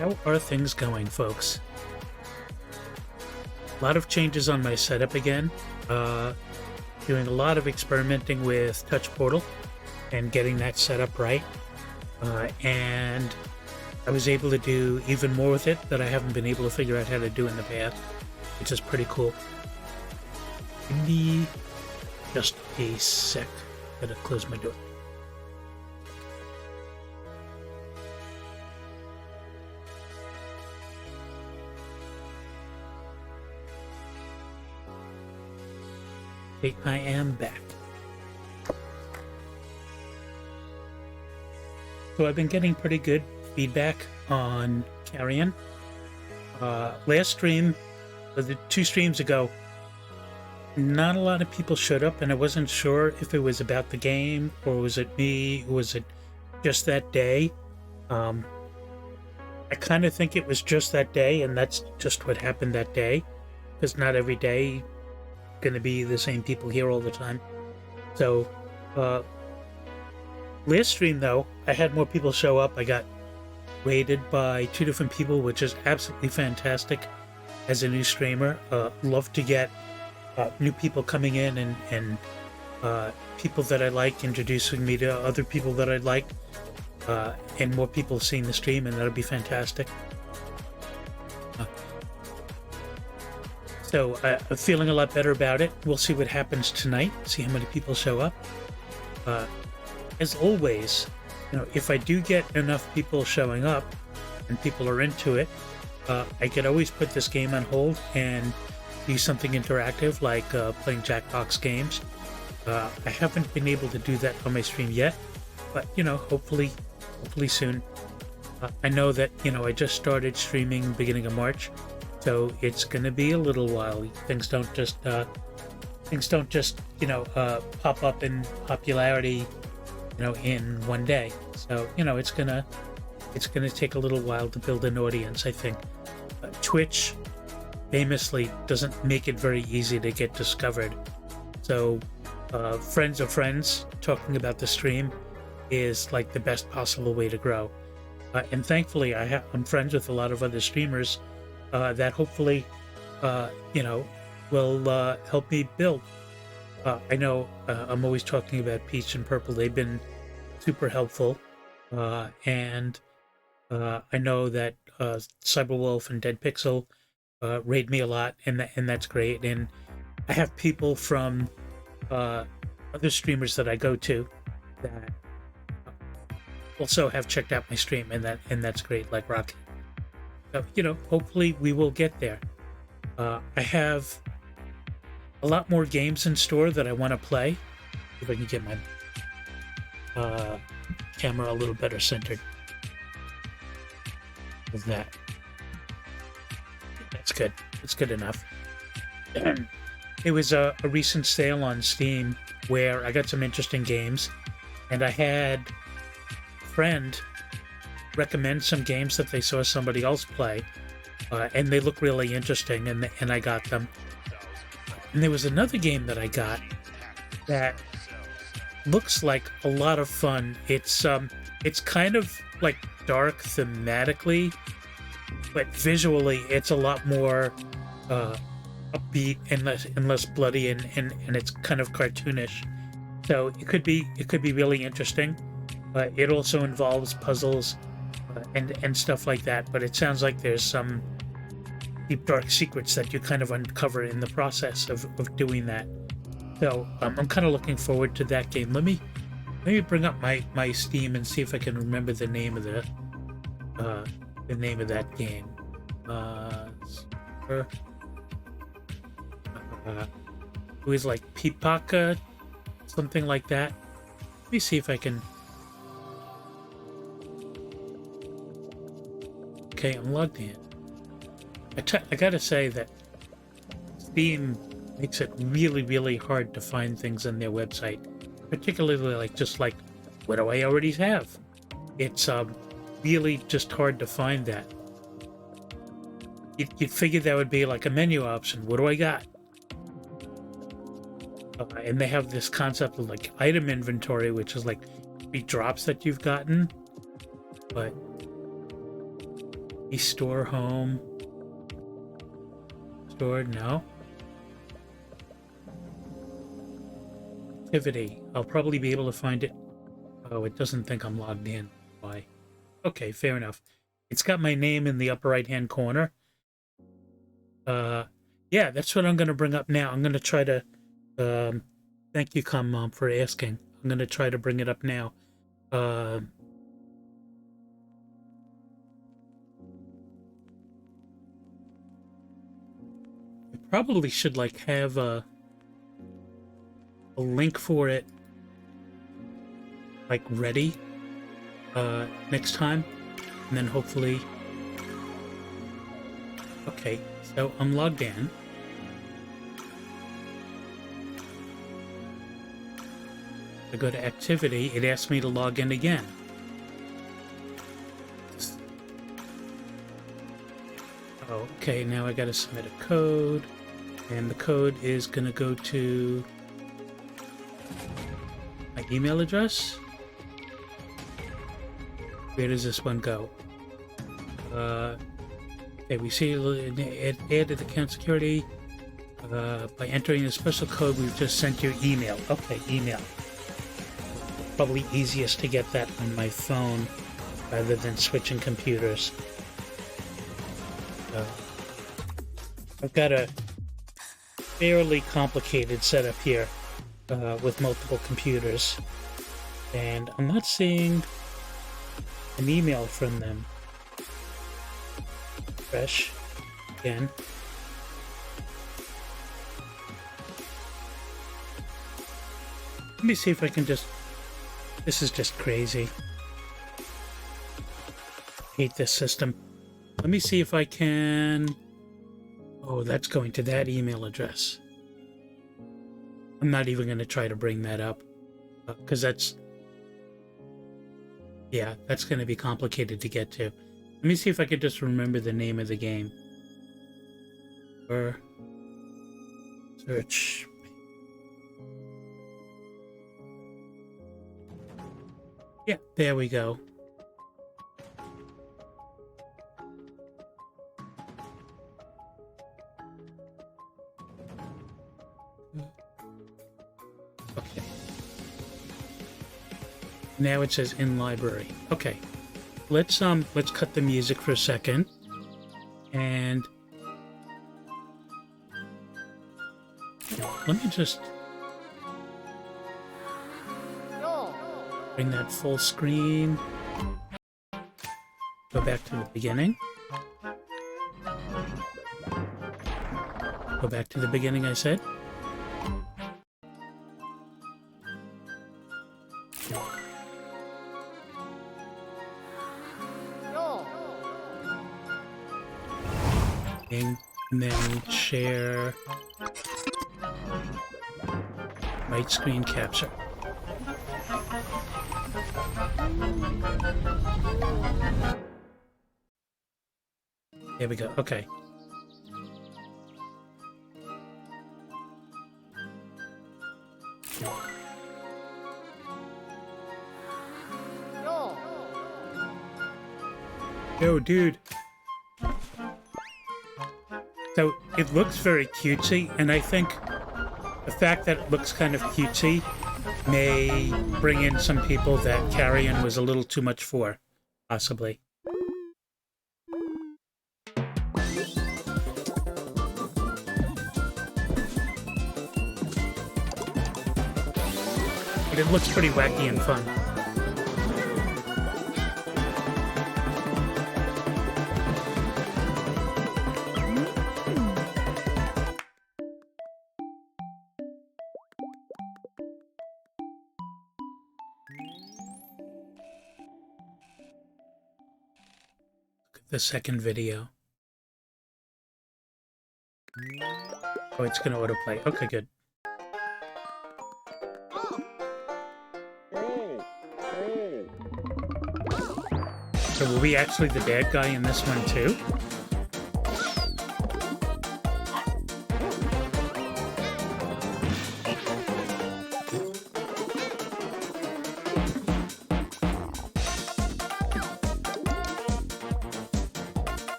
How are things going, folks? A lot of changes on my setup again. Uh, Doing a lot of experimenting with Touch Portal and getting that set up right. And I was able to do even more with it that I haven't been able to figure out how to do in the past, which is pretty cool. Give me just a sec. Gotta close my door. Okay, I am back. So I've been getting pretty good feedback on Carrion. Last stream, or the 2 streams ago, not a lot of people showed up, and I wasn't sure if it was about the game, or was it me, or was it just that day. I kind of think it was just that day, and that's just what happened that day, because not every day going to be the same people here all the time. So last stream though, I had more people show up. I got rated by 2 different people, which is absolutely fantastic as a new streamer. Love to get new people coming in and people that I like introducing me to other people that I like, and more people seeing the stream, and that'll be fantastic. So I'm feeling a lot better about it. We'll see what happens tonight, see how many people show up. As always, if I do get enough people showing up and people are into it, I could always put this game on hold and do something interactive like playing Jackbox games. I haven't been able to do that on my stream yet, but hopefully soon. I know that I just started streaming beginning of March. So it's going to be a little while. Things don't just pop up in popularity, in one day. So it's gonna take a little while to build an audience. I think Twitch famously doesn't make it very easy to get discovered. So friends of friends talking about the stream is like the best possible way to grow. And thankfully, I'm friends with a lot of other streamers. That hopefully, will help me build. I know I'm always talking about Peach and Purple. They've been super helpful. And I know that Cyberwolf and Dead Pixel raid me a lot, and that's great. And I have people from other streamers that I go to that also have checked out my stream, and that's great, like Rocket. So, hopefully we will get there. I have a lot more games in store that I want to play. If I can get my camera a little better centered. With that. That's good. That's good enough. It was a recent sale on Steam where I got some interesting games, and I had a friend recommend some games that they saw somebody else play, and they look really interesting, and I got them. And there was another game that I got that looks like a lot of fun. It's kind of like dark thematically, but visually it's a lot more upbeat and less bloody, and it's kind of cartoonish. So it could be really interesting. It also involves puzzles and stuff like that, but it sounds like there's some deep dark secrets that you kind of uncover in the process of doing that. So I'm kind of looking forward to that game. Let me bring up my Steam and see if I can remember the name of that game. It was like Pipaka, something like that. Let me see if I can. Okay, I'm logged in. I gotta say that Steam makes it really, really hard to find things on their website, particularly like what do I already have? It's really just hard to find that. You'd figure that would be like a menu option. What do I got? And they have this concept of like item inventory, which is like 3 drops that you've gotten, but Store home. Store, no. Activity. I'll probably be able to find it. Oh, it doesn't think I'm logged in. Why? Okay, fair enough. It's got my name in the upper right-hand corner. Yeah, that's what I'm going to bring up now. I'm going to try to... thank you, Mom, for asking. I'm going to try to bring it up now. I probably should, like, have a link for it, like, ready next time. And then hopefully... Okay, so I'm logged in. I go to activity, it asks me to log in again. Okay, now I gotta submit a code, and the code is gonna go to my email address. Where does this one go? Okay, we see it added account security by entering the special code we've just sent you email. Okay, email. Probably easiest to get that on my phone rather than switching computers. I've got a fairly complicated setup here with multiple computers, and I'm not seeing an email from them. Fresh again. Let me see if I can just... This is just crazy. Hate this system. Let me see if I can... Oh, that's going to that email address. I'm not even going to try to bring that up, because that's... Yeah, that's going to be complicated to get to. Let me see if I could just remember the name of the game. Or... Search... Yeah, there we go. Okay. Now it says in library. Okay. Let's cut the music for a second. And let me just bring that full screen. Go back to the beginning. Go back to the beginning, I said. And then share right screen capture. There we go. Okay. Yo, dude. So it looks very cutesy, and I think the fact that it looks kind of cutesy may bring in some people that Carrion was a little too much for, possibly. But it looks pretty wacky and fun. The second video. Oh, it's going to autoplay. Okay, good. So were we actually the bad guy in this one too?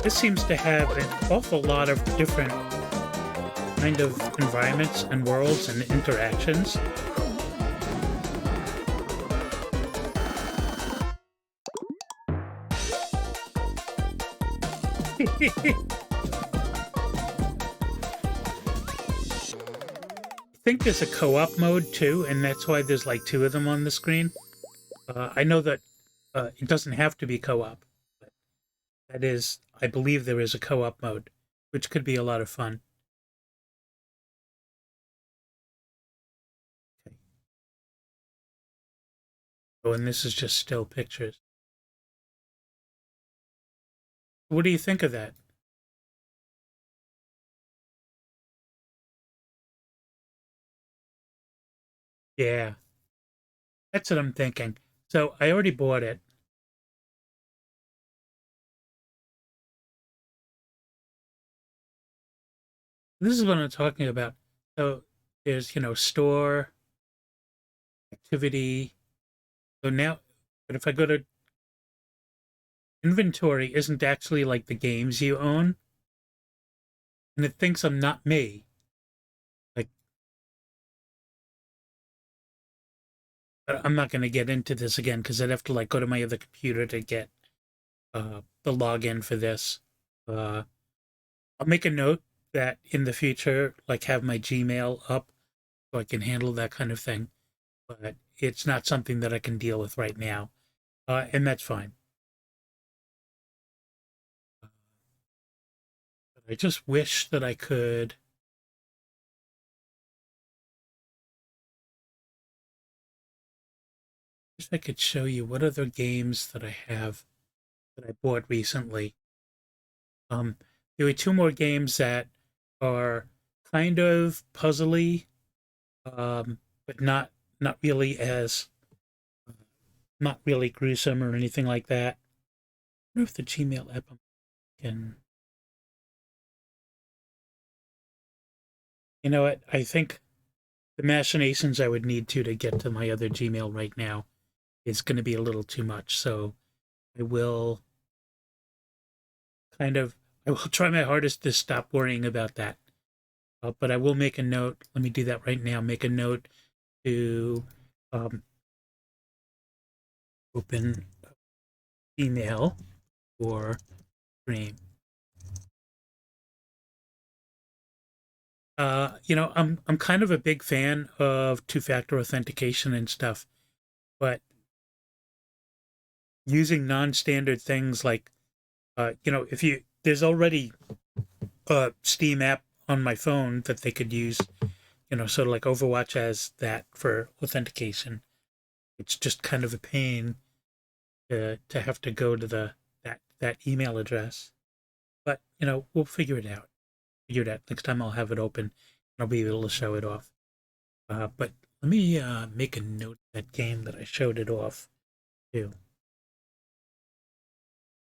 This seems to have an awful lot of different kind of environments and worlds and interactions. I think there's a co-op mode too, and that's why there's like two of them on the screen. I know that it doesn't have to be co-op, but that is, I believe there is a co-op mode, which could be a lot of fun. Okay. Oh, and this is just still pictures. What do you think of that? Yeah, that's what I'm thinking. So I already bought it. This is what I'm talking about. So there's, store, activity. So now, but if I go to inventory, isn't actually like the games you own, and it thinks I'm not me. Like, I'm not going to get into this again because I'd have to like go to my other computer to get the login for this. Uh, I'll make a note that in the future, like have my Gmail up so I can handle that kind of thing. But it's not something that I can deal with right now, and that's fine. But I just wish that I could. Wish I could show you what other games that I have that I bought recently. Um, there were two more games that are kind of puzzly, but not really as not really gruesome or anything like that. I wonder if the Gmail app can. You know what? I think the machinations I would need to get to my other Gmail right now is going to be a little too much. So I will kind of I will try my hardest to stop worrying about that. But I will make a note. Let me do that right now. Make a note to um, open email for stream. I'm kind of a big fan of two-factor authentication and stuff, but using non-standard things like if you there's already a Steam app on my phone that they could use, sort of like Overwatch has that for authentication. It's just kind of a pain to have to go to that email address. But we'll figure it out. Figure it out. Next time I'll have it open and I'll be able to show it off. But let me make a note of that game that I showed it off to,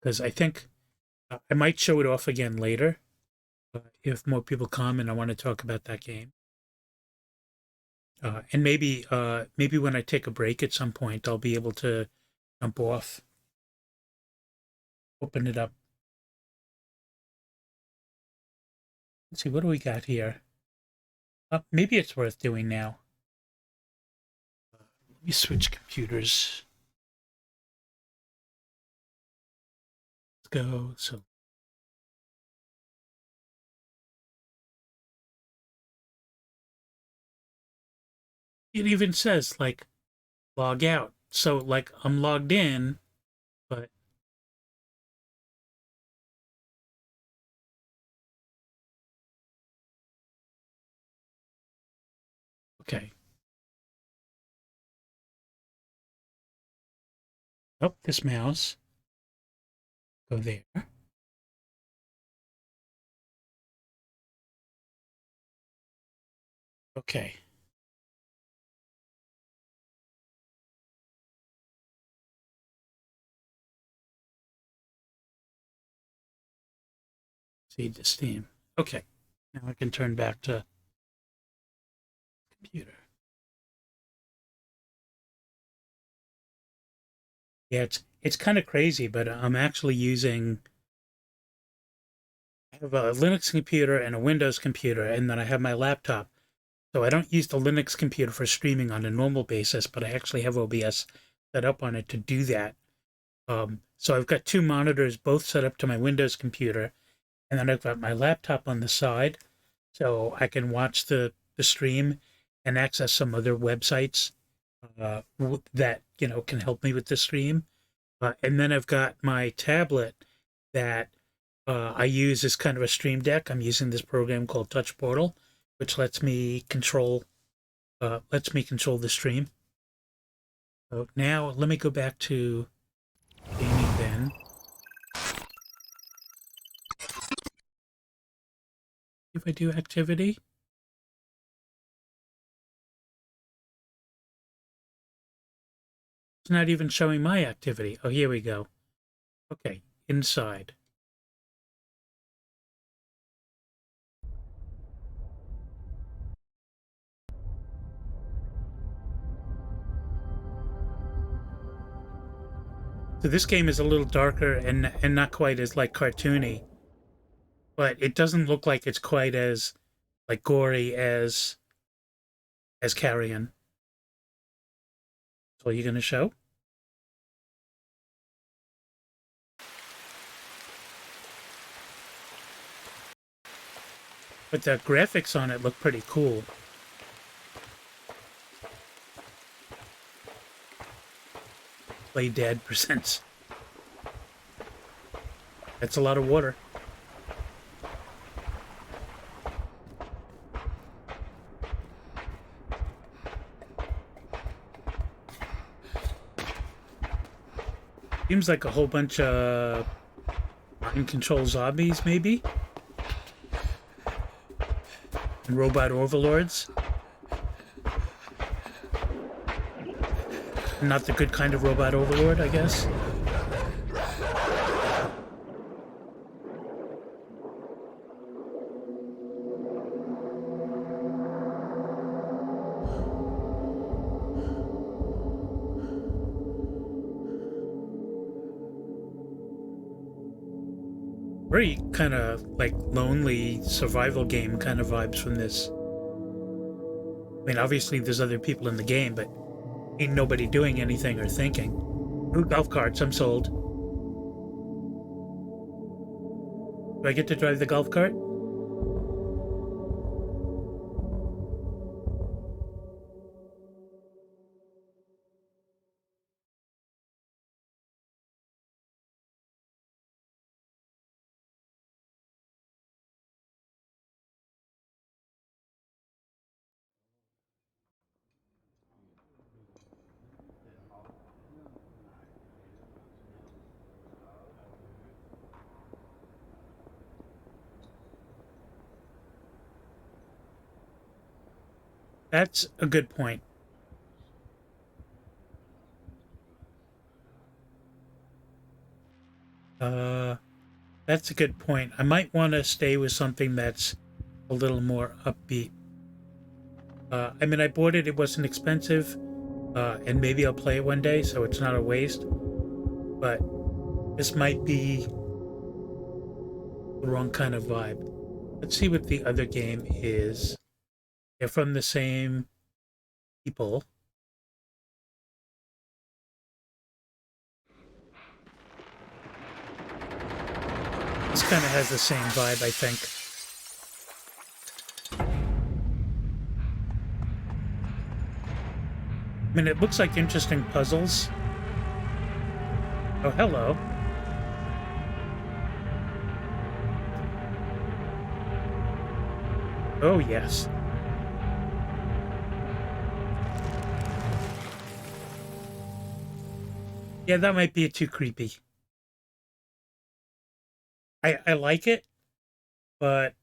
because I think I might show it off again later if more people come and I want to talk about that game. And maybe when I take a break at some point, I'll be able to jump off, open it up. Let's see, what do we got here? Maybe it's worth doing now. Let me switch computers. Let's go. So it even says like log out. So like I'm logged in, but okay. Oh, this mouse. Go there. Okay. See the Steam. Okay. Now I can turn back to computer. Yeah, it's kind of crazy, but I'm actually using have a Linux computer and a Windows computer, and then I have my laptop. So I don't use the Linux computer for streaming on a normal basis, but I actually have OBS set up on it to do that. So I've got two monitors, both set up to my Windows computer, and then I've got my laptop on the side, so I can watch the stream and access some other websites that can help me with the stream. And then I've got my tablet that I use as kind of a stream deck. I'm using this program called Touch Portal, which lets me control the stream. So now let me go back to gaming then. If I do activity. It's not even showing my activity. Oh, here we go. Okay, inside. So this game is a little darker and not quite as like cartoony, but it doesn't look like it's quite as like gory as Carrion. So are you going to show? But the graphics on it look pretty cool. Play Dead presents. That's a lot of water. Seems like a whole bunch of mind control zombies, maybe? And robot overlords. Not the good kind of robot overlord, I guess. Very kind of like lonely survival game kind of vibes from this. I mean, obviously there's other people in the game, but ain't nobody doing anything or thinking. Ooh, golf carts, I'm sold. Do I get to drive the golf cart? That's a good point. Uh, that's a good point. I might want to stay with something that's a little more upbeat. I mean, I bought it, it wasn't expensive, and maybe I'll play it one day, so it's not a waste. But this might be the wrong kind of vibe. Let's see what the other game is. They're from the same people. This kind of has the same vibe, I think. I mean, it looks like interesting puzzles. Oh, hello. Oh, yes. Yeah, that might be too creepy. I like it, but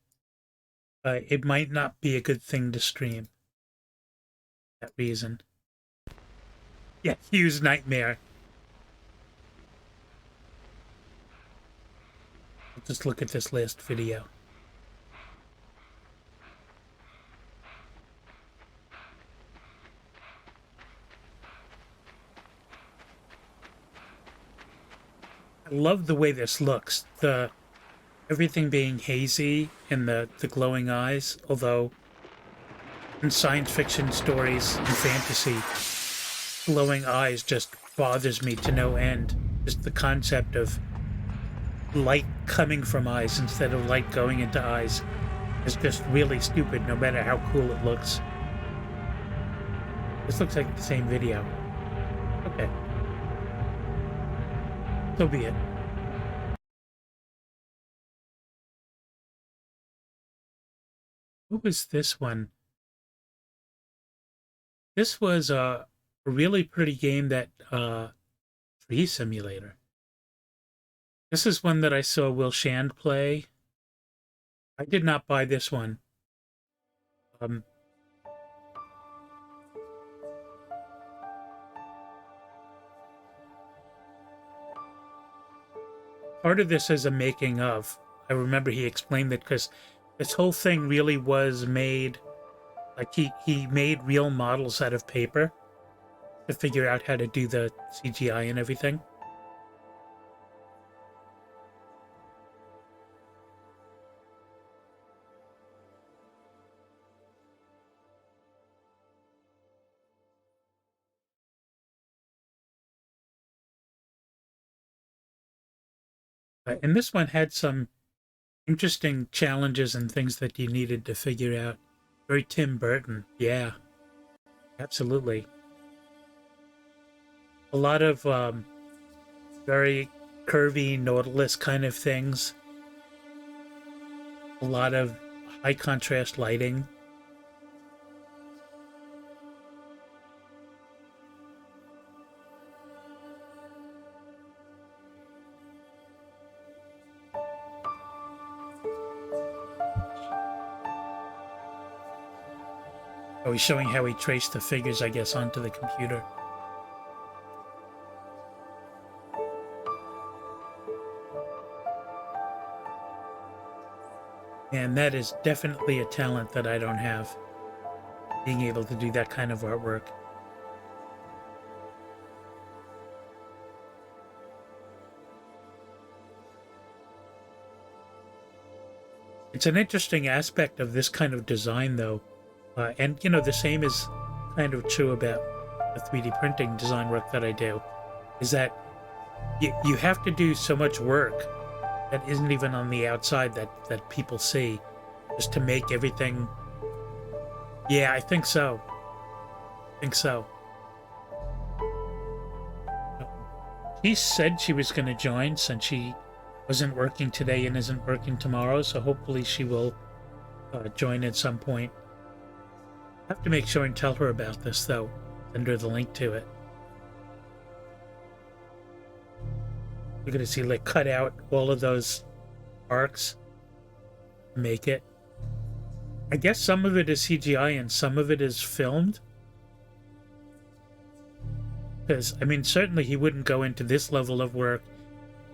it might not be a good thing to stream. For that reason. Yeah, Hugh's Nightmare. Let's just look at this last video. I love the way this looks. The everything being hazy and the glowing eyes, although in science fiction stories and fantasy, glowing eyes just bothers me to no end. Just the concept of light coming from eyes instead of light going into eyes is just really stupid, no matter how cool it looks. This looks like the same video. Okay. So be it. What was this one? This was a really pretty game that Tree Simulator. This is one that I saw Will Shand play. I did not buy this one. Part of this is a making of. I remember he explained that because this whole thing really was made, like he made real models out of paper to figure out how to do the CGI and everything. And this one had some interesting challenges and things that you needed to figure out. Very Tim Burton. Yeah, absolutely. A lot of very curvy Nautilus kind of things. A lot of high contrast lighting. Oh, he's showing how he traced the figures, I guess, onto the computer. And that is definitely a talent that I don't have, being able to do that kind of artwork. It's an interesting aspect of this kind of design, though. And, you know, the same is kind of true about the 3D printing design work that I do, is that you have to do so much work that isn't even on the outside that people see, just to make everything. Yeah, I think so. I think so. She said she was going to join since she wasn't working today and isn't working tomorrow, so hopefully she will join at some point. I have to make sure and tell her about this, though. Send her the link to it. You're going to see, like, cut out all of those arcs. Make it. I guess some of it is CGI and some of it is filmed. Because, I mean, certainly he wouldn't go into this level of work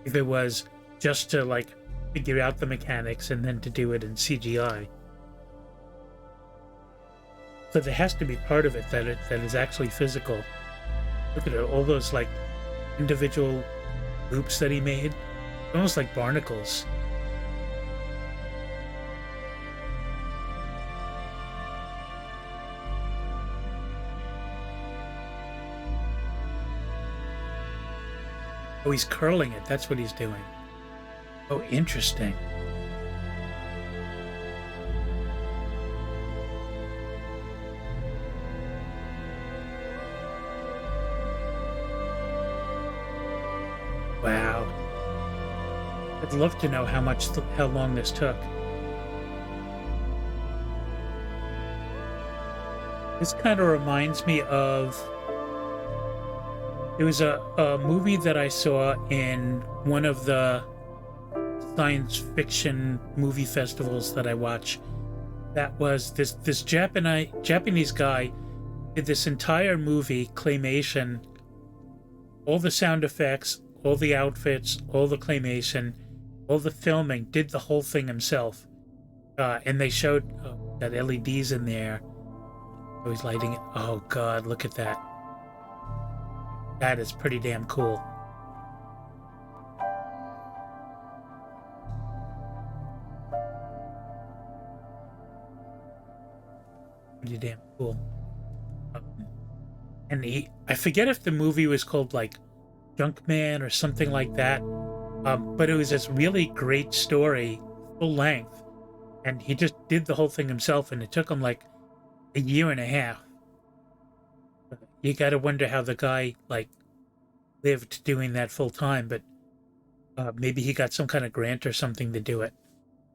if it was just to, like, figure out the mechanics and then to do it in CGI. So there has to be part of it that is actually physical. Look at it, all those, like, individual loops that he made. Almost like barnacles. Oh, he's curling it. That's what he's doing. Oh, interesting. Wow. I'd love to know how long this took. This kind of reminds me of... There was a movie that I saw in one of the science fiction movie festivals that I watch. That was this Japanese guy did this entire movie, claymation, all the sound effects, all the outfits, all the claymation, all the filming, did the whole thing himself. And they showed that LEDs in there. So he's lighting it. Oh God, look at that. That is pretty damn cool. pretty damn cool. Um, and I forget if the movie was called like Junkman or something like that. But it was this really great story, full length, and he just did the whole thing himself, and it took him like a year and a half. You got to wonder how the guy like lived doing that full time, but maybe he got some kind of grant or something to do it,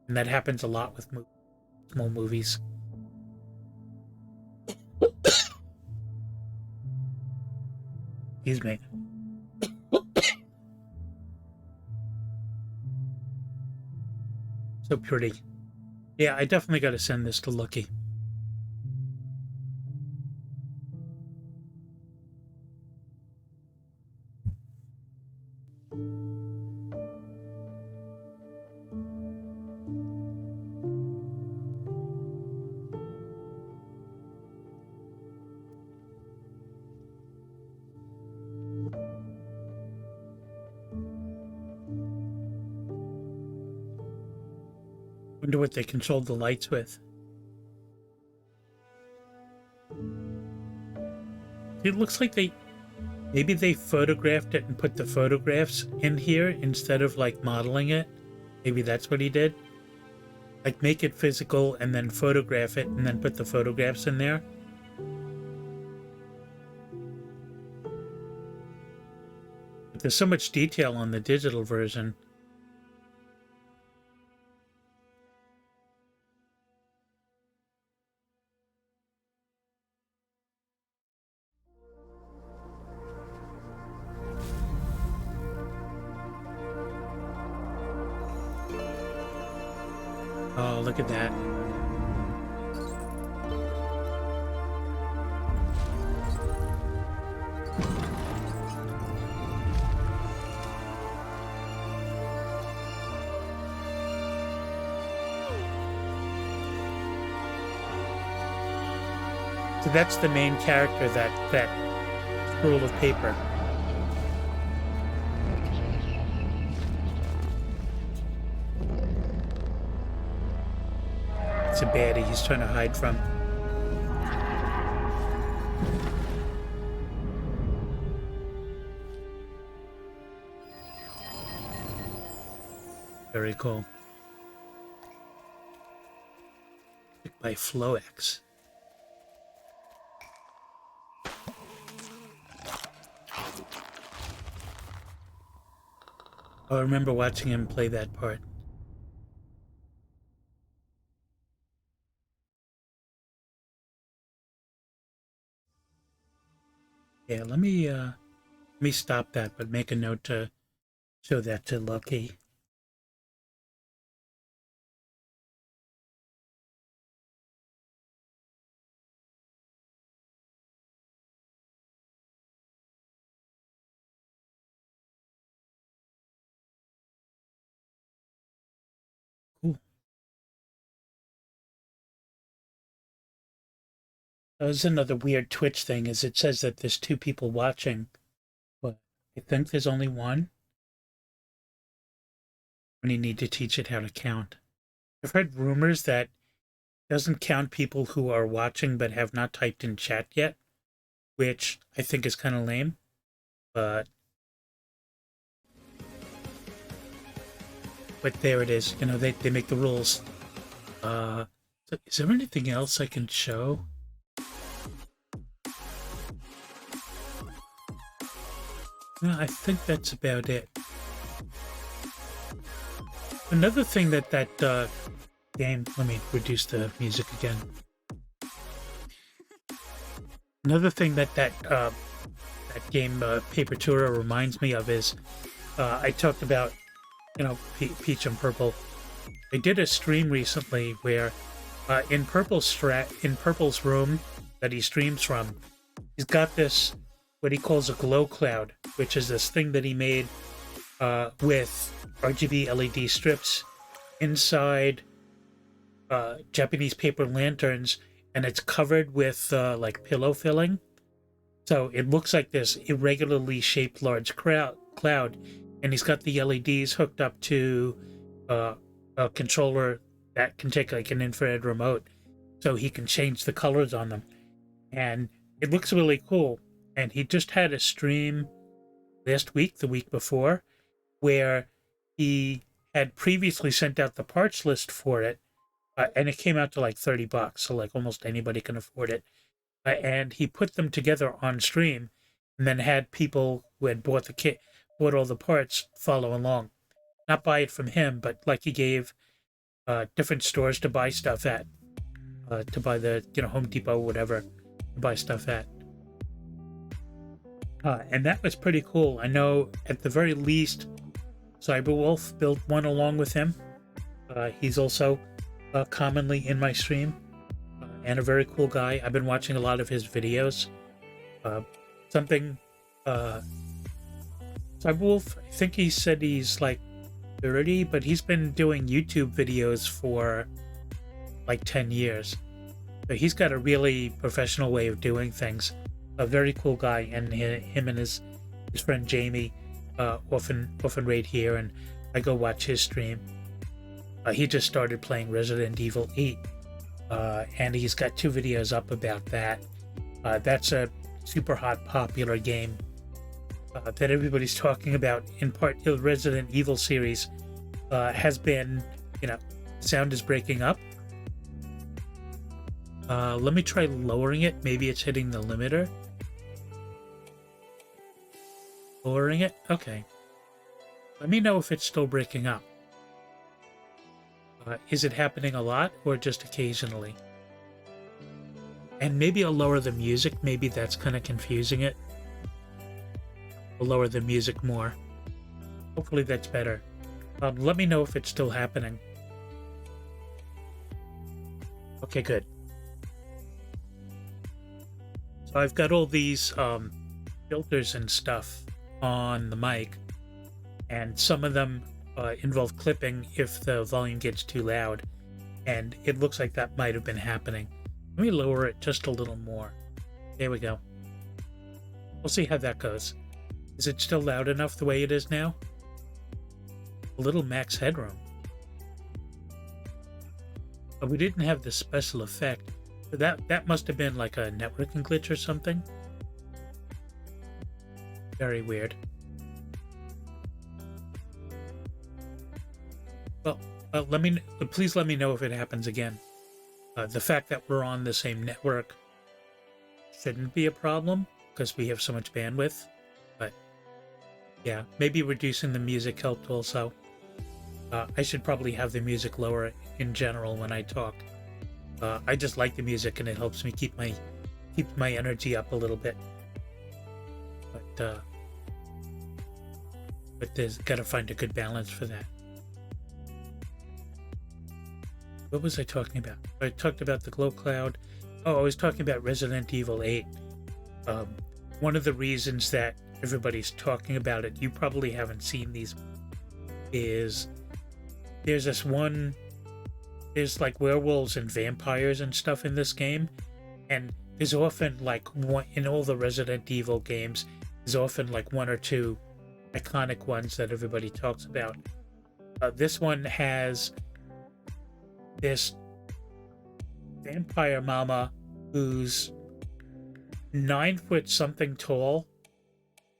and that happens a lot with small movies. Excuse me. So pretty. Yeah, I definitely got to send this to Lucky. Wonder what they controlled the lights with. It looks like maybe they photographed it and put the photographs in here instead of like modeling it. Maybe that's what he did. Like make it physical and then photograph it and then put the photographs in there. But there's so much detail on the digital version. Oh, look at that. So that's the main character, that scroll of paper. It's a baddie he's trying to hide from. Very cool. By Floex. I remember watching him play that part. Yeah, let me stop that, but make a note to show that to Lucky. Cool. That was another weird Twitch thing, is it says that there's 2 people watching, but I think there's only one. When you need to teach it how to count. I've heard rumors that it doesn't count people who are watching but have not typed in chat yet, which I think is kind of lame, but there it is. You know, they make the rules. So is there anything else I can show? No, I think that's about it. Another thing that game, let me reduce the music again. Another thing that game Paper Tour reminds me of is I talked about, you know, Peach and Purple. I did a stream recently where in Purple's room that he streams from, he's got this what he calls a glow cloud, which is this thing that he made with RGB LED strips inside Japanese paper lanterns, and it's covered with like pillow filling. So it looks like this irregularly shaped large cloud, and he's got the LEDs hooked up to a controller that can take like an infrared remote. so he can change the colors on them. And it looks really cool. And he just had a stream last week, the week before, where he had previously sent out the parts list for it, and it came out to like $30, so like almost anybody can afford it. And he put them together on stream, and then had people who had bought the kit, bought all the parts, follow along. Not buy it from him, but like he gave different stores to buy stuff at, to buy the Home Depot, whatever, to buy stuff at. And that was pretty cool. I know at the very least, Cyberwolf built one along with him. He's also commonly in my stream, and a very cool guy. I've been watching a lot of his videos. Cyberwolf, I think he said he's like 30, but he's been doing YouTube videos for like 10 years. So he's got a really professional way of doing things. A very cool guy, and him and his friend Jamie often raid here, and I go watch his stream. He just started playing Resident Evil 8, and he's got 2 videos up about that. That's a super hot, popular game that everybody's talking about. In part, the Resident Evil series has been, sound is breaking up. Let me try lowering it. Maybe it's hitting the limiter. Lowering it? Okay. Let me know if it's still breaking up. Is it happening a lot or just occasionally? And maybe I'll lower the music. Maybe that's kind of confusing it. I'll lower the music more. Hopefully that's better. Let me know if it's still happening. Okay, good. So I've got all these filters and stuff on the mic, and some of them involve clipping if the volume gets too loud, and it looks like that might have been happening. Let me lower it just a little more. There we go. We'll see how that goes. Is it still loud enough the way it is now? A little max headroom. But we didn't have the special effect. So that must have been like a networking glitch or something. Very weird. Well, please let me know if it happens again. The fact that we're on the same network shouldn't be a problem because we have so much bandwidth. But yeah, maybe reducing the music helped also. I should probably have the music lower in general when I talk. I just like the music, and it helps me keep my energy up a little bit. But there's got to find a good balance for that. What was I talking about? I talked about the glow cloud. Oh, I was talking about Resident Evil 8. One of the reasons that everybody's talking about it, you probably haven't seen these, is there's like werewolves and vampires and stuff in this game, and there's often like in all the Resident Evil games, there's often like 1 or 2 iconic ones that everybody talks about. This one has this vampire mama who's 9 foot something tall,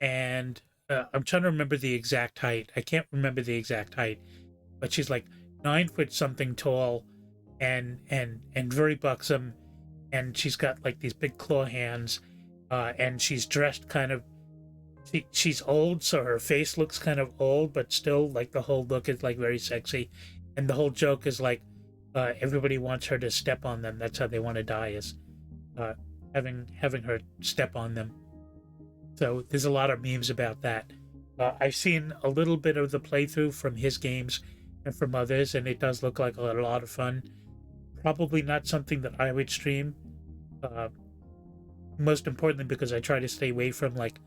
and I'm trying to remember the exact height. I can't remember the exact height, but she's like 9 foot something tall, and very buxom, and she's got like these big claw hands, and she's dressed kind of. She's old, so her face looks kind of old, but still like the whole look is like very sexy, and the whole joke is like everybody wants her to step on them. That's how they want to die, is having her step on them. So there's a lot of memes about that. I've seen a little bit of the playthrough from his games and from others, and it does look like a lot of fun. Probably not something that I would stream. Most importantly, because I try to stay away from like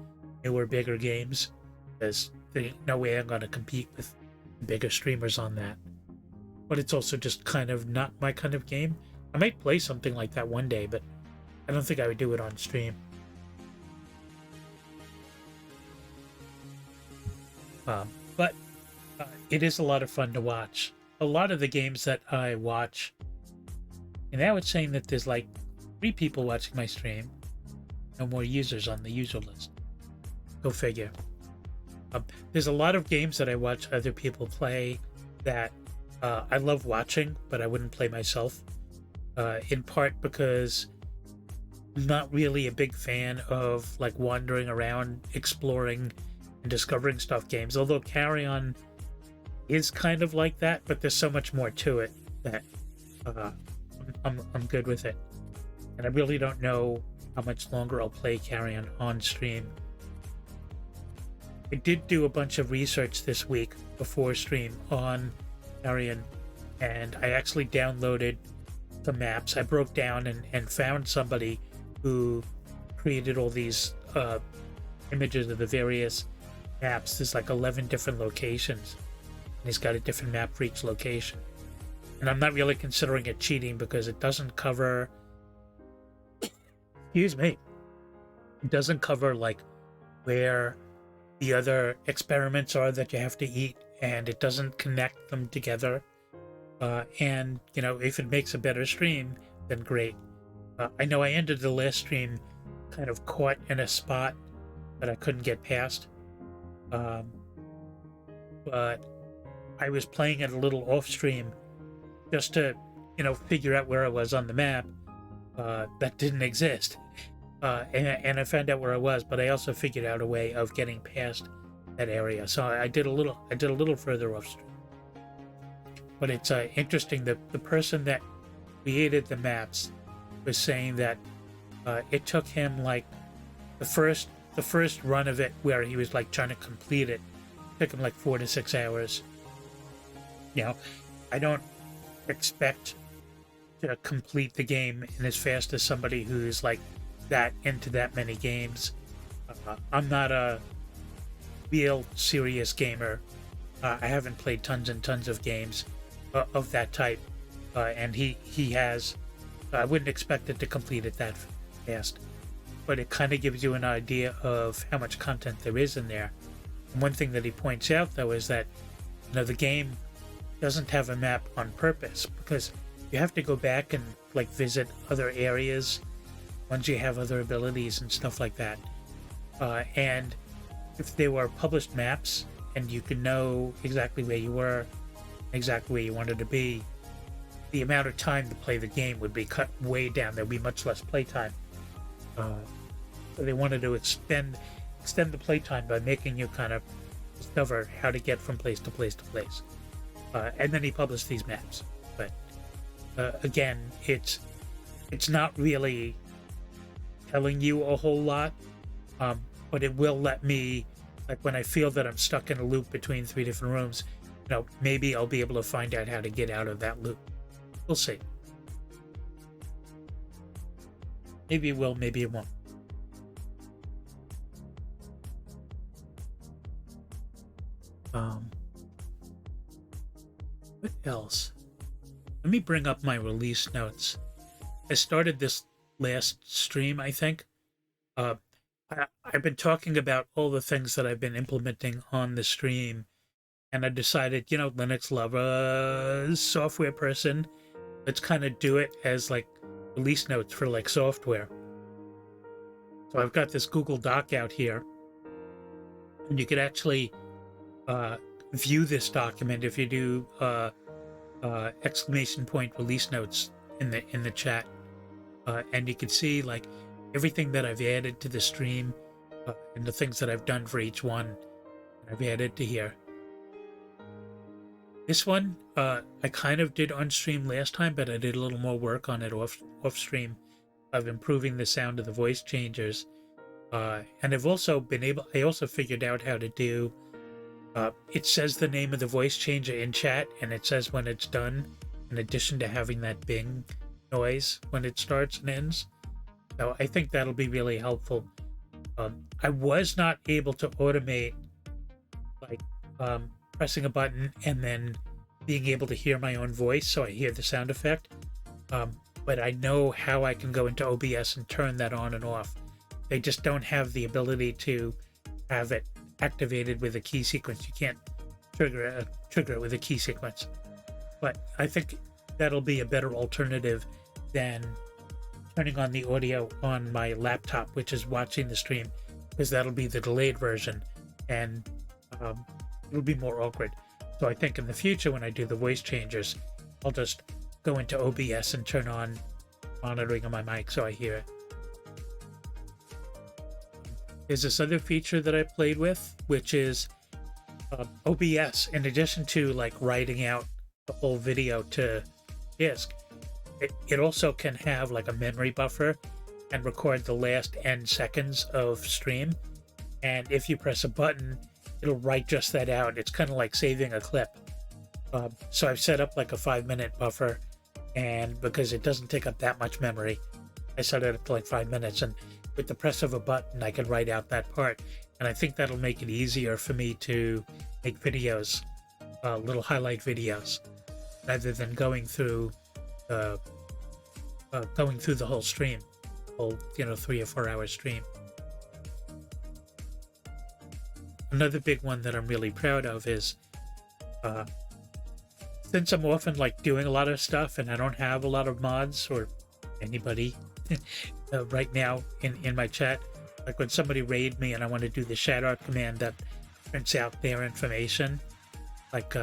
newer, bigger games, because there's no way I'm going to compete with bigger streamers on that. But it's also just kind of not my kind of game. I might play something like that one day, but I don't think I would do it on stream. But it is a lot of fun to watch. A lot of the games that I watch, And now it's saying that there's like 3 people watching my stream, no more users on the user list. Go figure. There's a lot of games that I watch other people play that I love watching, but I wouldn't play myself. In part because I'm not really a big fan of like wandering around, exploring, and discovering stuff games. Although Carrion is kind of like that, but there's so much more to it that I'm good with it. And I really don't know how much longer I'll play Carrion on stream. I did do a bunch of research this week before stream on Carrion, and I actually downloaded the maps. I broke down and found somebody who created all these images of the various maps. There's like 11 different locations, and he's got a different map for each location. And I'm not really considering it cheating because it doesn't cover, excuse me, it doesn't cover like where the other experiments are that you have to eat, and it doesn't connect them together. And, you know, if it makes a better stream, then great. I know I ended the last stream kind of caught in a spot that I couldn't get past. But I was playing it a little off stream just to, you know, figure out where I was on the map. That didn't exist. And I found out where I was, but I also figured out a way of getting past that area. So I did a little further off stream. But it's interesting that the person that created the maps was saying that it took him like the first run of it where he was like trying to complete it took him like 4 to 6 hours. You know, I don't expect to complete the game in as fast as somebody who's like that into that many games. I'm not a real serious gamer. I haven't played tons and tons of games of that type, and he has. I wouldn't expect it to complete it that fast, but it kind of gives you an idea of how much content there is in there. And one thing that he points out, though, is that, you know, the game doesn't have a map on purpose because you have to go back and like visit other areas once you have other abilities and stuff like that. And if they were published maps and you could know exactly where you were, exactly where you wanted to be, the amount of time to play the game would be cut way down. There'd be much less playtime. So they wanted to extend the playtime by making you kind of discover how to get from place to place to place. And then he published these maps. But again, it's not really telling you a whole lot, but it will let me, like when I feel that I'm stuck in a loop between 3 different rooms, you know, maybe I'll be able to find out how to get out of that loop. We'll see. Maybe it will, maybe it won't. What else? Let me bring up my release notes. I started this last stream, I think. I've been talking about all the things that I've been implementing on the stream, and I decided, you know, Linux lover, software person, let's kind of do it as like release notes for like software. So I've got this Google Doc out here, and you could actually view this document if you do exclamation point release notes in the chat, and you can see like everything that I've added to the stream and the things that I've done for each one. I've added to here. This one I kind of did on stream last time, but I did a little more work on it off stream of improving the sound of the voice changers. And I've also been able. I also figured out how to do. It says the name of the voice changer in chat, and it says when it's done, in addition to having that bing noise when it starts and ends. So I think that'll be really helpful. I was not able to automate like pressing a button and then being able to hear my own voice, so I hear the sound effect. But I know how I can go into OBS and turn that on and off. They just don't have the ability to have it activated with a key sequence. You can't trigger it with a key sequence. But I think that'll be a better alternative than turning on the audio on my laptop, which is watching the stream, because that'll be the delayed version, and it'll be more awkward. So I think in the future, when I do the voice changes, I'll just go into OBS and turn on monitoring on my mic so I hear it. There's this other feature that I played with, which is OBS. In addition to like writing out the whole video to disk, it also can have like a memory buffer and record the last N seconds of stream. And if you press a button, it'll write just that out. It's kind of like saving a clip. So I've set up like a 5-minute buffer, and because it doesn't take up that much memory, I set it up to like 5 minutes, and with the press of a button, I can write out that part. And I think that'll make it easier for me to make videos, little highlight videos, rather than going through the whole stream, whole 3 or 4 hour stream. Another big one that I'm really proud of is, since I'm often like doing a lot of stuff and I don't have a lot of mods or anybody right now in my chat, like when somebody raid me and I want to do the shout out command that prints out their information, like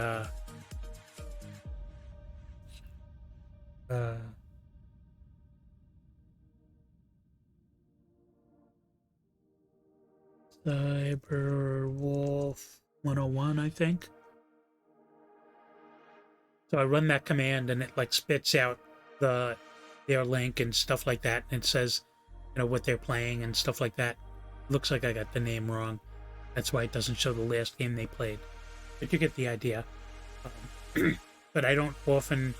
Cyberwolf 101, I think. So I run that command and it like spits out their link and stuff like that, and it says, what they're playing and stuff like that. Looks like I got the name wrong. That's why it doesn't show the last game they played. But you get the idea. But I don't often.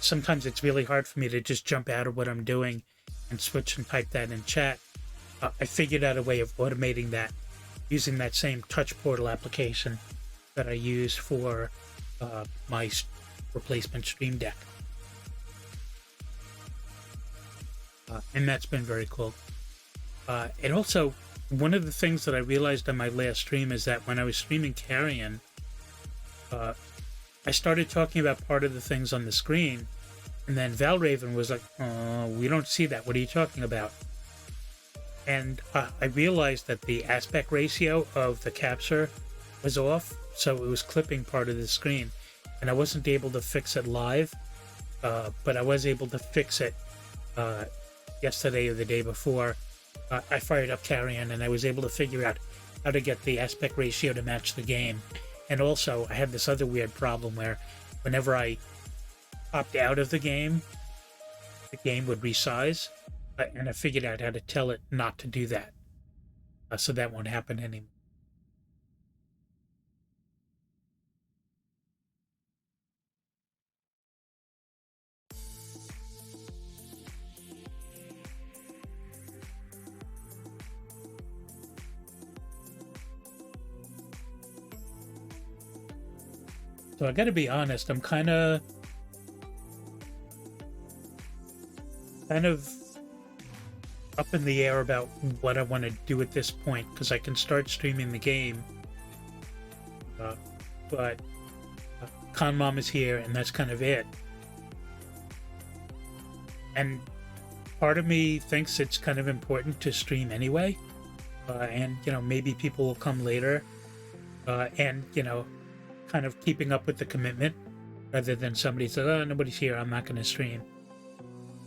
Sometimes it's really hard for me to just jump out of what I'm doing and switch and type that in chat. I figured out a way of automating that using that same touch portal application that I use for my replacement Stream Deck. And that's been very cool. And also, one of the things that I realized on my last stream is that when I was streaming Carrion, I started talking about part of the things on the screen, and then Valraven was like, we don't see that. What are you talking about? And I realized that the aspect ratio of the capture was off, so it was clipping part of the screen. And I wasn't able to fix it live, but I was able to fix it yesterday or the day before. I fired up Carrion, and I was able to figure out how to get the aspect ratio to match the game. And also, I had this other weird problem where whenever I popped out of the game would resize, and I figured out how to tell it not to do that, so that won't happen anymore. So I gotta be honest, I'm kind of up in the air about what I want to do at this point, because I can start streaming the game, but Con Mom is here, and that's kind of it. And part of me thinks it's kind of important to stream anyway, and maybe people will come later, and kind of keeping up with the commitment rather than somebody says, oh, nobody's here, I'm not going to stream.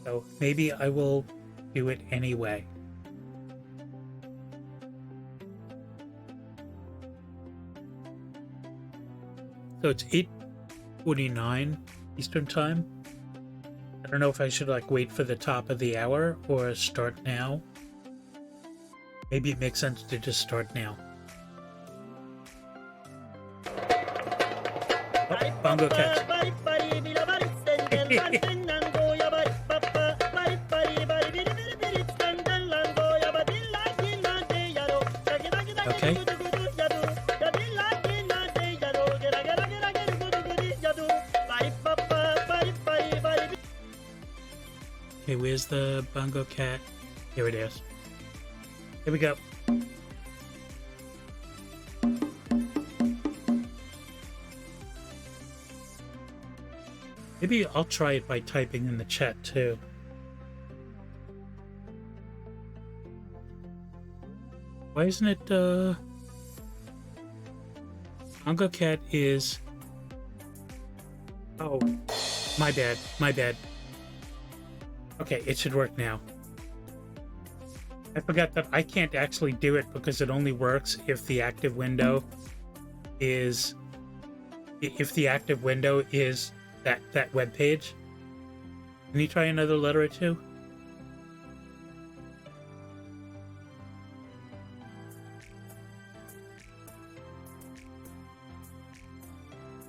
So maybe I will do it anyway. So it's 8:49 Eastern Time. I don't know if I should wait for the top of the hour or start now. Maybe it makes sense to just start now. Oh, bongo cats. Okay. Okay, where's the bongo cat? Here it is. Here we go. Maybe I'll try it by typing in the chat too. Why isn't it, Manga Cat is... Oh, my bad, my bad. Okay, it should work now. I forgot that I can't actually do it because it only works if the active window is... If the active window is that web page. Can you try another letter or two?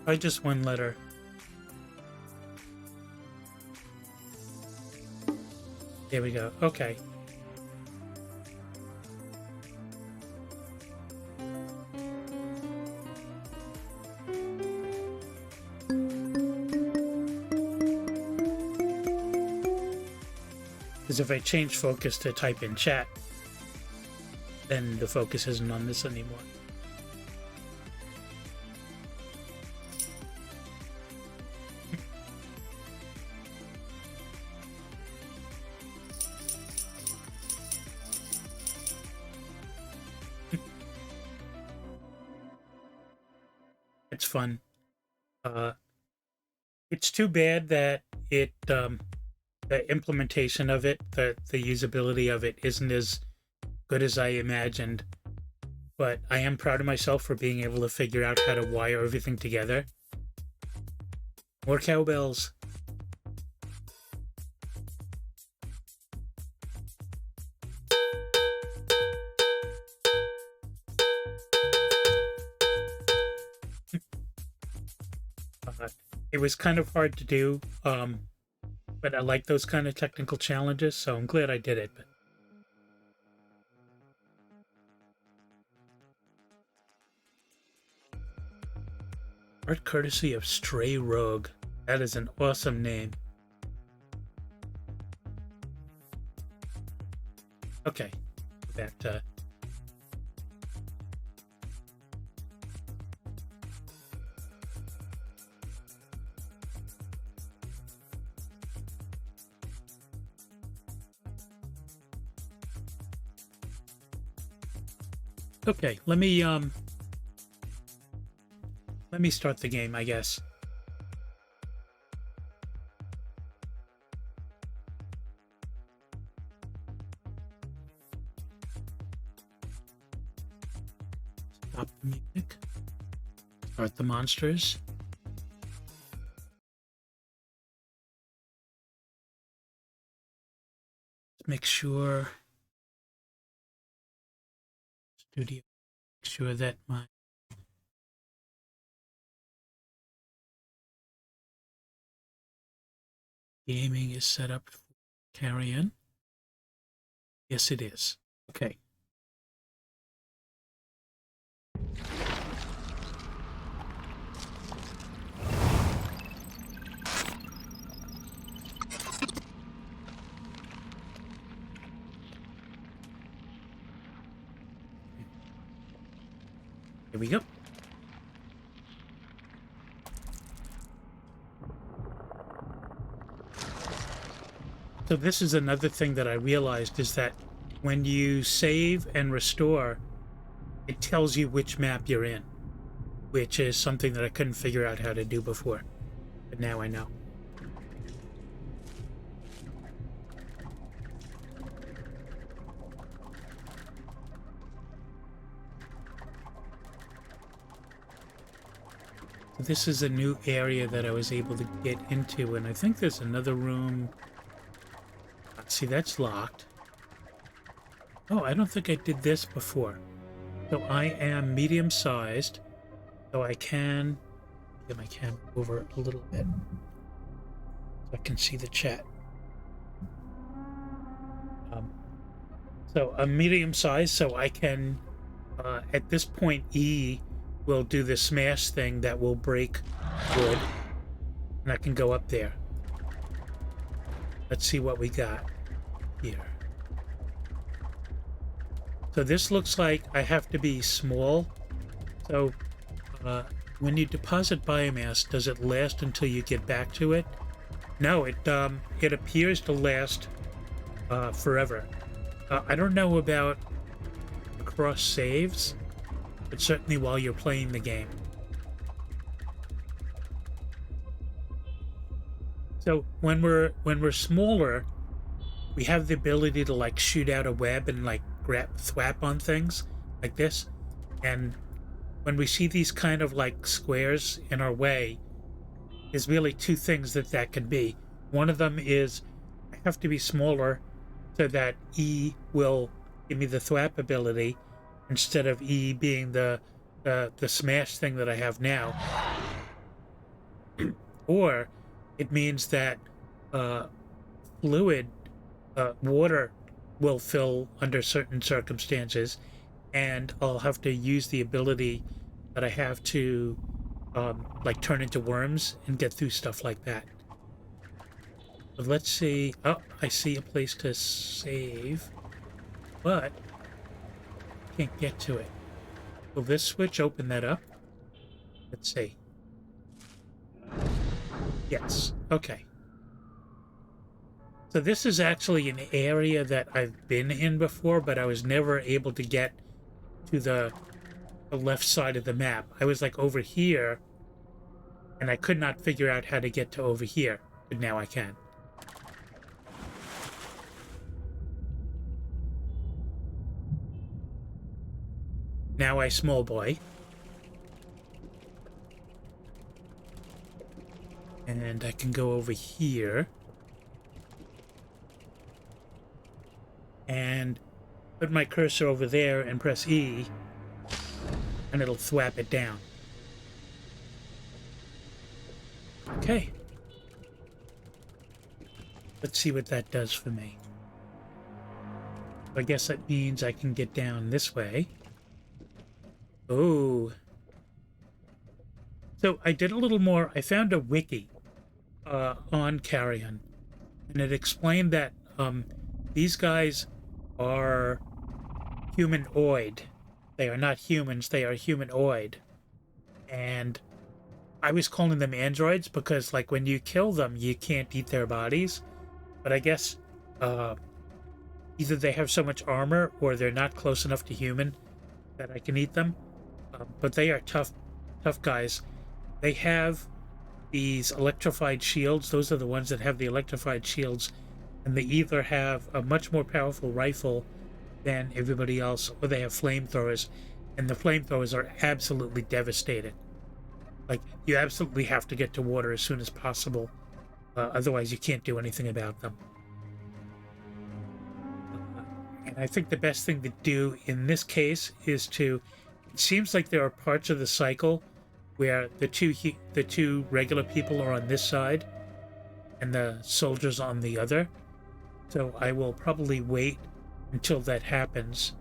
Try just one letter. There we go. Okay. Because if I change focus to type in chat, then the focus isn't on this anymore. It's fun. It's too bad that it the implementation of it, the usability of it isn't as good as I imagined. But I am proud of myself for being able to figure out how to wire everything together. More cowbells. It was kind of hard to do, but I like those kind of technical challenges, so I'm glad I did it. But art courtesy of Stray Rogue. That is an awesome name. Okay, that okay, let me start the game, I guess. Stop the music. Start the monsters. Make sure studio. Make sure that my gaming is set up for Carrion. Yes, it is. Okay. Here we go. So this is another thing that I realized is that when you save and restore, it tells you which map you're in, which is something that I couldn't figure out how to do before, but now I know. This is a new area that I was able to get into, and I think there's another room. See, that's locked. Oh, I don't think I did this before. So I am medium-sized, so I can get my camera over a little bit so I can see the chat. So I'm medium-sized, so I can, at this point, E will do the smash thing that will break wood, and I can go up there. Let's see what we got here. So this looks like I have to be small. So when you deposit biomass, does it last until you get back to it? No, it appears to last forever. I don't know about across saves, but certainly while you're playing the game. So when we're smaller, we have the ability to like shoot out a web and like grab thwap on things like this. And when we see these kind of like squares in our way, there's really two things that can be. One of them is I have to be smaller so that E will give me the thwap ability instead of E being the smash thing that I have now. Or it means that fluid, water will fill under certain circumstances, and I'll have to use the ability that I have to like turn into worms and get through stuff like that. But let's see. Oh, I see a place to save, but can't get to it. Will this switch open that up? Let's see. Yes. Okay. So this is actually an area that I've been in before, but I was never able to get to the left side of the map. I was like over here, and I could not figure out how to get to over here, but now I can. Now I small boy. And I can go over here and put my cursor over there and press E, and it'll thwap it down. Okay. Let's see what that does for me. I guess that means I can get down this way. Oh. So I did a little more. I found a wiki on Carrion, and it explained that these guys are humanoid. They are not humans, they are humanoid. And I was calling them androids because, like, when you kill them, you can't eat their bodies. But I guess either they have so much armor or they're not close enough to human that I can eat them. But they are tough guys. They have these electrified shields. Those are the ones that have the electrified shields. And they either have a much more powerful rifle than everybody else, or they have flamethrowers. And the flamethrowers are absolutely devastating. Like, you absolutely have to get to water as soon as possible. Otherwise, you can't do anything about them. And I think the best thing to do in this case is to... It seems like there are parts of the cycle where the two regular people are on this side and the soldiers on the other. So I will probably wait until that happens.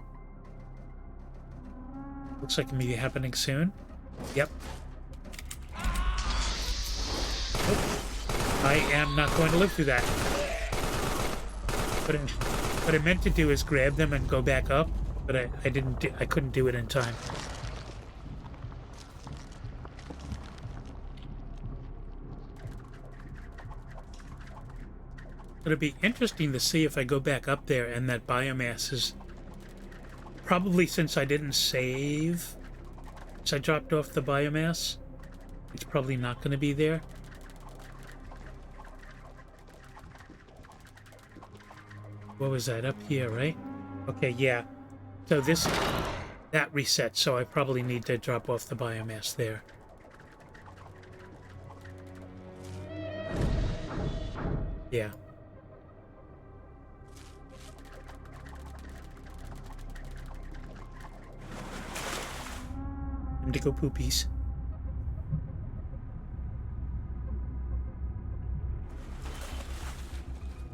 Looks like it may be happening soon. Yep. Oh, I am not going to live through that. What I meant to do is grab them and go back up, but I couldn't do it in time. It'll be interesting to see if I go back up there and that biomass is probably, since I didn't save, since I dropped off the biomass, it's probably not going to be there. What was that up here, right? Okay, yeah. So that resets, so I probably need to drop off the biomass there. Yeah. Indigo poopies.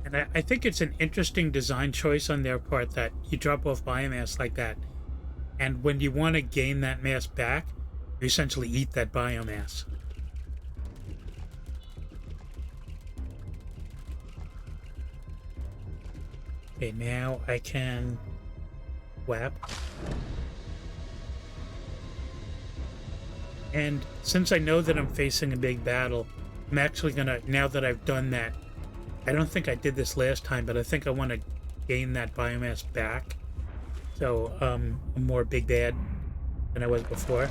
And I think it's an interesting design choice on their part that you drop off biomass like that, and when you want to gain that mass back, you essentially eat that biomass. Okay, now I can whap. And since I know that I'm facing a big battle, I'm actually gonna, now that I've done that, I don't think I did this last time, but I think I want to gain that biomass back. So, I'm more big bad than I was before.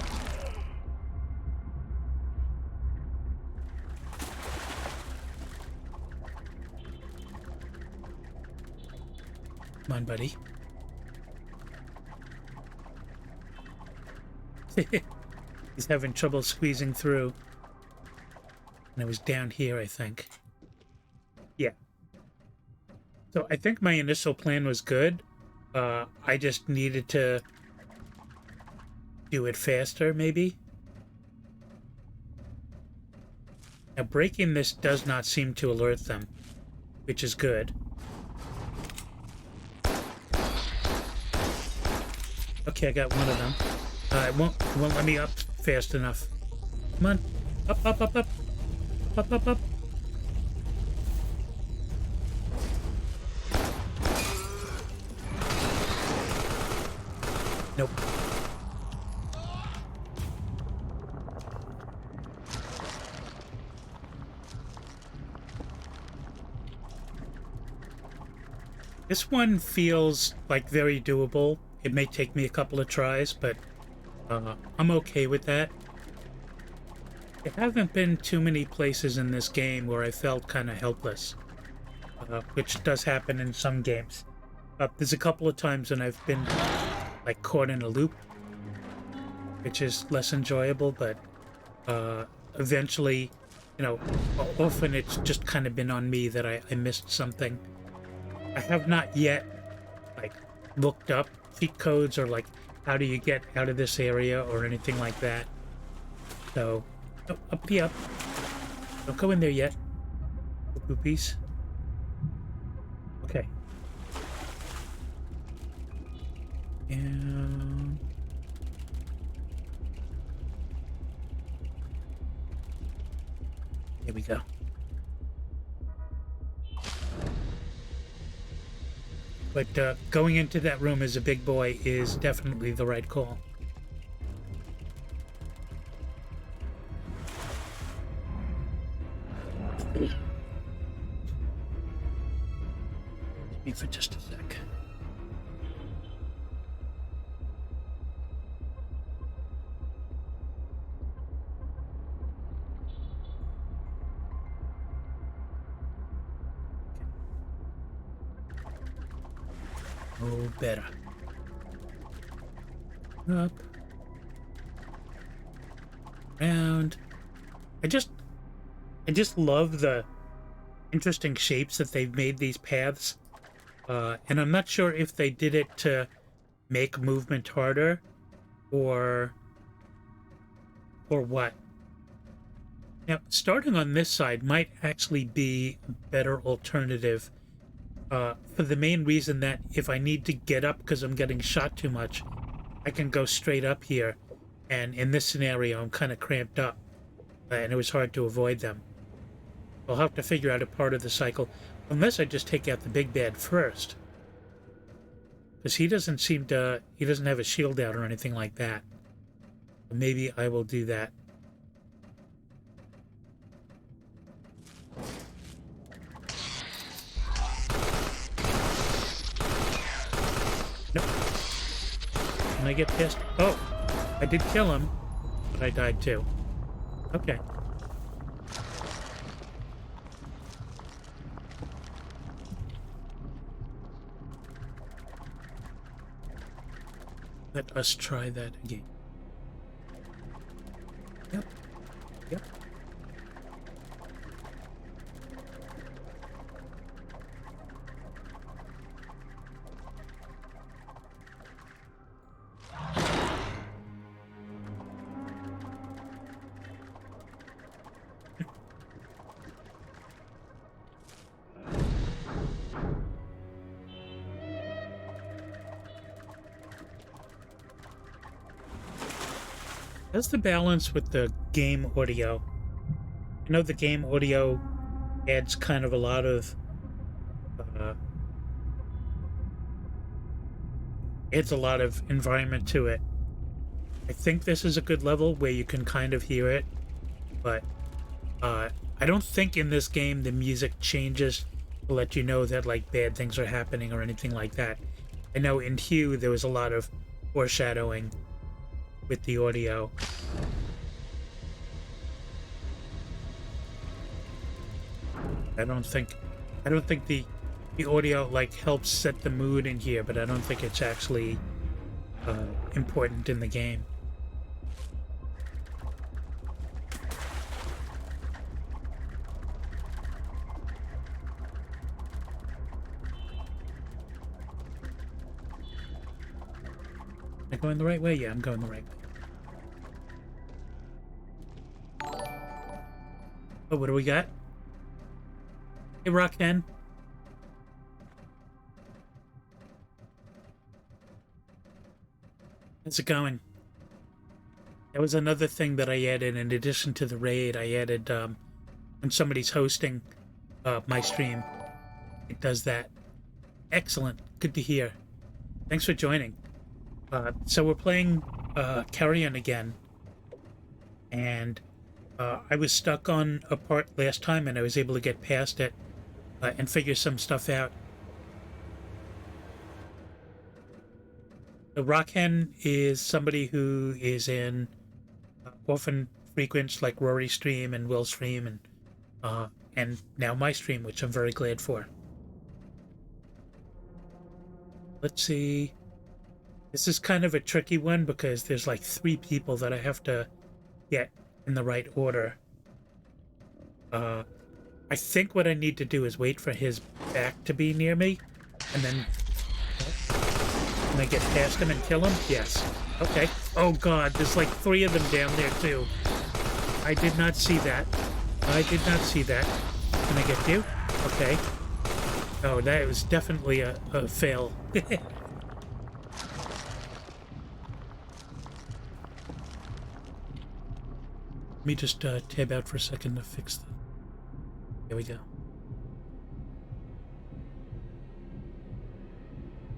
Come on, buddy. He's having trouble squeezing through. And it was down here, I think. Yeah. So I think my initial plan was good. I just needed to do it faster, maybe. Now, breaking this does not seem to alert them, which is good. Okay, I got one of them. It won't let me up fast enough. Come on. Up, up, up, up. Up, up, up. Nope. This one feels like very doable. It may take me a couple of tries, but I'm okay with that. There haven't been too many places in this game where I felt kind of helpless, which does happen in some games. There's a couple of times when I've been like caught in a loop, which is less enjoyable, but eventually, you know, often it's just kind of been on me that I missed something. I have not yet like looked up cheat codes or like how do you get out of this area or anything like that. So, oh, up the up. Don't go in there yet. Poopies. Okay. And here we go. But going into that room as a big boy is definitely the right call. Me for just a sec. Oh, better. Up. Round. I just love the interesting shapes that they've made these paths. And I'm not sure if they did it to make movement harder or what. Now, starting on this side might actually be a better alternative. For the main reason that if I need to get up because I'm getting shot too much, I can go straight up here. And in this scenario, I'm kind of cramped up, and it was hard to avoid them. I'll have to figure out a part of the cycle, unless I just take out the big bad first. Because he doesn't have a shield out or anything like that. Maybe I will do that. Nope. Can I get past? Oh, I did kill him, but I died too. Okay. Let us try that again. Yep. Yep. That's the balance with the game audio. I know the game audio adds kind of a lot of environment to it. I think this is a good level where you can kind of hear it, but I don't think in this game the music changes to let you know that like bad things are happening or anything like that. I know in Hue there was a lot of foreshadowing with the audio. I don't think the audio like helps set the mood in here, but I don't think it's actually important in the game. Am I going the right way? Yeah, I'm going the right way. Oh, what do we got? Hey, Rockhen. How's it going? That was another thing that I added in addition to the raid. I added when somebody's hosting my stream, it does that. Excellent. Good to hear. Thanks for joining. So we're playing Carrion again, and I was stuck on a part last time, and I was able to get past it and figure some stuff out. The Rockhen is somebody who is in often frequents like Rory's stream and Will's stream and now my stream, which I'm very glad for. Let's see. This is kind of a tricky one because there's like 3 people that I have to get in the right order. I think what I need to do is wait for his back to be near me, and then can I get past him and kill him? Yes. Okay. Oh god, there's like 3 of them down there too. I did not see that. I did not see that. Can I get you? Okay. Oh, that was definitely a fail. Let me just tab out for a second to fix the... There we go.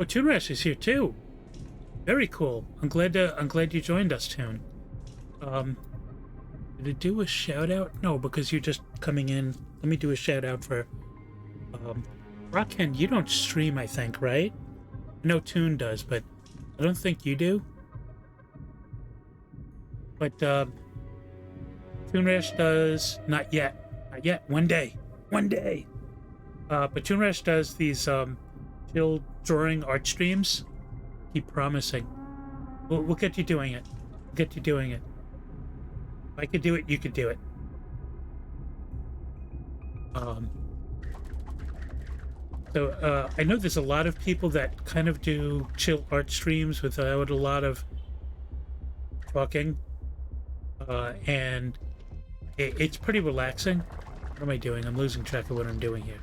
Oh, Toon Rash is here too. Very cool. I'm glad you joined us, Toon. Did it do a shout out? No, because you're just coming in. Let me do a shout out for Rockhen. You don't stream, I think, right? I know Toon does, but I don't think you do. But Toon Rash does not yet. Not yet. One day. One day. But Toon Rash does these chill drawing art streams. Keep promising. We'll get you doing it. We'll get you doing it. If I could do it, you could do it. So I know there's a lot of people that kind of do chill art streams without a lot of talking. And it's pretty relaxing. What am I doing? I'm losing track of what I'm doing here.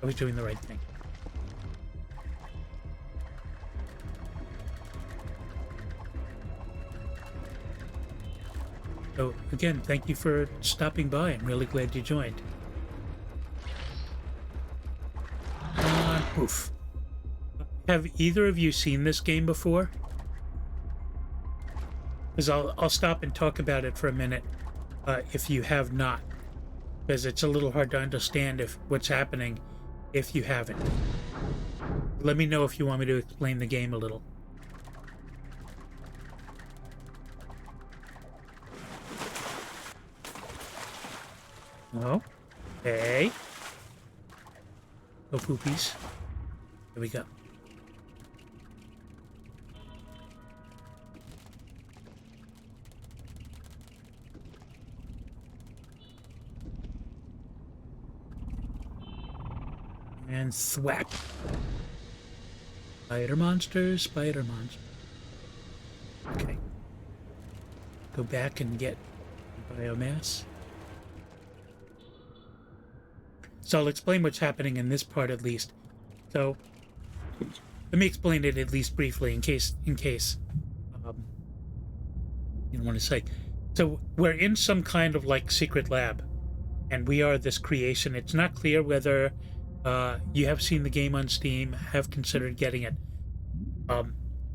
I was doing the right thing. So, again, thank you for stopping by. I'm really glad you joined. Oof. Have either of you seen this game before? Because I'll stop and talk about it for a minute if you have not. Because it's a little hard to understand what's happening if you haven't. Let me know if you want me to explain the game a little. Oh, hey. Go poopies. Here we go. And thwap. Spider monster, spider monster. Okay. Go back and get biomass. So I'll explain what's happening in this part at least. So let me explain it at least briefly in case you don't want to say. So we're in some kind of like secret lab, and we are this creation. It's not clear whether you have seen the game on Steam, have considered getting it.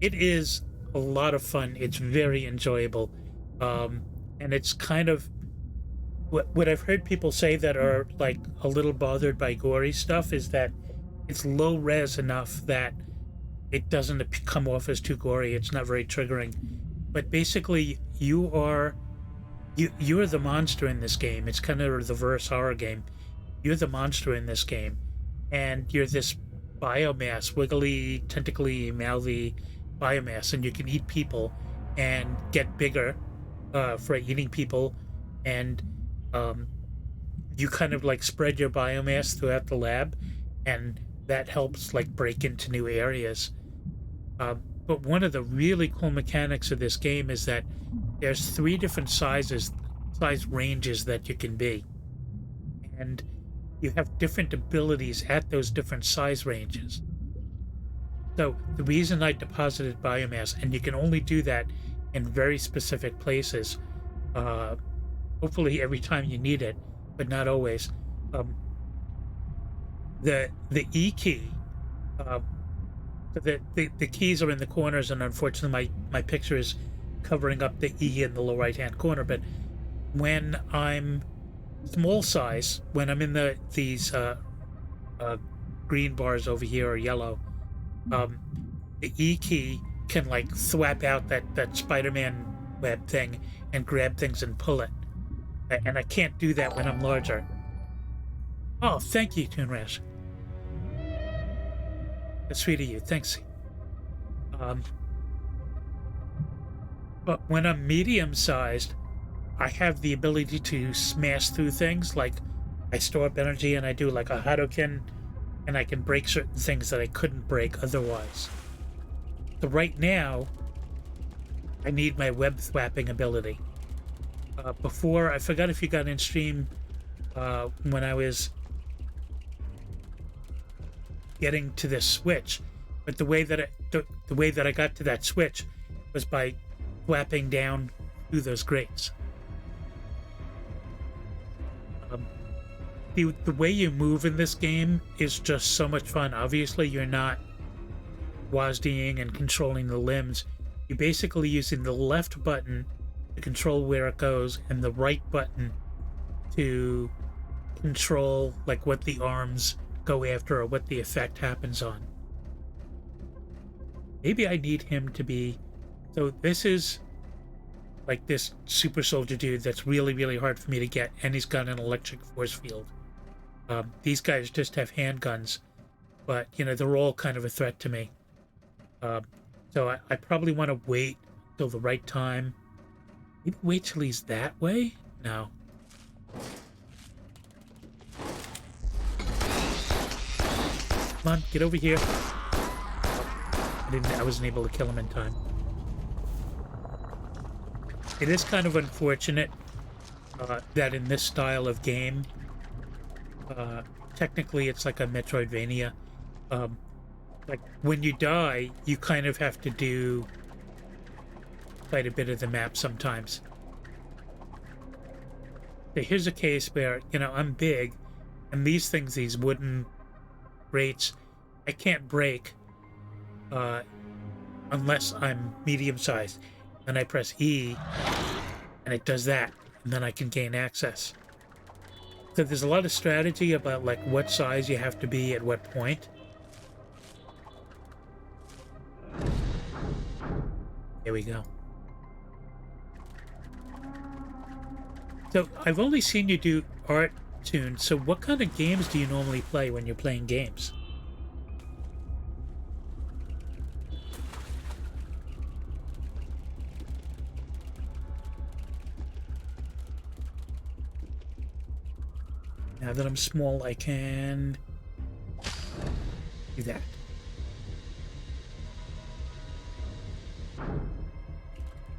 It is a lot of fun. It's very enjoyable. And it's kind of what I've heard people say that are like a little bothered by gory stuff is that it's low res enough that it doesn't come off as too gory. It's not very triggering. But basically, you're the monster in this game. It's kind of a reverse horror game. You're the monster in this game, and you're this biomass, wiggly, tentacly, mouthy biomass, and you can eat people and get bigger for eating people, and you kind of like spread your biomass throughout the lab, and that helps like break into new areas. But one of the really cool mechanics of this game is that there's 3 different size ranges that you can be, and you have different abilities at those different size ranges. So the reason I deposited biomass, and you can only do that in very specific places, hopefully every time you need it, but not always. The E key, the keys are in the corners, and unfortunately my picture is covering up the E in the lower right hand corner. But when I'm small size, when I'm in these green bars over here, or yellow, the E key can like thwap out that Spider-Man web thing and grab things and pull it, and I can't do that when I'm larger. Oh, thank you, Toon Rash. That's sweet of you. Thanks. But when I'm medium-sized, I have the ability to smash through things. Like, I store up energy and I do like a Hadouken, and I can break certain things that I couldn't break otherwise. So right now, I need my web thwapping ability. Before, I forgot if you got in stream when I was getting to this switch, but the way that I got to that switch was by thwapping down through those grates. The way you move in this game is just so much fun. Obviously, you're not WASDing and controlling the limbs. You're basically using the left button to control where it goes, and the right button to control like what the arms go after or what the effect happens on. Maybe I need him to be... So this is like this super soldier dude that's really, really hard for me to get, and he's got an electric force field. These guys just have handguns, but, you know, they're all kind of a threat to me. So I probably want to wait till the right time. Maybe wait till he's that way? No. Come on, get over here. I wasn't able to kill him in time. It is kind of unfortunate that in this style of game, technically it's like a Metroidvania. Like when you die, you kind of have to do quite a bit of the map sometimes. So here's a case where, you know, I'm big, and these things, these wooden grates, I can't break unless I'm medium-sized. Then I press E, and it does that, and then I can gain access. So there's a lot of strategy about like what size you have to be at what point. Here we go. So I've only seen you do art tunes, so what kind of games do you normally play when you're playing games? Now that I'm small, I can do that.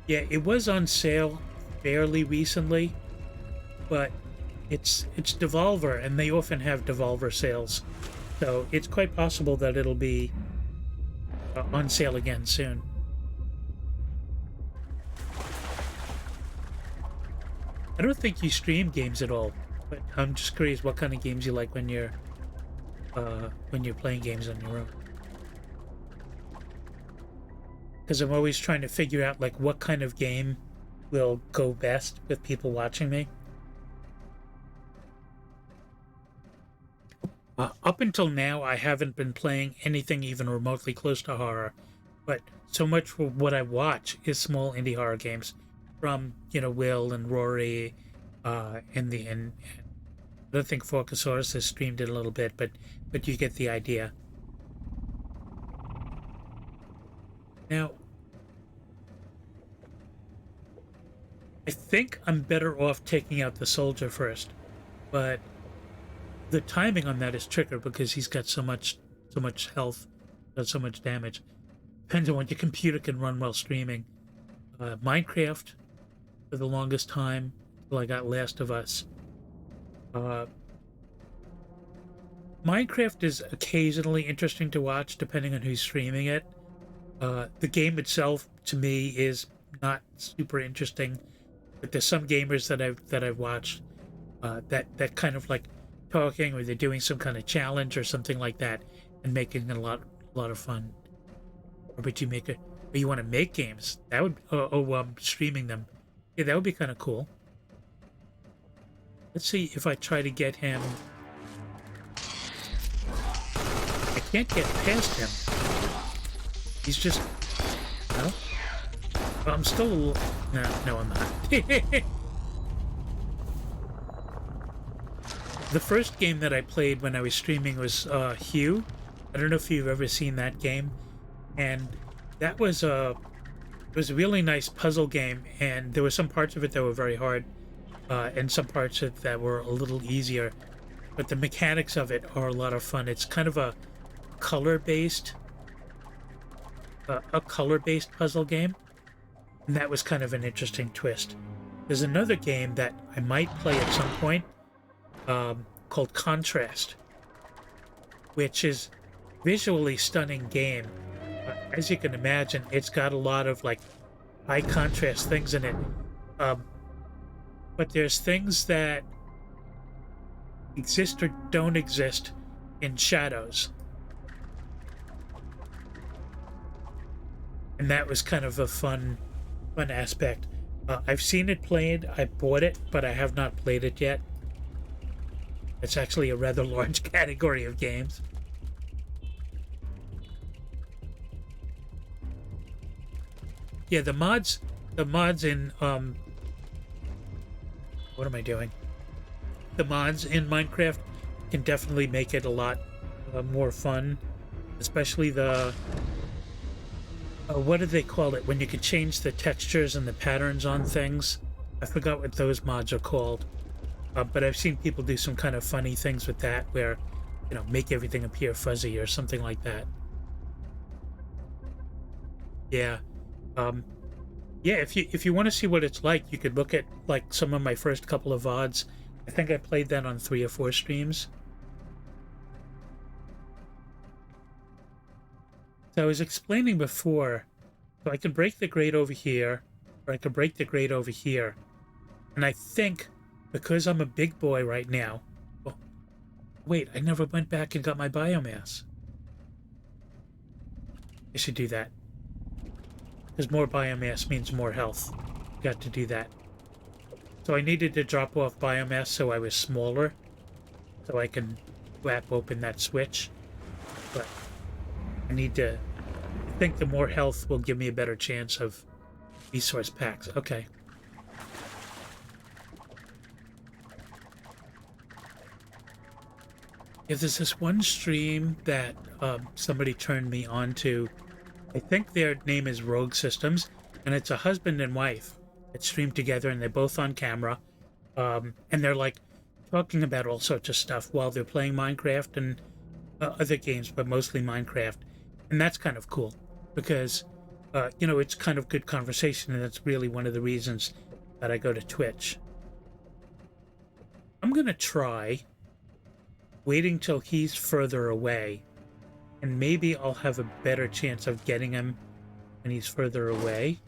Yeah, it was on sale fairly recently, but it's Devolver, and they often have Devolver sales, so it's quite possible that it'll be on sale again soon. I don't think you stream games at all, but I'm just curious what kind of games you like when you're playing games on your own. because I'm always trying to figure out like what kind of game will go best with people watching me. Up until now, I haven't been playing anything even remotely close to horror, but so much for what I watch is small indie horror games from, Will and Rory, and I don't think Forcosaurus has streamed it a little bit, but you get the idea. Now, I think I'm better off taking out the soldier first, but the timing on that is trickier because he's got so much health, does so much damage. Depends on what your computer can run while streaming. Minecraft for the longest time until I got Last of Us. Uh, Minecraft is occasionally interesting to watch depending on who's streaming it. The game itself to me is not super interesting, but there's some gamers that I've watched that kind of like talking, or they're doing some kind of challenge or something like that, and making it a lot of fun. Or but you make it, or you want to make games that would streaming them, yeah, that would be kind of cool. Let's see if I try to get him. I can't get past him. He's just no. I'm still no, I'm not. The first game that I played when I was streaming was Hue. I don't know if you've ever seen that game, and that was a really nice puzzle game, and there were some parts of it that were very hard, and some parts of it that were a little easier. But the mechanics of it are a lot of fun. It's kind of a color-based puzzle game, and that was kind of an interesting twist. There's another game that I might play at some point, called Contrast, which is visually stunning game. As you can imagine, it's got a lot of like high contrast things in it, but there's things that exist or don't exist in shadows, and that was kind of a fun aspect. I've seen it played, I bought it, but I have not played it yet. It's actually a rather large category of games. Yeah, the mods in what am I doing? The mods in Minecraft can definitely make it a lot more fun, especially the what do they call it when you can change the textures and the patterns on things? I forgot what those mods are called. But I've seen people do some kind of funny things with that, where, make everything appear fuzzy or something like that. Yeah, yeah. If you want to see what it's like, you could look at like some of my first couple of VODs. I think I played that on 3 or 4 streams. So I was explaining before, so I can break the grate over here, or I can break the grate over here, and I think, because I'm a big boy right now. Oh, wait, I never went back and got my biomass. I should do that. Because more biomass means more health. Got to do that. So I needed to drop off biomass so I was smaller, so I can wrap open that switch. But I need to... I think the more health will give me a better chance of resource packs. Okay. Yeah, there's this one stream that somebody turned me on to. I think their name is Rogue Systems, and it's a husband and wife that stream together, and they're both on camera, and they're like talking about all sorts of stuff while they're playing Minecraft and other games, but mostly Minecraft, and that's kind of cool because it's kind of good conversation, and that's really one of the reasons that I go to Twitch. I'm gonna try waiting till he's further away, and maybe I'll have a better chance of getting him when he's further away.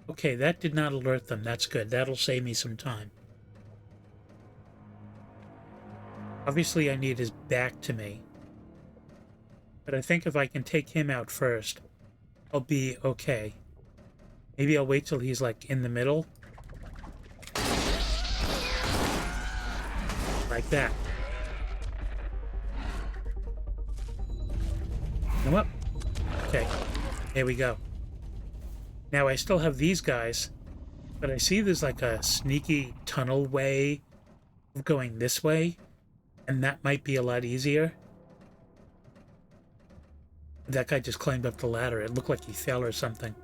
Okay, that did not alert them. That's good. That'll save me some time. Obviously, I need his back to me. But I think if I can take him out first, I'll be okay. Maybe I'll wait till he's like in the middle. Like that. Come up. Okay, there we go. Now I still have these guys, but I see there's like a sneaky tunnel way of going this way, and that might be a lot easier. That guy just climbed up the ladder. It looked like he fell or something.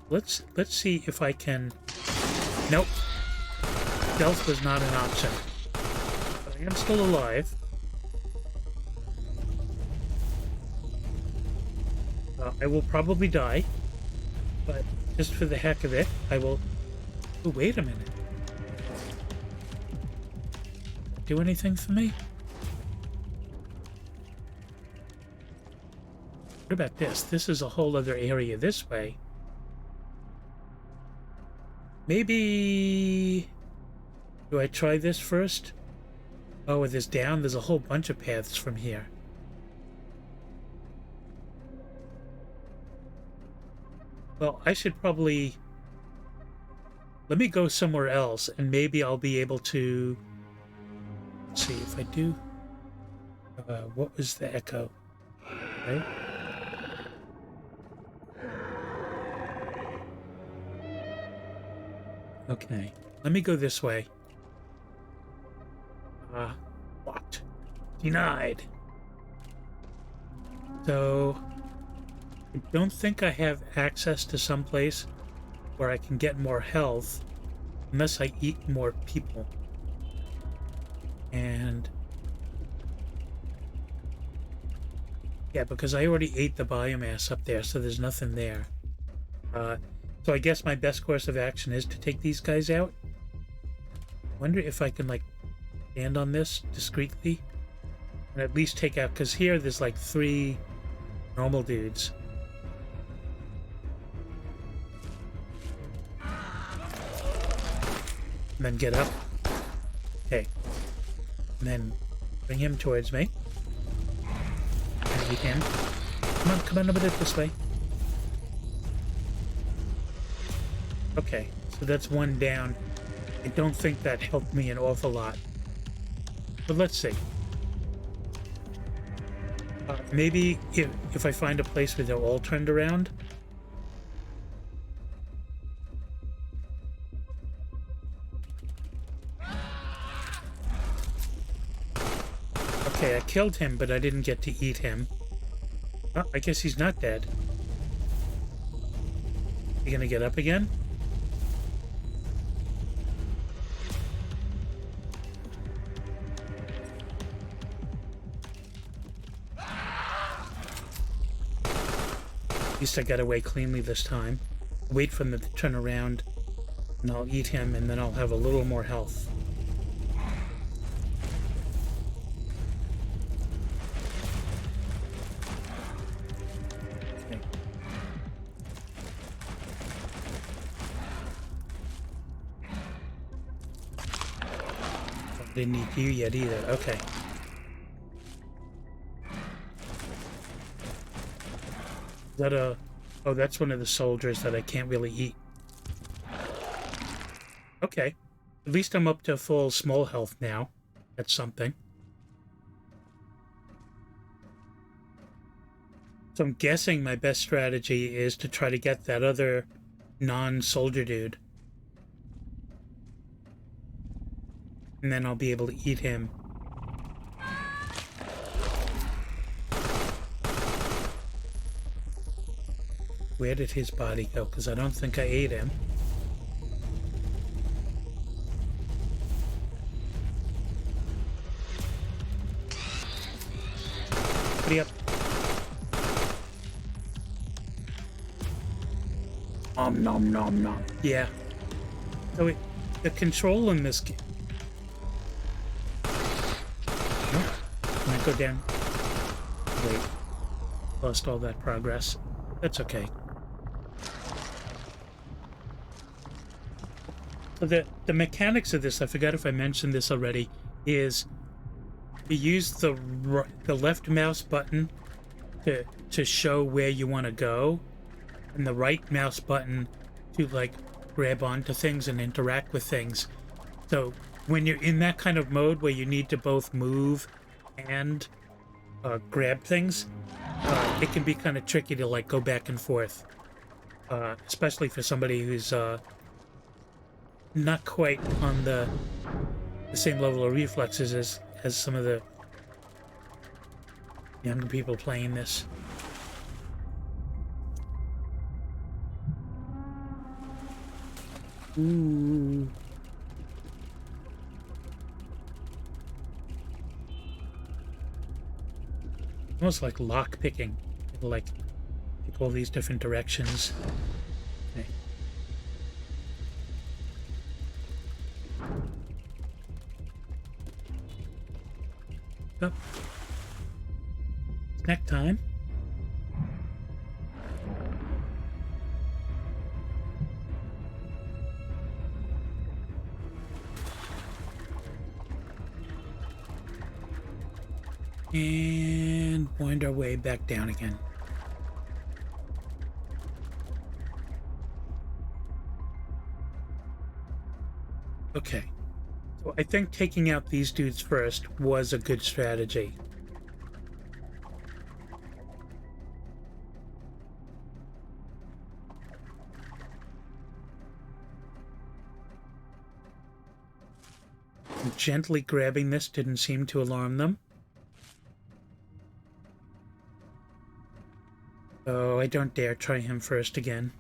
Let's see if I can... Nope. Stealth was not an option. But I am still alive. I will probably die, but just for the heck of it, I will... Oh, wait a minute. Do anything for me? What about this? This is a whole other area this way. Maybe... Do I try this first? Oh, with this down, there's a whole bunch of paths from here. Well, I should probably... Let me go somewhere else, and maybe I'll be able to... Let's see if I do... what was the echo? Right? Okay, let me go this way. Blocked. Denied. So... I don't think I have access to some place where I can get more health unless I eat more people. And yeah, because I already ate the biomass up there, so there's nothing there. So I guess my best course of action is to take these guys out. I wonder if I can like stand on this discreetly and at least take out, because here there's like 3 normal dudes. And then get up. Okay. And then bring him towards me. As we can. Come on over there this way. Okay, so that's 1 down. I don't think that helped me an awful lot. But let's see. Maybe if I find a place where they're all turned around. Okay, I killed him, but I didn't get to eat him. Oh, I guess he's not dead. You gonna get up again? At least I got away cleanly this time. Wait for them to turn around, and I'll eat him, and then I'll have a little more health. Okay. Didn't eat you yet either. Okay. Is that a... Oh, that's one of the soldiers that I can't really eat. Okay. At least I'm up to full small health now. That's something. So I'm guessing my best strategy is to try to get that other non-soldier dude. And then I'll be able to eat him. Where did his body go? Because I don't think I ate him. Hurry up. Nom nom nom. Yeah. So the control in this game... Oh, can I go down? Wait. Lost all that progress. That's okay. So the mechanics of this, I forgot if I mentioned this already, is you use the left mouse button to show where you want to go, and the right mouse button to like grab onto things and interact with things. So when you're in that kind of mode where you need to both move and grab things, it can be kind of tricky to like go back and forth, especially for somebody who's not quite on the same level of reflexes as some of the younger people playing this. Ooh. Almost like lock picking. It'll like pick all these different directions. Okay. Up. Snack time. And wind our way back down again. Okay. So I think taking out these dudes first was a good strategy. Gently grabbing this didn't seem to alarm them. Oh, I don't dare try him first again.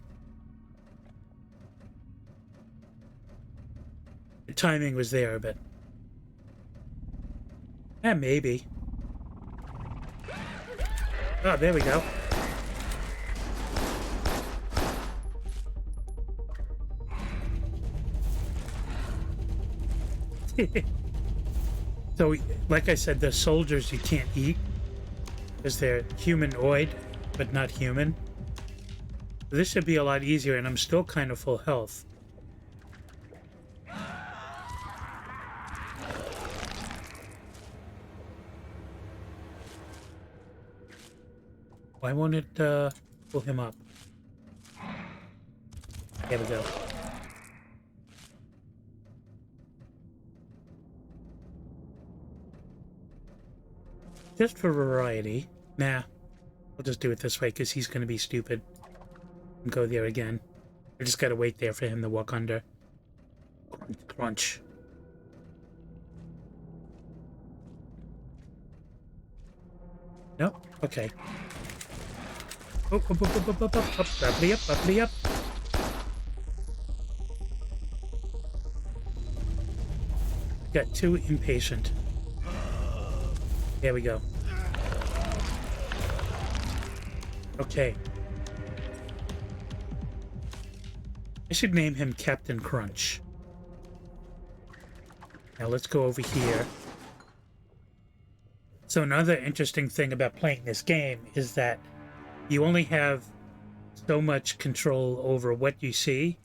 The timing was there, but... yeah, maybe. Oh, there we go. So, like I said, the soldiers you can't eat because they're humanoid, but not human. This should be a lot easier, and I'm still kind of full health. Why won't it pull him up? There we go. Just for variety. Nah. I'll just do it this way because he's going to be stupid and go there again. I just got to wait there for him to walk under. Crunch. Nope. Okay. Up, up, up, up, up, up, up, uppity up, uppity up. Got too impatient. There we go. Okay. I should name him Captain Crunch. Now let's go over here. So another interesting thing about playing this game is that you only have so much control over what you see.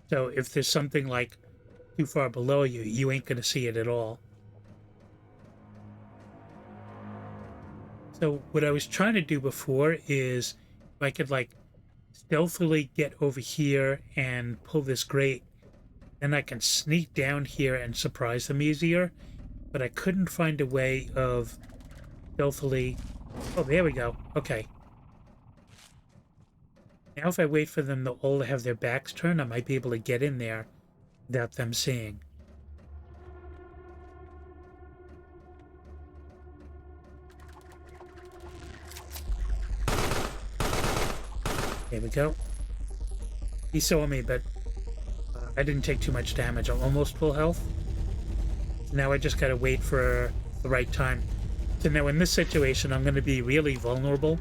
So if there's something like too far below you, you ain't gonna see it at all. So what I was trying to do before is if I could like stealthily get over here and pull this grate, then I can sneak down here and surprise them easier. But I couldn't find a way of stealthily... oh, there we go. Okay. Now if I wait for them to all have their backs turned, I might be able to get in there without them seeing. There we go. He saw me, but I didn't take too much damage. I'm almost full health. So now I just gotta wait for the right time. So now in this situation, I'm gonna be really vulnerable.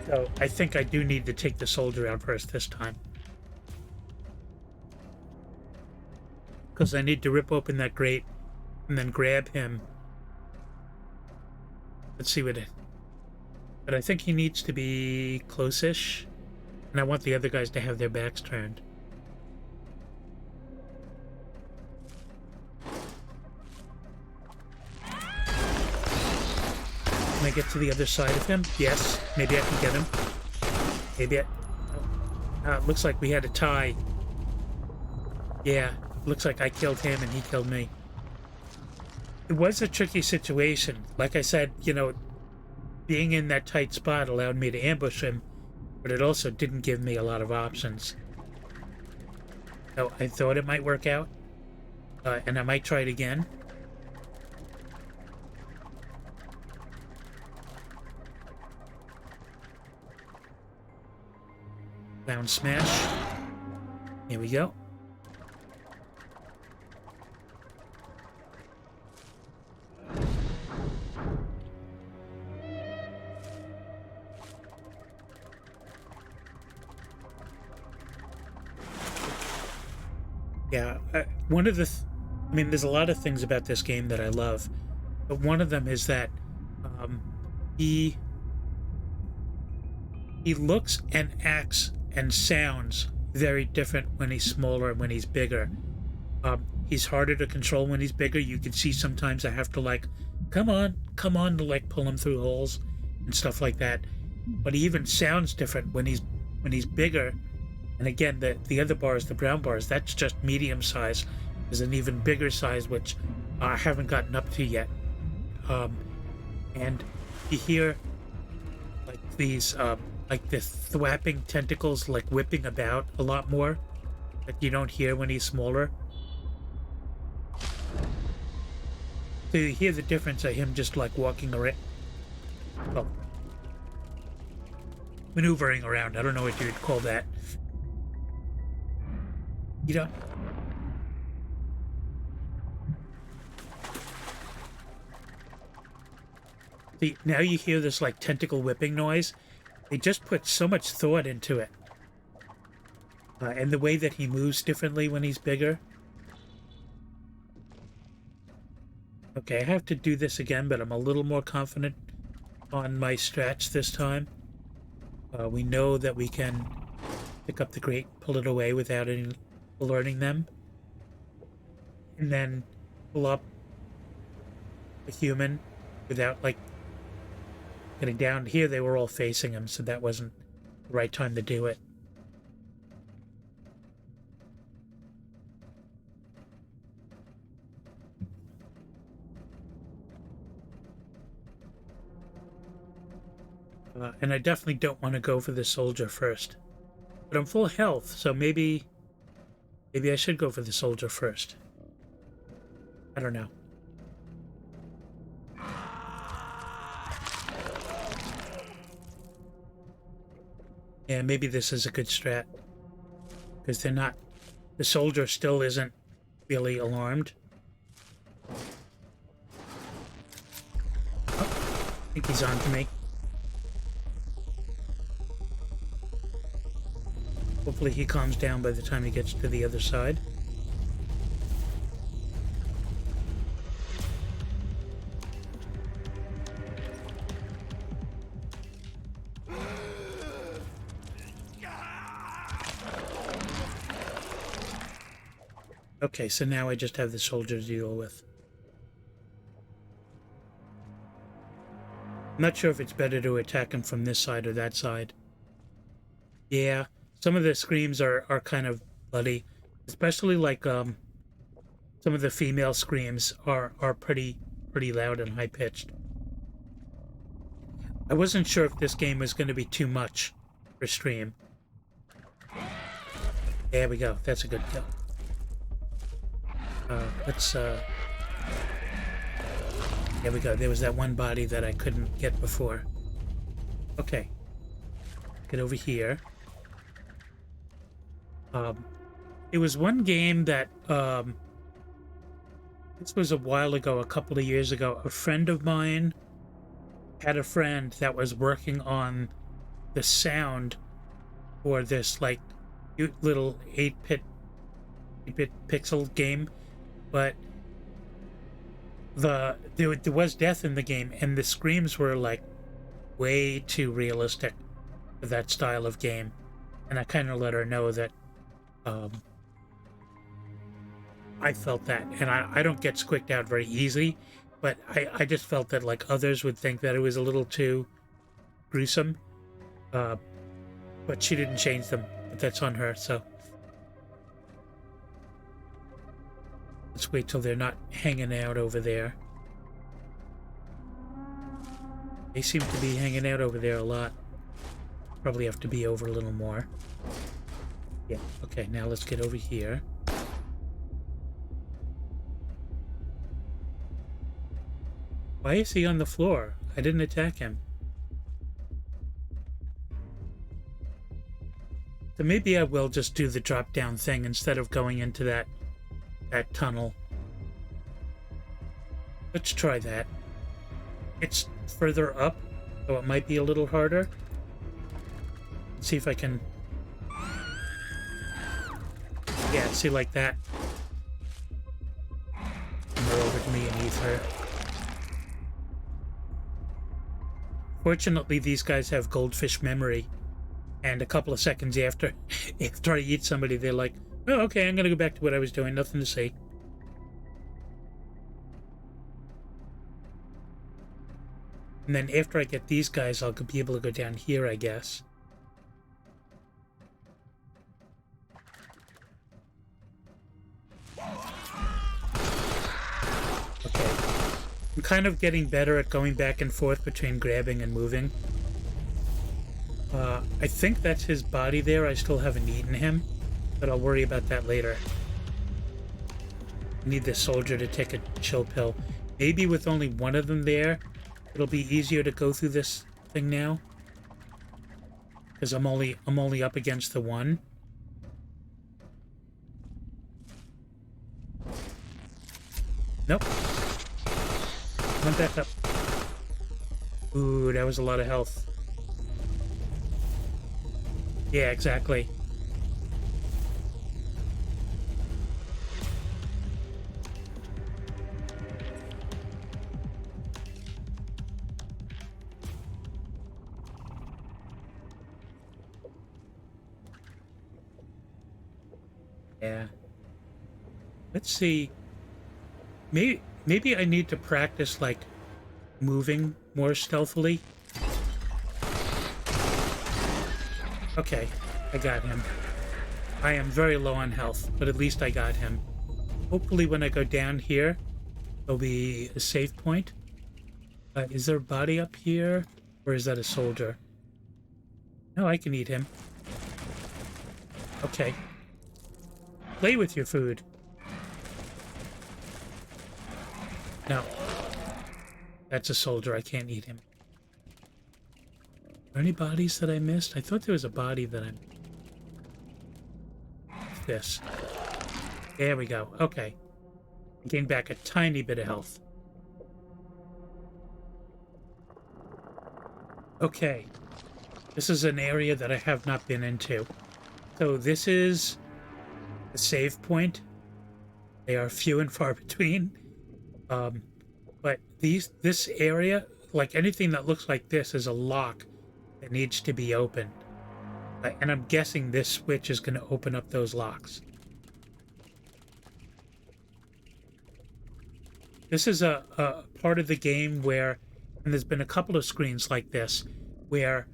So I think I do need to take the soldier out first this time. Because I need to rip open that grate and then grab him. Let's see what it... but I think he needs to be close-ish. And I want the other guys to have their backs turned. Can I get to the other side of him? Yes. Maybe I can get him. Maybe I... looks like we had a tie. Yeah. Looks like I killed him and he killed me. It was a tricky situation. Like I said, you know, being in that tight spot allowed me to ambush him, but it also didn't give me a lot of options. So I thought it might work out, and I might try it again. Down smash. Here we go. Yeah, one of the... I mean, there's a lot of things about this game that I love, but one of them is that he looks and acts and sounds very different when he's smaller and when he's bigger. He's harder to control when he's bigger. You can see sometimes I have to like, come on, to like pull him through holes and stuff like that. But he even sounds different when he's bigger. And again, the other bars, the brown bars, that's just medium size. There's an even bigger size, which I haven't gotten up to yet. And you hear like these, like the thwapping tentacles, like whipping about a lot more that you don't hear when he's smaller. So you hear the difference of him just like walking around, well, maneuvering around. I don't know what you'd call that. You know, see, now you hear this like tentacle whipping noise. They just put so much thought into it. And the way that he moves differently when he's bigger. Okay, I have to do this again, but I'm a little more confident on my strats this time. We know that we can pick up the grate, pull it away without any alerting them. And then pull up a human without, like, getting down. Here they were all facing him, so that wasn't the right time to do it. And I definitely don't want to go for the soldier first. But I'm full health, so maybe I should go for the soldier first. I don't know. Yeah, maybe this is a good strat. Because they're not... The soldier still isn't really alarmed. Oh, I think he's on to me. Hopefully he calms down by the time he gets to the other side. Okay, so now I just have the soldier to deal with. I'm not sure if it's better to attack him from this side or that side. Yeah. Some of the screams are kind of bloody, especially like some of the female screams are pretty loud and high pitched. I wasn't sure if this game was going to be too much for stream. There we go. That's a good kill. Let's there we go. There was that one body that I couldn't get before. Okay. Get over here. It was one game that, this was a while ago, a couple of years ago. A friend of mine had a friend that was working on the sound for this, like, cute little 8-bit pixel game, but there was death in the game, and the screams were, like, way too realistic for that style of game. And I kind of let her know that I felt that, and I don't get squicked out very easy, but I just felt that like others would think that it was a little too gruesome. But she didn't change them. But that's on her, so let's wait till they're not hanging out over there. They seem to be hanging out over there a lot. Probably have to be over a little more. Yeah, okay, now let's get over here. Why is he on the floor? I didn't attack him. So maybe I will just do the drop down thing instead of going into that tunnel. Let's try that. It's further up, so it might be a little harder. Let's see if I can... Yeah, see, like that. More over to me and Ether. Fortunately, these guys have goldfish memory. And a couple of seconds after I eat somebody, they're like, oh, okay, I'm going to go back to what I was doing. Nothing to see. And then after I get these guys, I'll be able to go down here, I guess. Okay. I'm kind of getting better at going back and forth between grabbing and moving. I think that's his body there. I still haven't eaten him, but I'll worry about that later. I need this soldier to take a chill pill. Maybe with only one of them there, it'll be easier to go through this thing now. Because I'm only up against the one. Nope. Come back up. Ooh, that was a lot of health. Yeah, exactly. Yeah. Let's see. Maybe I need to practice, like, moving more stealthily. Okay, I got him. I am very low on health, but at least I got him. Hopefully when I go down here, there'll be a save point. Is there a body up here? Or is that a soldier? No, I can eat him. Okay. Play with your food. No. That's a soldier. I can't eat him. Are there any bodies that I missed? I thought there was a body that I... This. There we go. Okay. Gained back a tiny bit of health. Okay. This is an area that I have not been into. So this is the save point. They are few and far between. But this area, like anything that looks like this, is a lock that needs to be opened. And I'm guessing this switch is going to open up those locks. This is a part of the game where, and there's been a couple of screens like this, where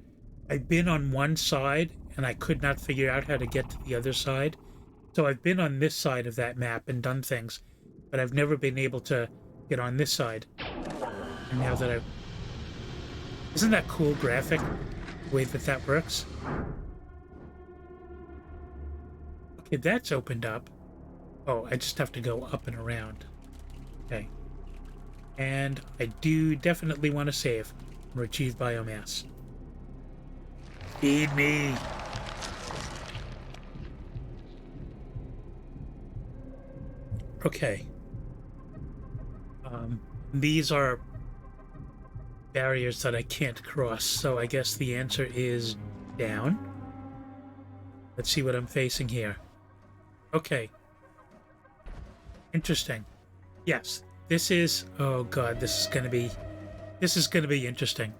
I've been on one side and I could not figure out how to get to the other side. So I've been on this side of that map and done things, but I've never been able to get on this side. And now that I've... Isn't that cool graphic, the way that works? Okay, that's opened up. Oh, I just have to go up and around. Okay. And I do definitely want to save or achieve biomass. Feed me! Okay. These are barriers that I can't cross, so I guess the answer is down. Let's see what I'm facing here. Okay. Interesting. Yes, this is... Oh god, this is gonna be interesting.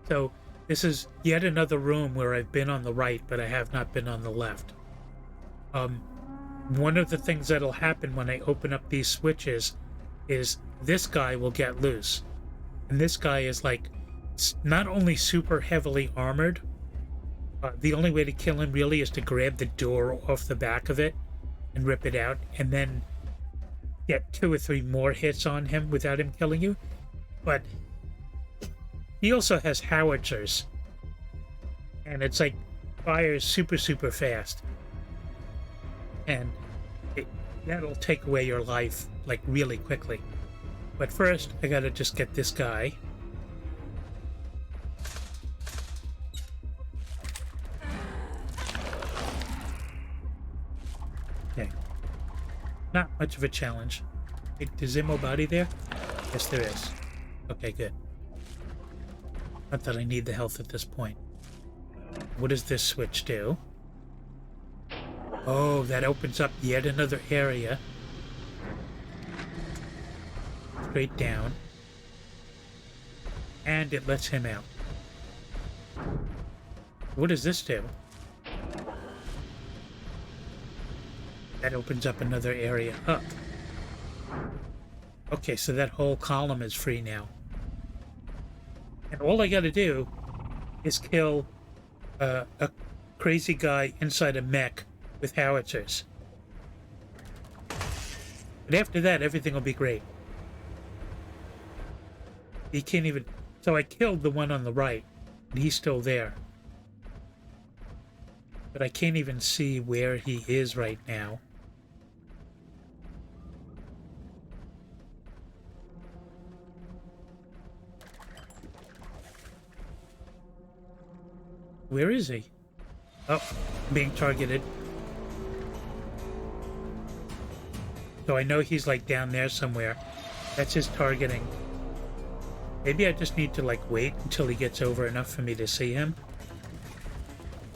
So, this is yet another room where I've been on the right, but I have not been on the left. One of the things that'll happen when I open up these switches is this guy will get loose. And this guy is like not only super heavily armored, the only way to kill him really is to grab the door off the back of it and rip it out, and then get 2 or 3 more hits on him without him killing you. But he also has howitzers, and it's like fires super, super fast. And that'll take away your life like really quickly. But first, I gotta just get this guy. Okay. Not much of a challenge. Is there more body there? Yes, there is. Okay, good. Not that I need the health at this point. What does this switch do? Oh, that opens up yet another area. Straight down. And it lets him out. What does this do? That opens up another area up. Okay, so that whole column is free now. And all I gotta do is kill a crazy guy inside a mech with howitzers. But after that, everything will be great. He can't even... So I killed the one on the right, and he's still there. But I can't even see where he is right now. Where is he? Oh, being targeted. So I know he's like down there somewhere. That's his targeting. Maybe I just need to like wait until he gets over enough for me to see him.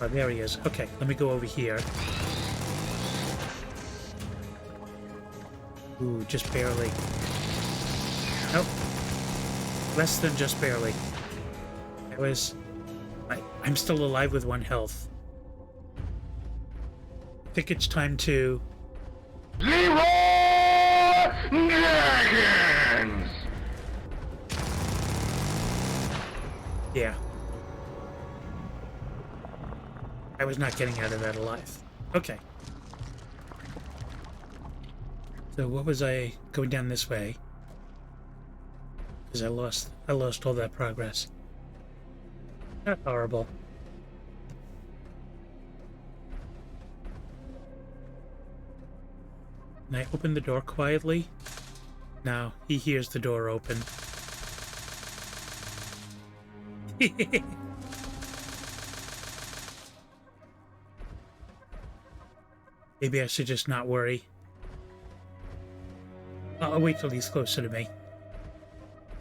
Oh, there he is. Okay, let me go over here. Ooh, just barely. Nope. Less than just barely. That was... I'm still alive with 1 health. I think it's time to... Zero Dragons! Yeah. I was not getting out of that alive. Okay. So what was I going down this way? Because I lost all that progress. Not horrible. Can I open the door quietly? No, he hears the door open. Maybe I should just not worry. I'll wait till he's closer to me.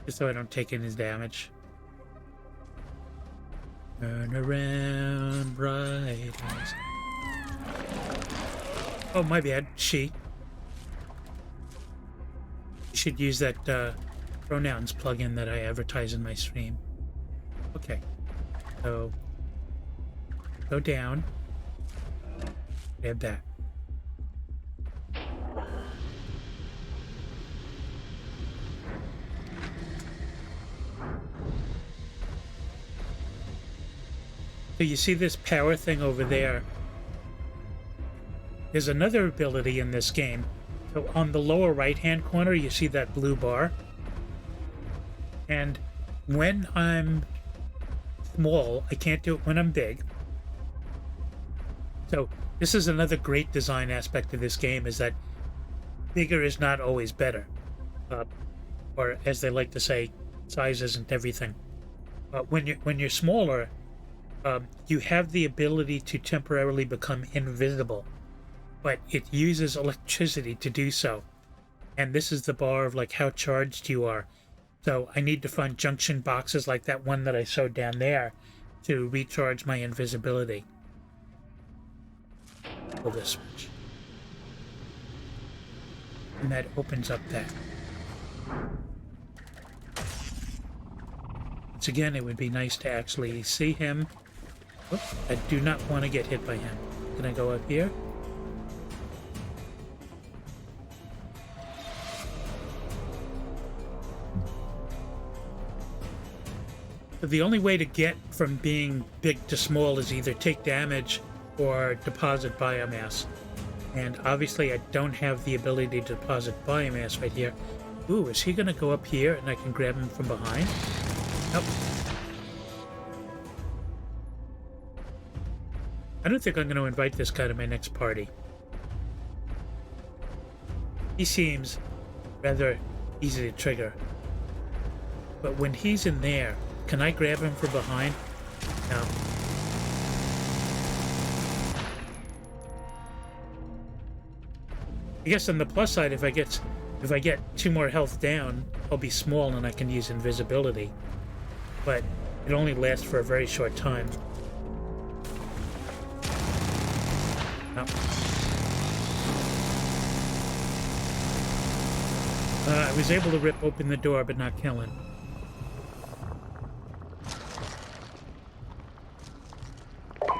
Just so I don't take any damage. Turn around, bright eyes. Oh, my bad. She. You should use that pronouns plugin that I advertise in my stream. Okay. So, go down. Grab that. So you see this power thing over there. There's another ability in this game. So on the lower right-hand corner, you see that blue bar. And when I'm small, I can't do it when I'm big. So this is another great design aspect of this game, is that bigger is not always better. Or as they like to say, size isn't everything. When you're smaller, you have the ability to temporarily become invisible, but it uses electricity to do so. And this is the bar of like how charged you are. So I need to find junction boxes like that one that I showed down there to recharge my invisibility. Pull this switch. And that opens up that. Once again, it would be nice to actually see him. Oops, I do not want to get hit by him. Can I go up here? But the only way to get from being big to small is either take damage or deposit biomass. And obviously I don't have the ability to deposit biomass right here. Ooh, is he gonna go up here and I can grab him from behind? Nope. I don't think I'm gonna invite this guy to my next party. He seems rather easy to trigger. But when he's in there, can I grab him from behind? No. I guess on the plus side, if I get 2 more health down, I'll be small and I can use invisibility. But it only lasts for a very short time. No. I was able to rip open the door, but not kill him.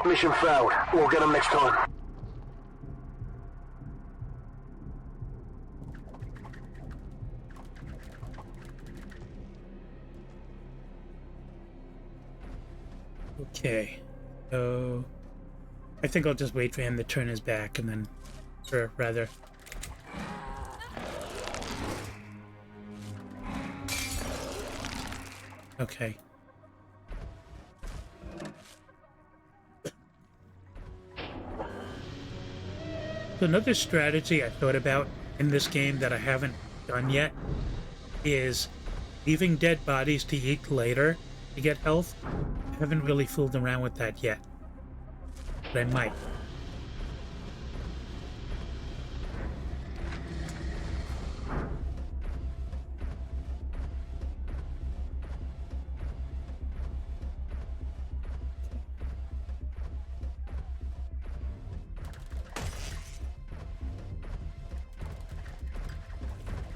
Mission failed. We'll get them next time. Okay. So I think I'll just wait for him to turn his back and then, or rather. Okay. So another strategy I thought about in this game that I haven't done yet is leaving dead bodies to eat later to get health. I haven't really fooled around with that yet, but I might.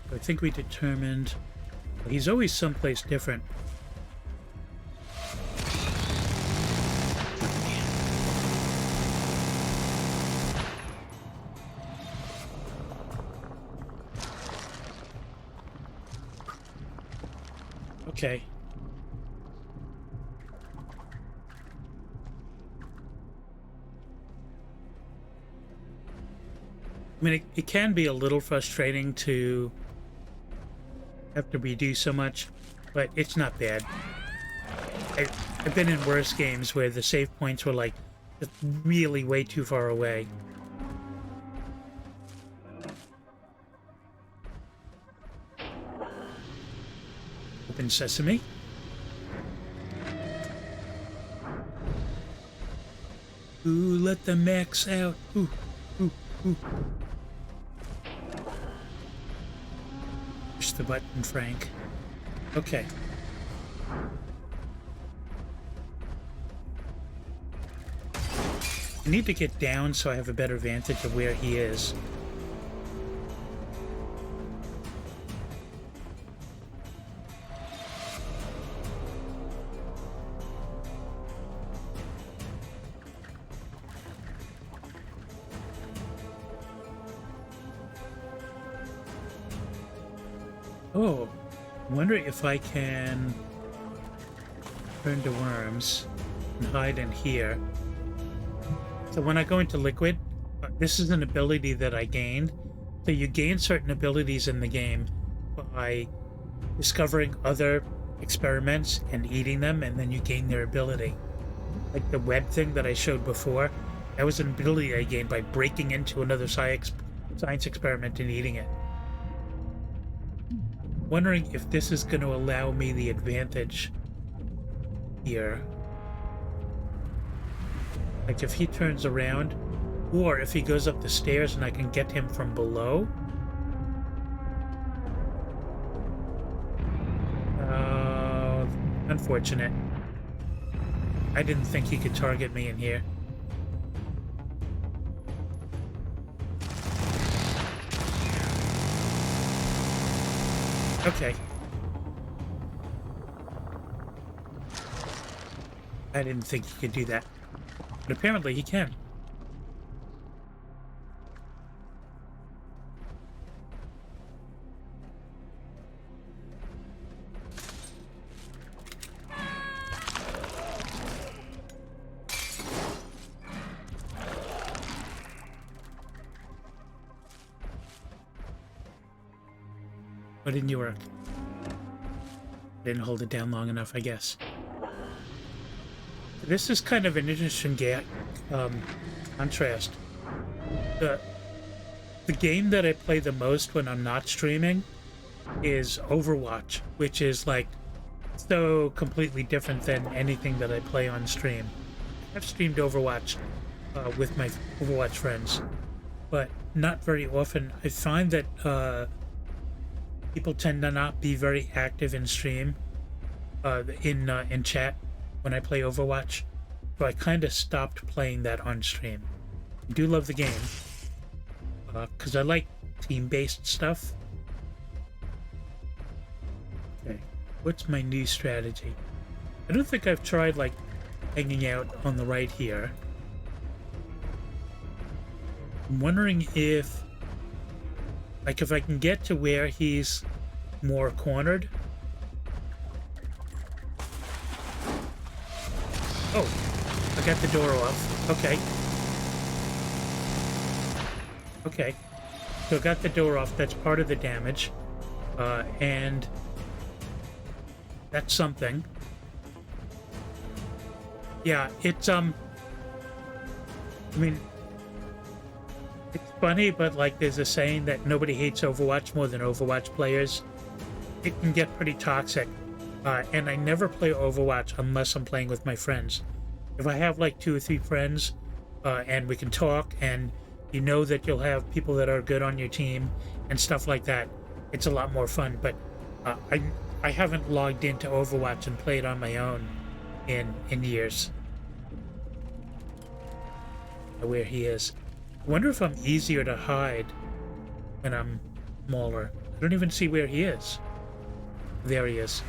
I think we determined he's always someplace different. Okay. I mean, it can be a little frustrating to have to redo so much, but it's not bad. I've been in worse games where the save points were like just really way too far away. Open sesame. Ooh, let the max out. Ooh, ooh, ooh. Push the button, Frank. Okay. I need to get down so I have a better vantage of where he is. Oh, I wonder if I can turn to worms and hide in here. So when I go into liquid, this is an ability that I gained. So you gain certain abilities in the game by discovering other experiments and eating them, and then you gain their ability. Like the web thing that I showed before, that was an ability I gained by breaking into another science experiment and eating it. Wondering if this is going to allow me the advantage here. Like if he turns around, or if he goes up the stairs and I can get him from below. Unfortunate. I didn't think he could target me in here. Okay. I didn't think he could do that. But apparently he can. Why didn't you work? Didn't hold it down long enough, I guess. This is kind of an interesting contrast. The game that I play the most when I'm not streaming is Overwatch, which is like so completely different than anything that I play on stream. I've streamed Overwatch with my Overwatch friends, but not very often. I find that people tend to not be very active in stream, in chat when I play Overwatch, so I kind of stopped playing that on stream. I do love the game because I like team-based stuff. Okay, what's my new strategy? I don't think I've tried like hanging out on the right here. I'm wondering if I can get to where he's more cornered. Oh, I got the door off. Okay. Okay. So I got the door off. That's part of the damage. And that's something. Yeah, it's, I mean, it's funny, but like there's a saying that nobody hates Overwatch more than Overwatch players. It can get pretty toxic. And I never play Overwatch unless I'm playing with my friends. If I have like 2 or 3 friends, and we can talk, and you know that you'll have people that are good on your team and stuff like that, it's a lot more fun. But I haven't logged into Overwatch and played on my own in years. Where he is. I wonder if I'm easier to hide when I'm smaller. I don't even see where he is. There he is.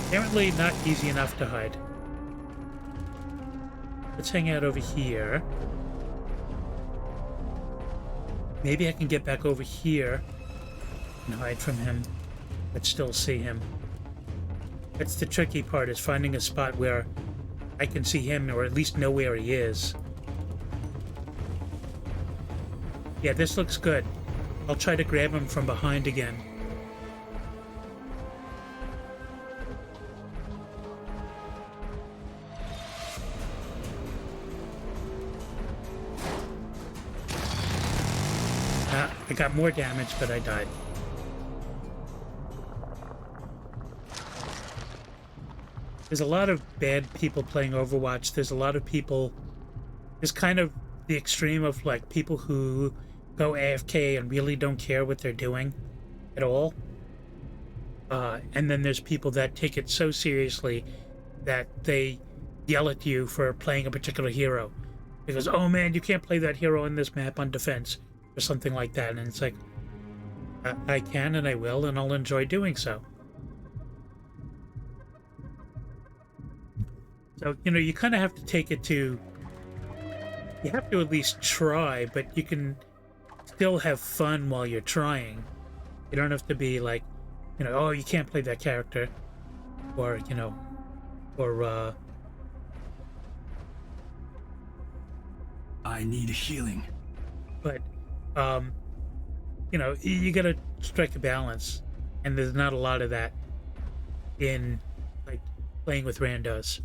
Apparently not easy enough to hide. Let's hang out over here. Maybe I can get back over here and hide from him, but still see him. That's the tricky part, is finding a spot where I can see him, or at least know where he is. Yeah, this looks good. I'll try to grab him from behind again. I got more damage, but I died. There's a lot of bad people playing Overwatch. There's a lot of people... There's kind of the extreme of like people who go AFK and really don't care what they're doing at all. And then there's people that take it so seriously that they yell at you for playing a particular hero. Because, oh man, you can't play that hero on this map on defense, or something like that. And it's like, I can and I will, and I'll enjoy doing so. So, you know, you kind of have to take it to... You have to at least try, but you can still have fun while you're trying. You don't have to be like, you know, oh, you can't play that character. Or, you know, or, I need healing. But, you know, you gotta strike a balance. And there's not a lot of that in, like, playing with randos.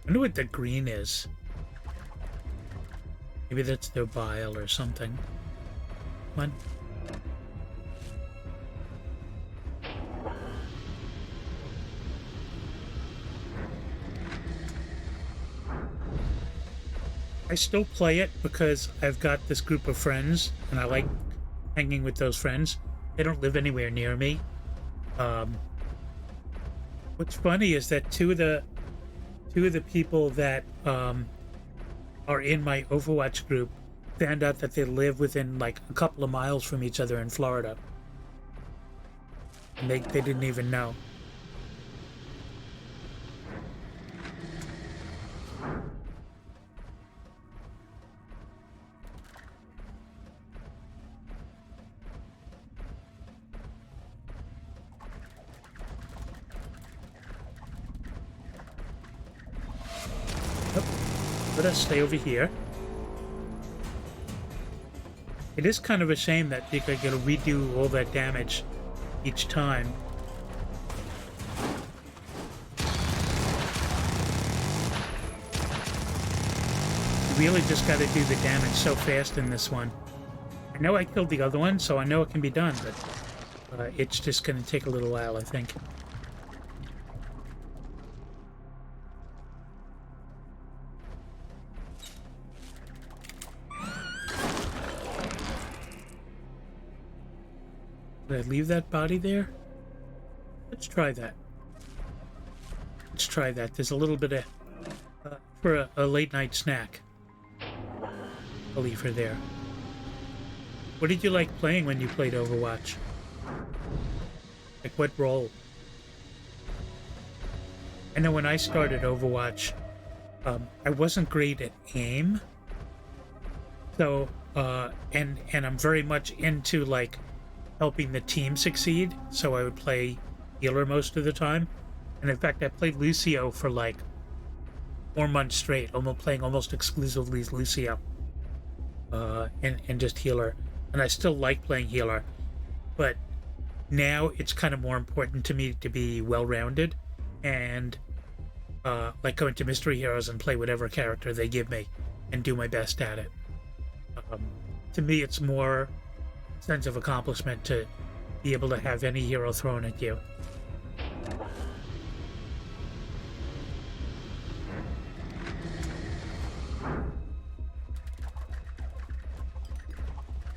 I wonder what the green is. Maybe that's their bile or something. Come on. I still play it because I've got this group of friends and I like hanging with those friends. They don't live anywhere near me. What's funny is that two of the people that are in my Overwatch group found out that they live within like a couple of miles from each other in Florida. And they didn't even know. Let us stay over here. It is kind of a shame that you gotta redo all that damage each time. You really just gotta do the damage so fast in this one. I know I killed the other one, so I know it can be done, but it's just gonna take a little while, I think. Did I leave that body there? Let's try that. Let's try that. There's a little bit of... for a late night snack. I'll leave her there. What did you like playing when you played Overwatch? Like, what role? I know when I started Overwatch, I wasn't great at aim. So, and I'm very much into, like, helping the team succeed, so I would play healer most of the time. And in fact, I played Lucio for like 4 months straight, playing almost exclusively Lucio, and just healer. And I still like playing healer, but now it's kind of more important to me to be well-rounded and like go into mystery heroes and play whatever character they give me and do my best at it. To me, it's more sense of accomplishment to be able to have any hero thrown at you.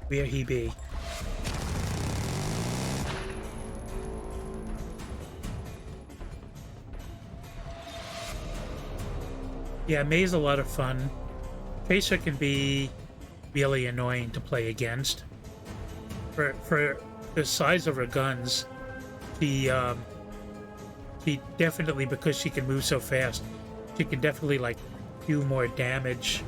Where he be? Yeah, May's a lot of fun. Tracer can be really annoying to play against. For the size of her guns, she definitely, because she can move so fast, she can definitely like do more damage.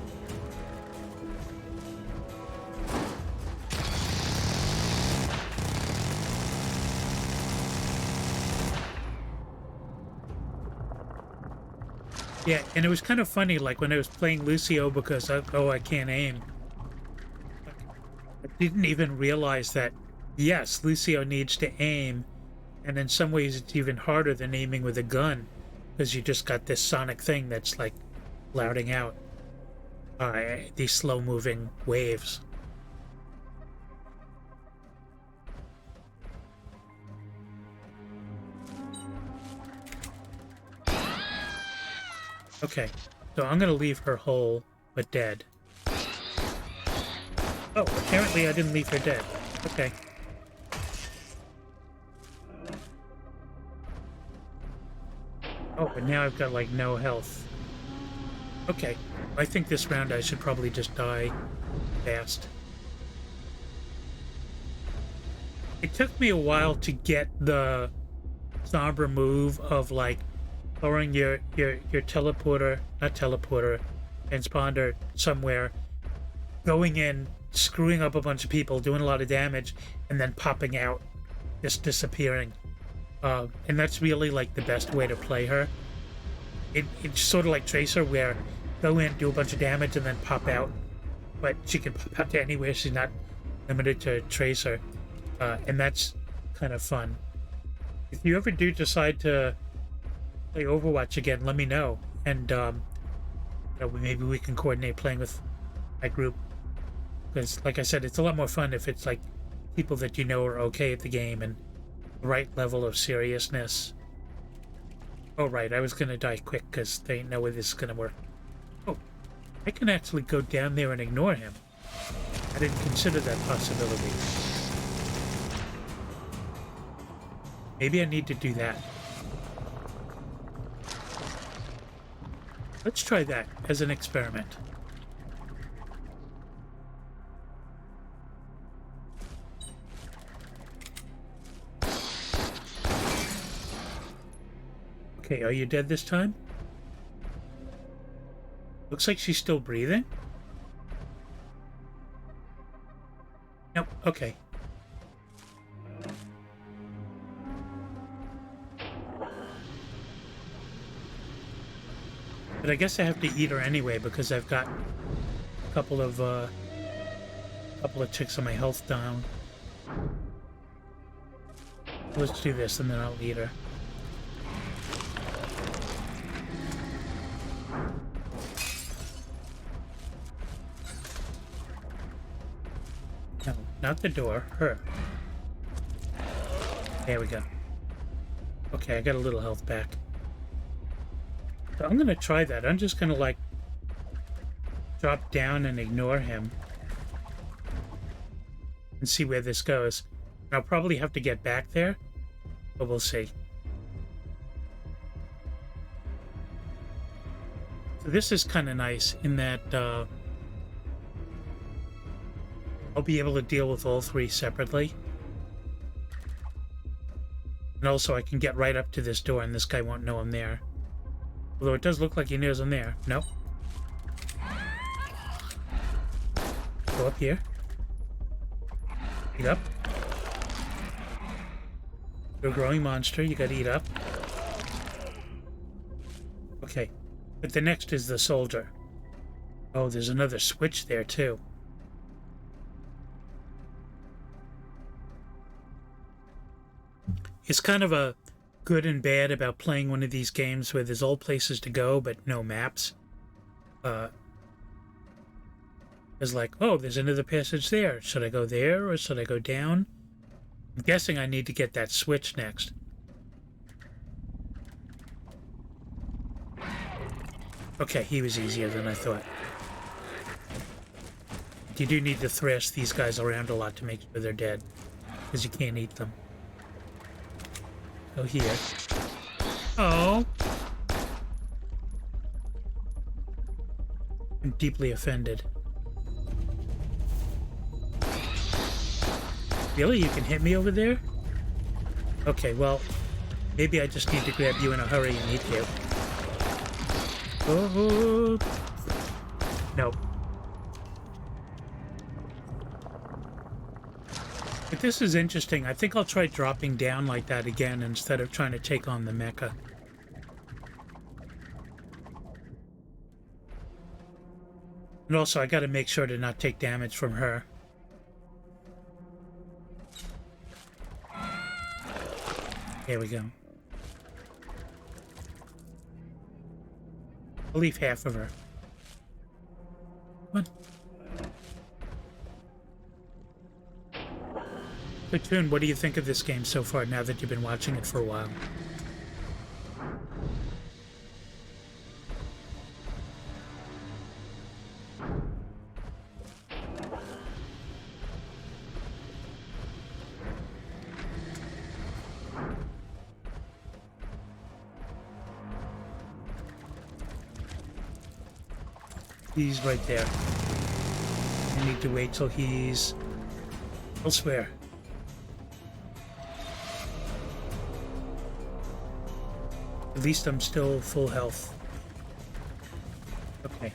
Yeah, and it was kind of funny, like when I was playing Lucio, because I can't aim. I didn't even realize that, yes, Lucio needs to aim, and in some ways it's even harder than aiming with a gun, because you just got this sonic thing that's like louding out these slow-moving waves. Okay, so I'm gonna leave her whole, but dead. Oh, apparently I didn't leave her dead. Okay. Oh, but now I've got, like, no health. Okay. I think this round I should probably just die fast. It took me a while to get the somber move of, like, throwing your transponder somewhere, going in, screwing up a bunch of people, doing a lot of damage, and then popping out, just disappearing. And that's really like the best way to play her. It's sort of like Tracer, where go in, do a bunch of damage, and then pop out. But she can pop out to anywhere. She's not limited to Tracer. And that's kind of fun. If you ever do decide to play Overwatch again, let me know. And maybe we can coordinate playing with my group. Because, like I said, it's a lot more fun if it's like people that you know are okay at the game and the right level of seriousness. Oh, right, I was going to die quick because they ain't no way this is going to work. Oh, I can actually go down there and ignore him. I didn't consider that possibility. Maybe I need to do that. Let's try that as an experiment. Okay, are you dead this time? Looks like she's still breathing. Nope, okay. But I guess I have to eat her anyway because I've got a couple of ticks on my health down. Let's do this and then I'll eat her. No, not the door. Her. There we go. Okay, I got a little health back. So I'm gonna try that. I'm just gonna like drop down and ignore him and see where this goes. I'll probably have to get back there, but we'll see. So this is kind of nice in that I'll be able to deal with all three separately. And also I can get right up to this door and this guy won't know I'm there. Although it does look like he knows I'm there. Nope. Go up here. Eat up. You're a growing monster, you gotta eat up. Okay. But the next is the soldier. Oh, there's another switch there too. It's kind of a good and bad about playing one of these games where there's all places to go but no maps. It's like, oh, there's another passage there. Should I go there or should I go down? I'm guessing I need to get that switch next. Okay, he was easier than I thought. You do need to thrash these guys around a lot to make sure they're dead, because you can't eat them. Go here. Oh! I'm deeply offended. Really? You can hit me over there? Okay, well, maybe I just need to grab you in a hurry and eat you. Oh! Nope. But this is interesting. I think I'll try dropping down like that again instead of trying to take on the mecha. And also, I gotta make sure to not take damage from her. There we go. I'll leave half of her. Come on. Platoon, what do you think of this game so far now that you've been watching it for a while? He's right there. I need to wait till he's elsewhere. At least I'm still full health. Okay.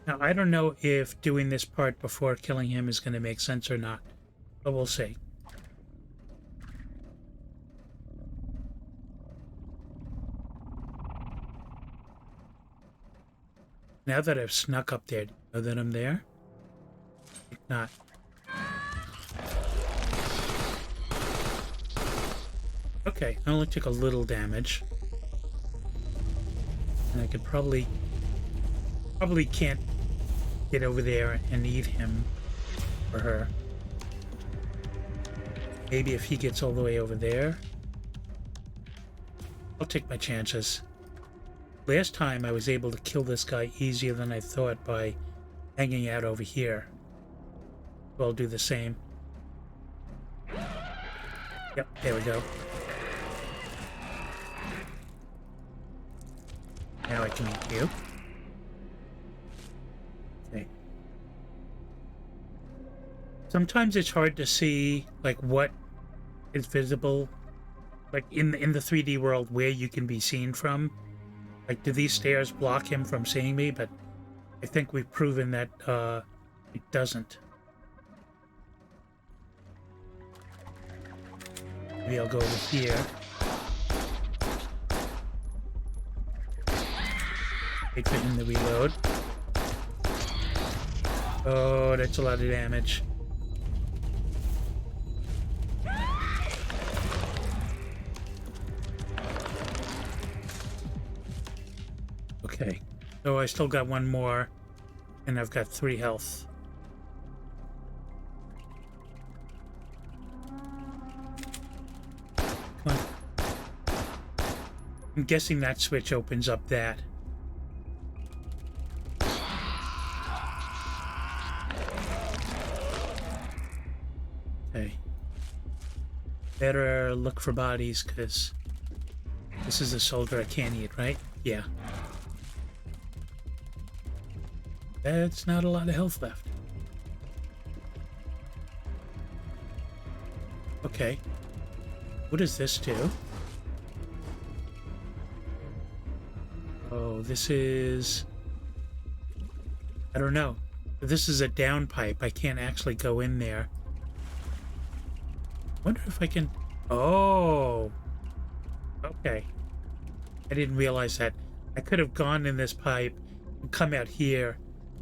Now, I don't know if doing this part before killing him is going to make sense or not, but we'll see. Now that I've snuck up there, do you know that I'm there? If not. Okay, I only took a little damage. And I could probably can't get over there and eat him or her. Maybe if he gets all the way over there. I'll take my chances. Last time I was able to kill this guy easier than I thought by hanging out over here. So I'll do the same. Yep, there we go. Now I can eat you. Okay. Sometimes it's hard to see like what is visible, like in the 3D world where you can be seen from. Like, do these stairs block him from seeing me? But I think we've proven that it doesn't. Maybe I'll go over here. Wait for him to reload. Oh, that's a lot of damage. Okay, so I still got one more, and I've got 3 health. Come on. I'm guessing that switch opens up that. Okay. Better look for bodies, because this is a soldier I can't eat, right? Yeah. That's not a lot of health left. Okay. What does this do? Oh, this is... I don't know. This is a down pipe. I can't actually go in there. Wonder if I can... Oh! Okay. I didn't realize that. I could have gone in this pipe and come out here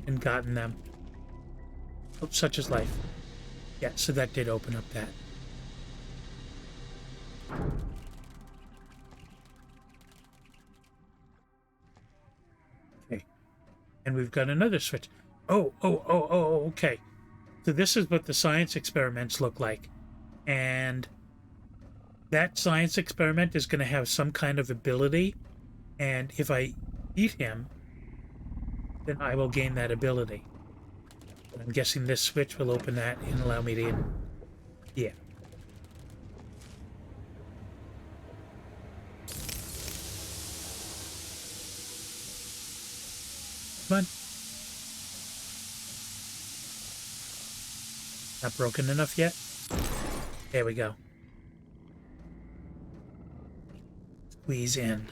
and gotten them. Oh, such is life. Yeah, so that did open up that. Okay. And we've got another switch. Oh, okay. So this is what the science experiments look like. And that science experiment is going to have some kind of ability. And if I eat him, then I will gain that ability. I'm guessing this switch will open that and allow me to... Yeah. Come on. Not broken enough yet? There we go. Squeeze in.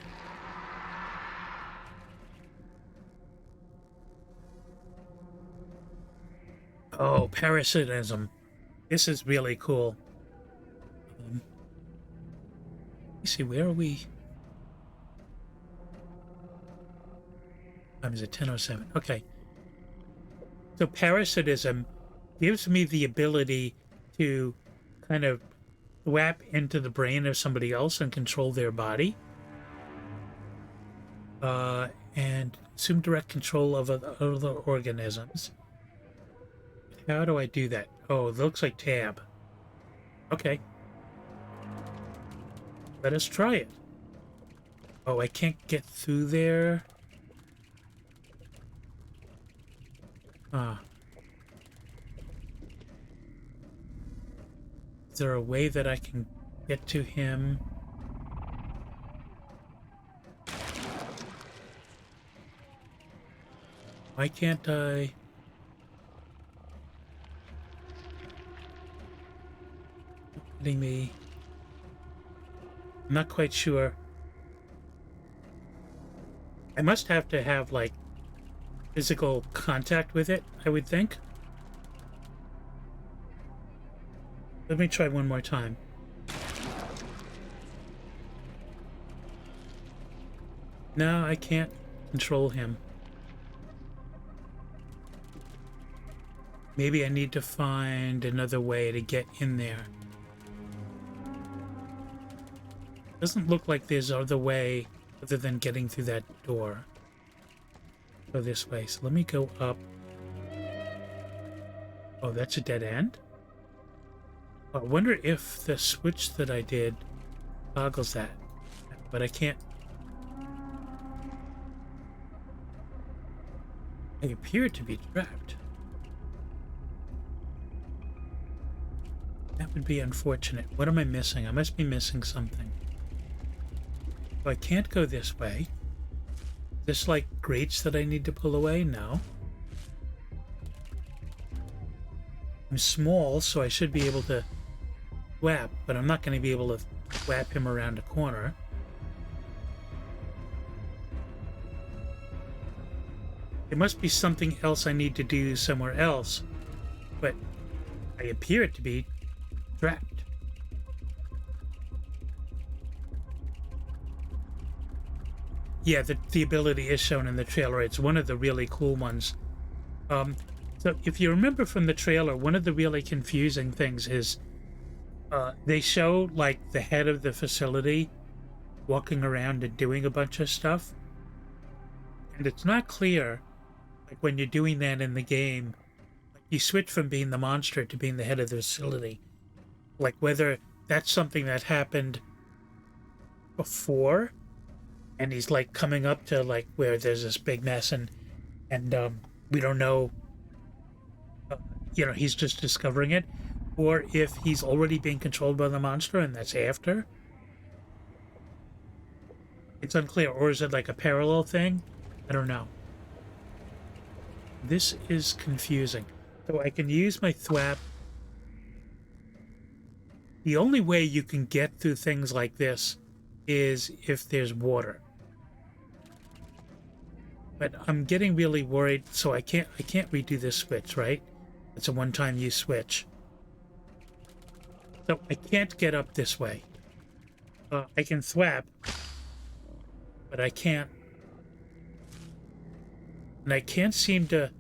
Oh, parasitism. This is really cool. Let me see, where are we? Time is at 10:07. Okay. So parasitism gives me the ability to kind of whap into the brain of somebody else and control their body. And assume direct control of other organisms. How do I do that? Oh, it looks like tab. Okay. Let us try it. Oh, I can't get through there. Is there a way that I can get to him? Why can't I? Hitting me. I'm not quite sure. I must have to have, like, physical contact with it, I would think. Let me try one more time. No, I can't control him. Maybe I need to find another way to get in there. Doesn't look like there's other way other than getting through that door. Go this way. So let me go up. Oh, that's a dead end? I wonder if the switch that I did toggles that. But I can't. I appear to be trapped. That would be unfortunate. What am I missing? I must be missing something. I can't go this way. Is this like grates that I need to pull away? No. I'm small, so I should be able to whap, but I'm not going to be able to whap him around a corner. There must be something else I need to do somewhere else, but I appear to be trapped. Yeah, the ability is shown in the trailer. It's one of the really cool ones. Um, so if you remember from the trailer, one of the really confusing things is they show like the head of the facility walking around and doing a bunch of stuff, and it's not clear, like when you're doing that in the game, like you switch from being the monster to being the head of the facility, like whether that's something that happened before, and he's like coming up to like where there's this big mess, and we don't know, he's just discovering it, or if he's already being controlled by the monster and that's after. It's unclear. Or is it like a parallel thing? I don't know. This is confusing. So I can use my thwap. The only way you can get through things like this is if there's water. But I'm getting really worried, so I can't redo this switch, right? It's a one-time use switch. So I can't get up this way. I can thwap, but I can't. And I can't seem to.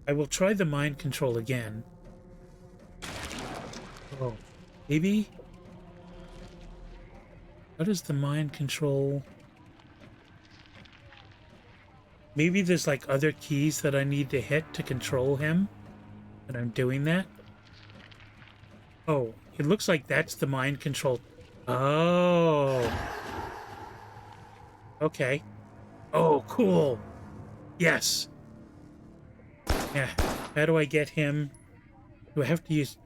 I will try the mind control again. Oh, maybe? What is the mind control? Maybe there's like other keys that I need to hit to control him, and I'm doing that. Oh, it looks like that's the mind control. Oh. Okay. Oh, cool. Yes. Yeah. How do I get him? Do I have to use...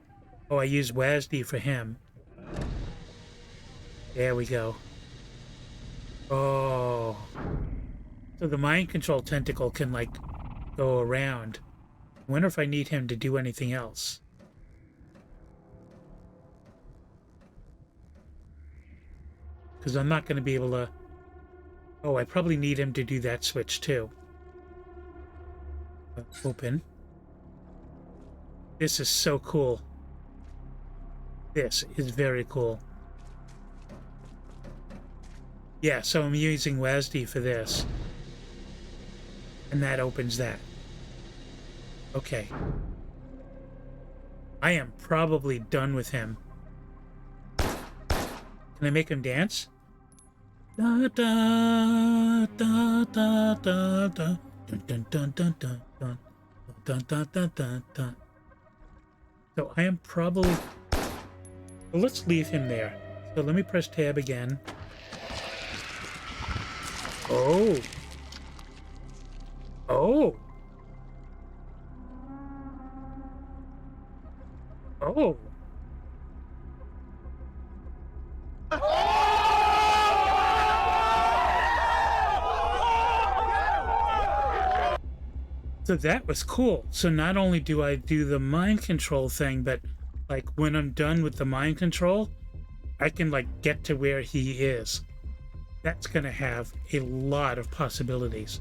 Oh, I use WASD for him. There we go. Oh. So the mind control tentacle can, like, go around. I wonder if I need him to do anything else. Because I'm not going to be able to... Oh, I probably need him to do that switch, too. Open. This is so cool. This is very cool. Yeah, so I'm using WASD for this. And that opens that. Okay. I am probably done with him. Can I make him dance? Da da da da da da dun dun dun dun dun dun dun dun dun dun. So I am probably... Well, let's leave him there. So let me press tab again. Oh. Oh. Oh. So that was cool. So not only do I do the mind control thing, but like when I'm done with the mind control, I can like get to where he is. That's going to have a lot of possibilities.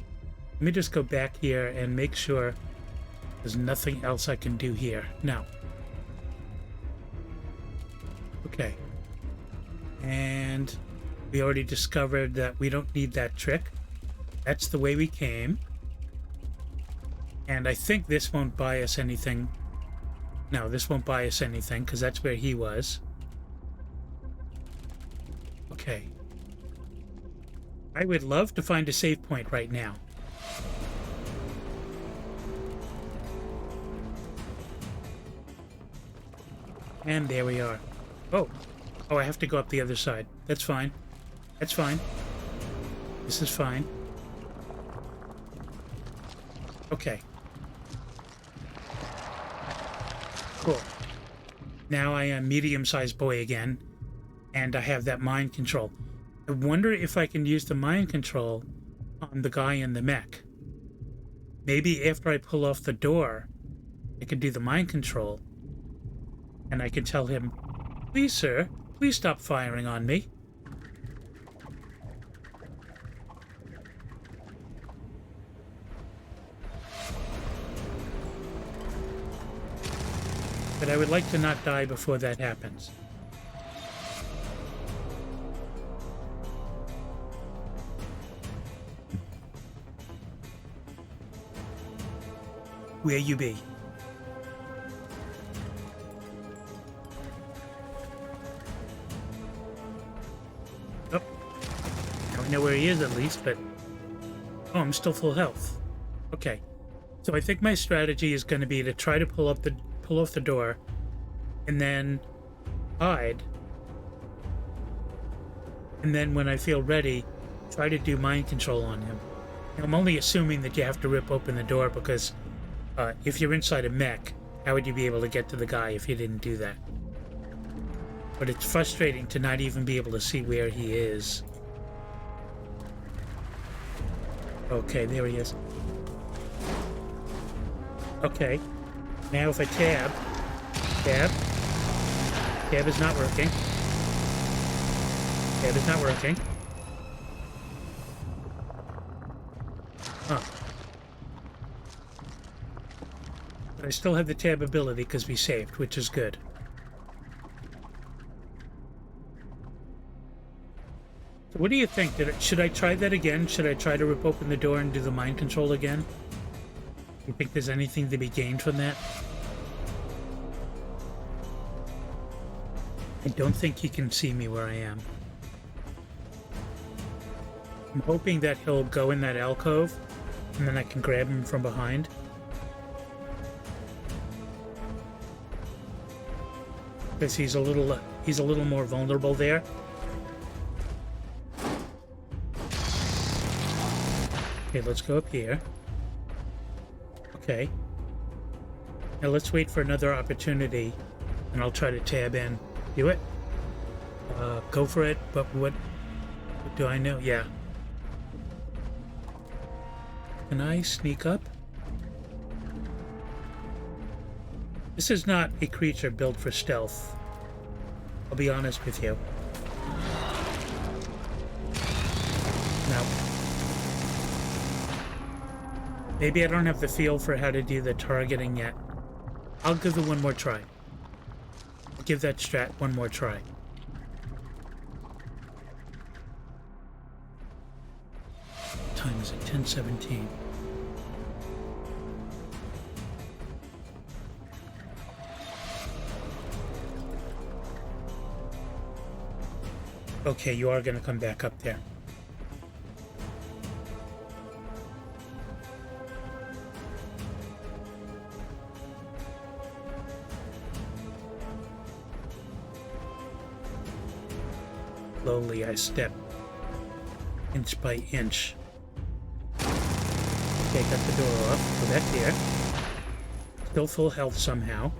Let me just go back here and make sure there's nothing else I can do here. No. Okay. And we already discovered that we don't need that trick. That's the way we came. And I think this won't buy us anything. No, this won't buy us anything because that's where he was. Okay. I would love to find a save point right now. And there we are. Oh. Oh, I have to go up the other side. That's fine. That's fine. This is fine. Okay. Cool. Now I am medium-sized boy again, and I have that mind control. I wonder if I can use the mind control on the guy in the mech. Maybe after I pull off the door, I can do the mind control, and I can tell him, "Please, sir, please stop firing on me." But I would like to not die before that happens. Where you be? Oh, I don't know where he is at least, but... Oh, I'm still full health. Okay. So I think my strategy is going to be to try to pull off the door and then hide. And then when I feel ready, try to do mind control on him. And I'm only assuming that you have to rip open the door because if you're inside a mech, how would you be able to get to the guy if you didn't do that? But it's frustrating to not even be able to see where he is. Okay, there he is. Okay, now if I tab is not working. Tab is not working. Huh. But I still have the tab ability because we saved, which is good. So what do you think? Should I try that again? Should I try to rip open the door and do the mind control again? You think there's anything to be gained from that? I don't think he can see me where I am. I'm hoping that he'll go in that alcove and then I can grab him from behind. Because he's a little more vulnerable there. Okay, let's go up here. Okay. Now let's wait for another opportunity and I'll try to tab in. Do it? Go for it, but what do I know? Yeah. Can I sneak up? This is not a creature built for stealth. I'll be honest with you. No. Maybe I don't have the feel for how to do the targeting yet. I'll give it one more try. I'll give that strat one more try. What time is it? 10:17. Okay, you are going to come back up there. Slowly I step, inch by inch. Okay, got the door off. Go back here. Still full health somehow.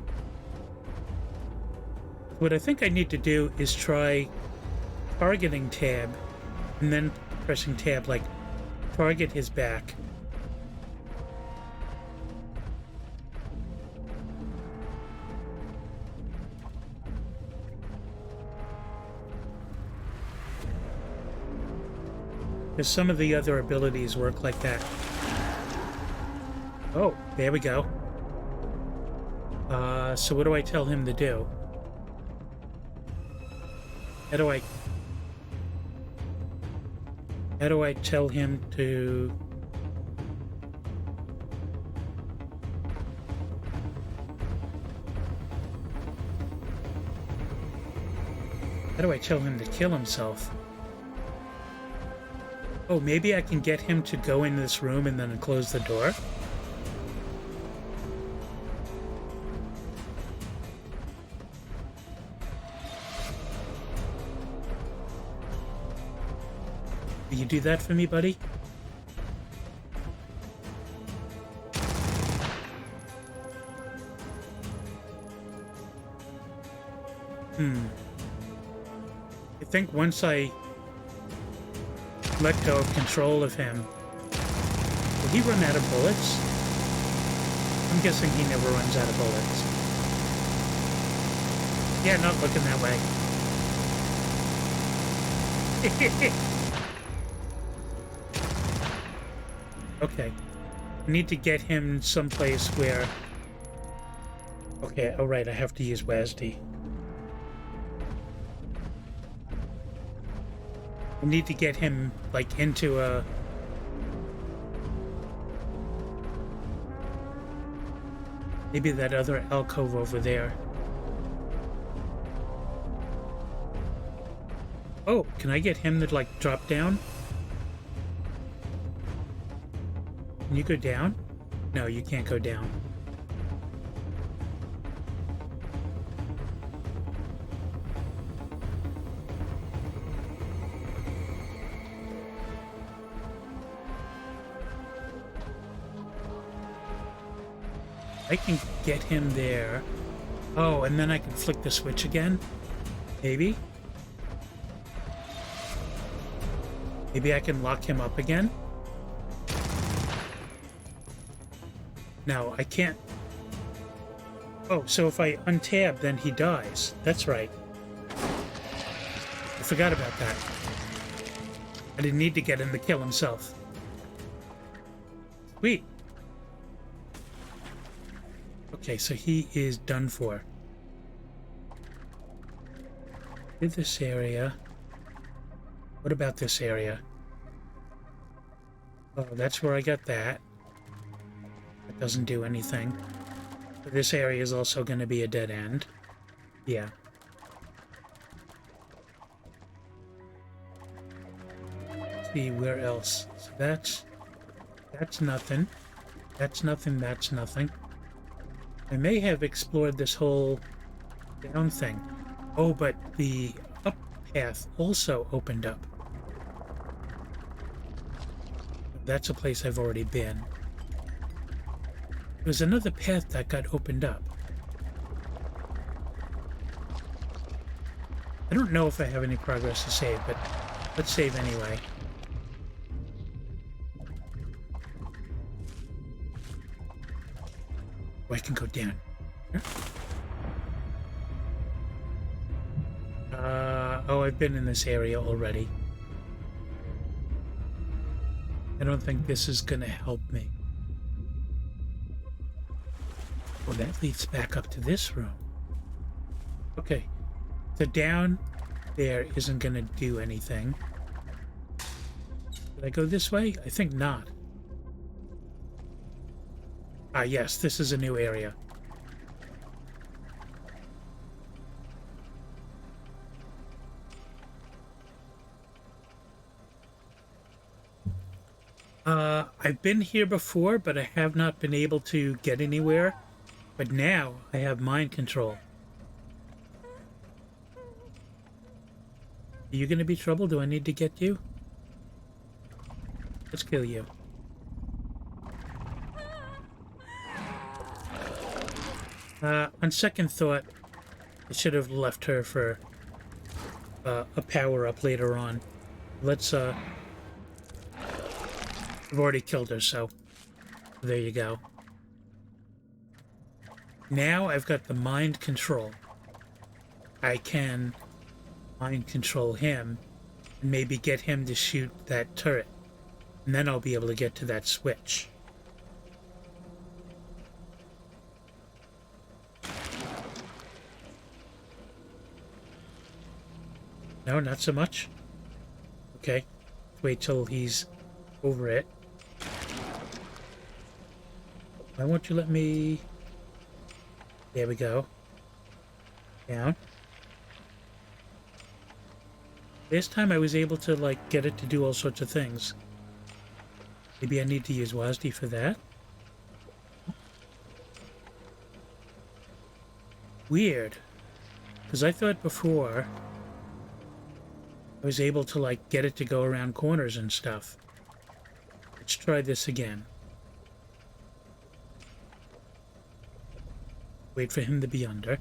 What I think I need to do is try targeting tab and then pressing tab, like target his back. Because some of the other abilities work like that. Oh, there we go. So what do I tell him to do? How do I tell him to... How do I tell him to kill himself? Oh, maybe I can get him to go in this room and then close the door? Will you do that for me, buddy? I think once I let go of control of him, will he run out of bullets? I'm guessing he never runs out of bullets. Yeah, not looking that way. Okay. I need to get him someplace where... Okay, alright, I have to use WASD. I need to get him, like, into a... Maybe that other alcove over there. Oh, can I get him to, like, drop down? Can you go down? No, you can't go down. I can get him there. Oh, and then I can flick the switch again? Maybe? Maybe I can lock him up again? No, I can't. Oh, so if I untab, then he dies. That's right. I forgot about that. I didn't need to get him to kill himself. Sweet. Okay, so he is done for. Did this area. What about this area? Oh, that's where I got that. That doesn't do anything. This area is also going to be a dead end. Yeah. Let's see, where else? So that's nothing. That's nothing, that's nothing. I may have explored this whole down thing. Oh, but the up path also opened up. That's a place I've already been. There's another path that got opened up. I don't know if I have any progress to save, but let's save anyway. Oh, I can go down. Oh, I've been in this area already. I don't think this is gonna help me. Well, that leads back up to this room. Okay, the down there isn't gonna do anything. Did I go this way? I think not. Ah, yes, this is a new area. I've been here before, but I have not been able to get anywhere. But now I have mind control. Are you going to be trouble? Do I need to get you? Let's kill you. On second thought, I should have left her for a power-up later on. Let's, I've already killed her, so there you go. Now I've got the mind control. I can mind control him and maybe get him to shoot that turret. And then I'll be able to get to that switch. No, not so much? Okay. Wait till he's over it. Why won't you let me... There we go. Down. This time I was able to, like, get it to do all sorts of things. Maybe I need to use WASD for that? Weird. Because I thought before I was able to, like, get it to go around corners and stuff. Let's try this again. Wait for him to be under.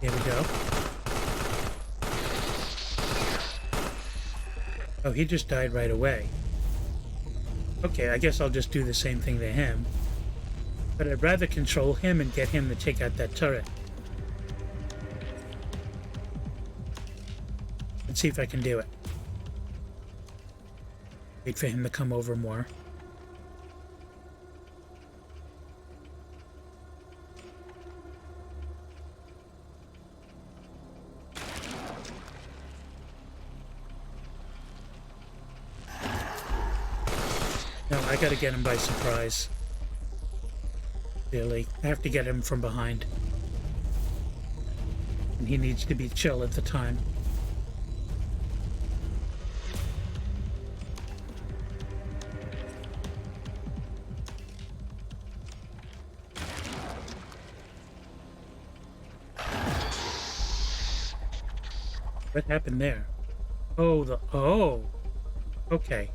There we go. Oh, he just died right away. Okay, I guess I'll just do the same thing to him. But I'd rather control him and get him to take out that turret. Let's see if I can do it. Wait for him to come over more. No, I gotta get him by surprise. Really. I have to get him from behind. And he needs to be chill at the time. What happened there? Oh, okay.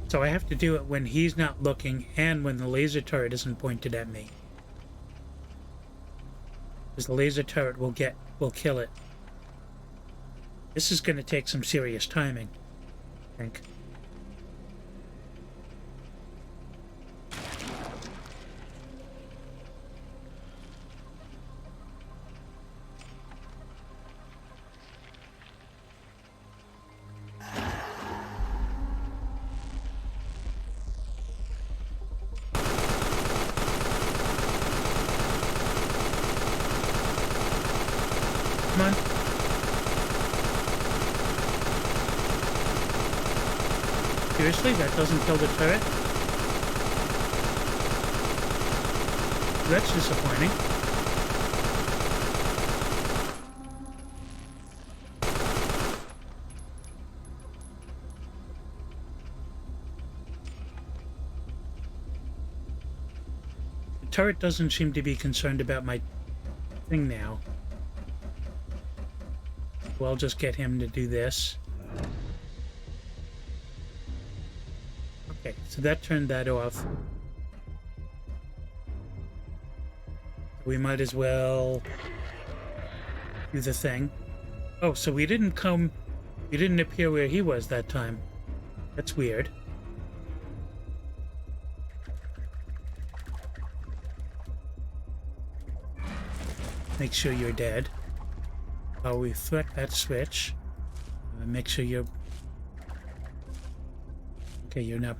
So I have to do it when he's not looking and when the laser turret isn't pointed at me. Because the laser turret will kill it. This is going to take some serious timing, I think. Come on. Seriously, that doesn't kill the turret? That's disappointing. The turret doesn't seem to be concerned about my thing now. Well, I'll just get him to do this. Okay, so that turned that off. We might as well do the thing. Oh, so we didn't appear where he was that time. That's weird. Make sure you're dead. Oh, we flip that switch. Make sure you're... Okay, you're not...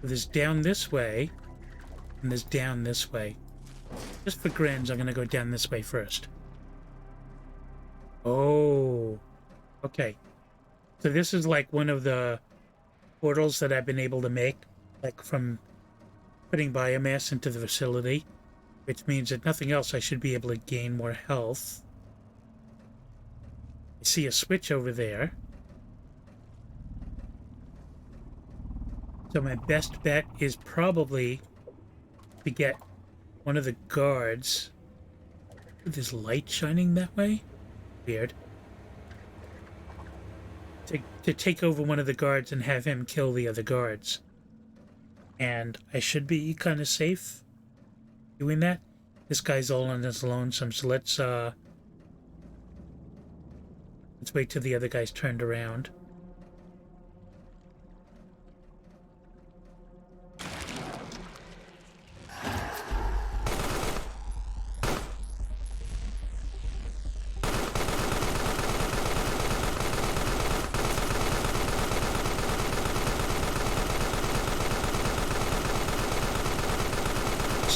There's down this way, and there's down this way. Just for grins, I'm gonna go down this way first. Oh, okay. So this is like one of the portals that I've been able to make, like from putting biomass into the facility, which means that nothing else I should be able to gain more health. I see a switch over there. So my best bet is probably to get one of the guards. There's light shining that way? Weird. To take over one of the guards and have him kill the other guards. And I should be kind of safe doing that. This guy's all on his lonesome, so let's wait till the other guy's turned around.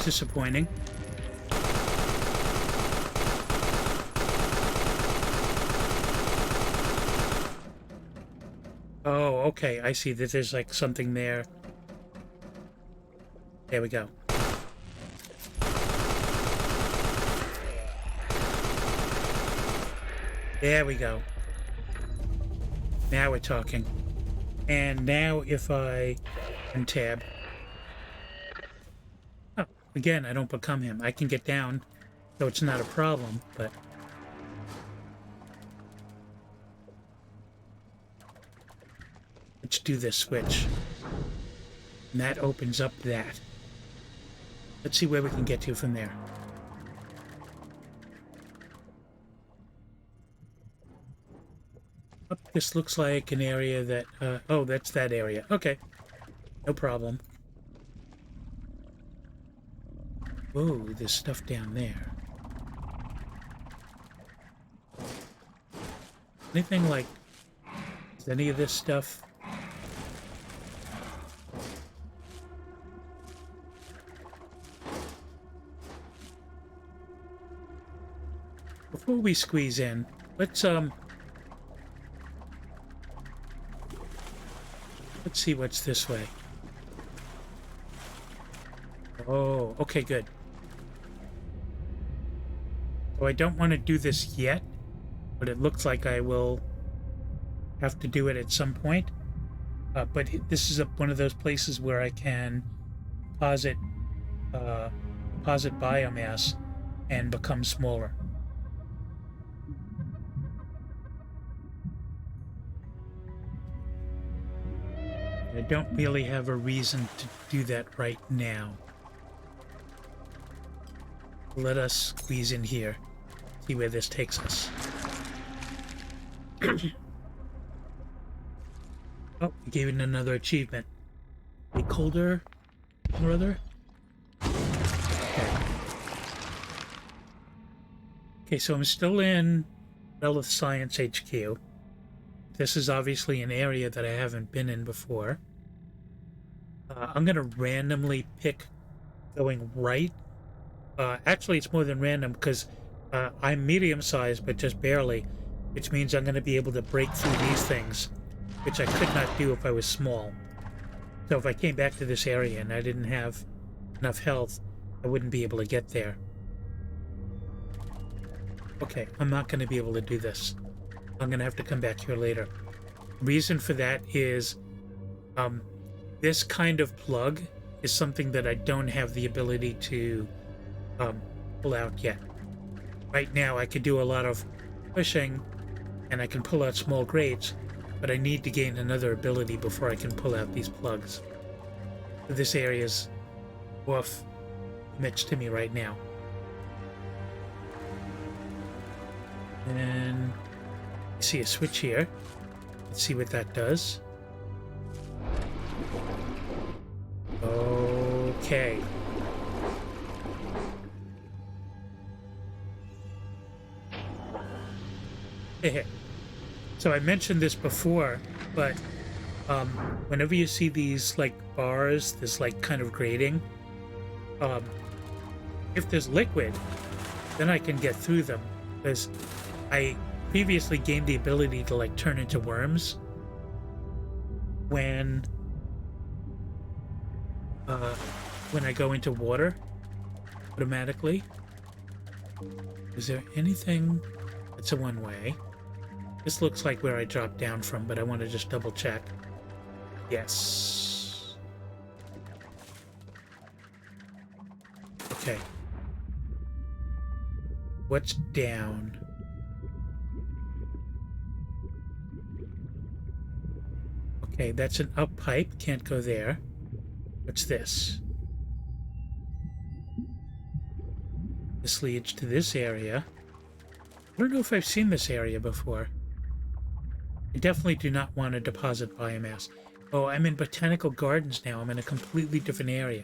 Disappointing. Oh, okay, I see that there's like something there. There we go. There we go. Now we're talking. And now if I untab... Again, I don't become him. I can get down, so it's not a problem, but... Let's do this switch. And that opens up that. Let's see where we can get to from there. Oh, this looks like an area that... oh, that's that area. Okay. No problem. Whoa, there's stuff down there. Anything like... Is any of this stuff... Before we squeeze in, let's Let's see what's this way. Oh, okay, good. So I don't want to do this yet, but it looks like I will have to do it at some point. But this is one of those places where I can deposit biomass and become smaller. I don't really have a reason to do that right now. Let us squeeze in here, see where this takes us. Oh, we gave it another achievement. A colder or other? Okay. Okay, so I'm still in Relith Science HQ. This is obviously an area that I haven't been in before. I'm going to randomly pick going right. Actually, it's more than random because I'm medium-sized, but just barely, which means I'm going to be able to break through these things, which I could not do if I was small. So if I came back to this area and I didn't have enough health, I wouldn't be able to get there. Okay, I'm not going to be able to do this. I'm going to have to come back here later. Reason for that is this kind of plug is something that I don't have the ability to pull out yet. Right now I could do a lot of pushing and I can pull out small grates, but I need to gain another ability before I can pull out these plugs. So this area's off limits to me right now. And I see a switch here. Let's see what that does. Okay. So I mentioned this before, but whenever you see these like bars, this like kind of grating, if there's liquid, then I can get through them, because I previously gained the ability to like turn into worms when I go into water automatically. Is there anything? It's a one-way. This looks like where I dropped down from, but I want to just double check. Yes. Okay. What's down? Okay, that's an up pipe. Can't go there. What's this? This leads to this area. I don't know if I've seen this area before. I definitely do not want to deposit biomass. Oh, I'm in Botanical Gardens now. I'm in a completely different area.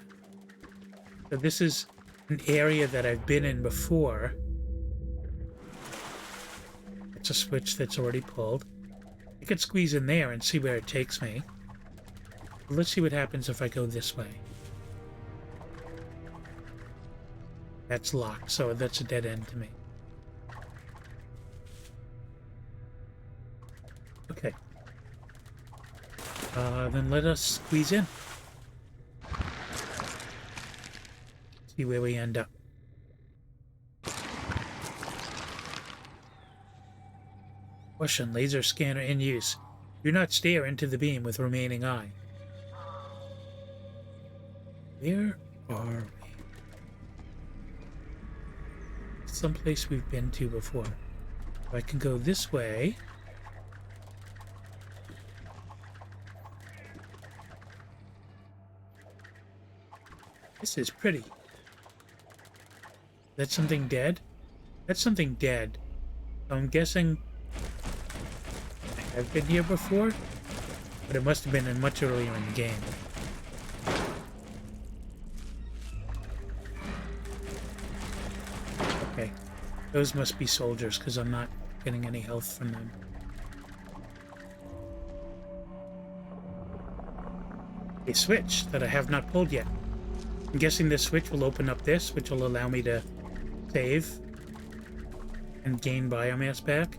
So this is an area that I've been in before. It's a switch that's already pulled. I could squeeze in there and see where it takes me. But let's see what happens if I go this way. That's locked, so that's a dead end to me. Okay. Then let us squeeze in. See where we end up. Caution, laser scanner in use. Do not stare into the beam with remaining eye. Where are we? Someplace we've been to before. If I can go this way. This is pretty. That's something dead? That's something dead. So I'm guessing I've been here before, but it must have been in much earlier in the game. Okay, those must be soldiers because I'm not getting any health from them. A switch that I have not pulled yet. I'm guessing this switch will open up this, which will allow me to save and gain biomass back.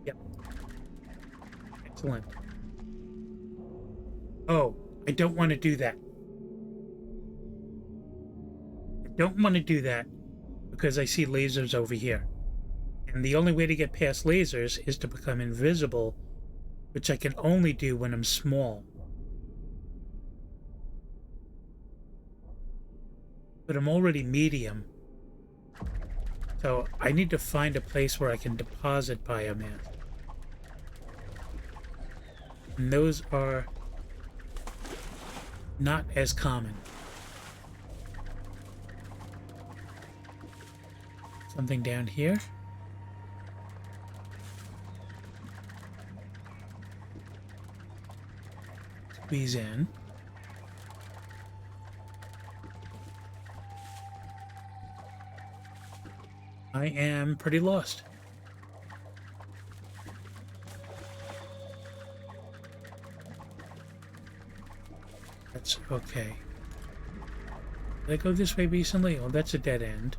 Yep. Excellent. Oh, I don't want to do that. I don't want to do that because I see lasers over here. And the only way to get past lasers is to become invisible, which I can only do when I'm small. But I'm already medium. So I need to find a place where I can deposit biomass. And those are not as common. Something down here. Squeeze in. I am pretty lost. That's okay. Did I go this way recently? Oh, that's a dead end.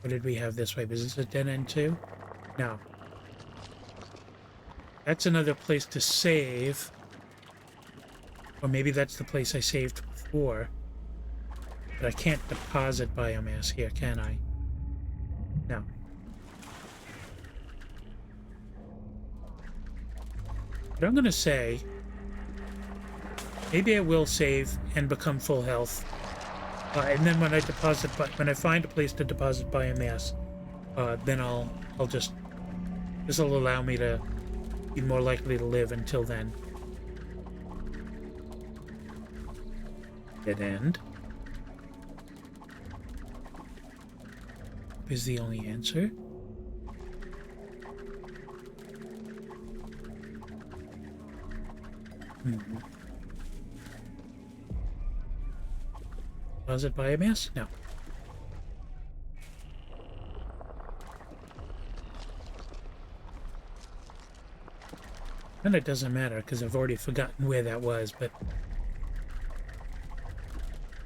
What did we have this way? Was this a dead end too? No. That's another place to save. Or maybe that's the place I saved before. But I can't deposit biomass here, can I? No. But I'm going to say, maybe I will save and become full health. And then when I find a place to deposit biomass, then I'll just, this will allow me to be more likely to live until then. Dead end is the only answer. Deposit biomass? No. And it doesn't matter because I've already forgotten where that was, but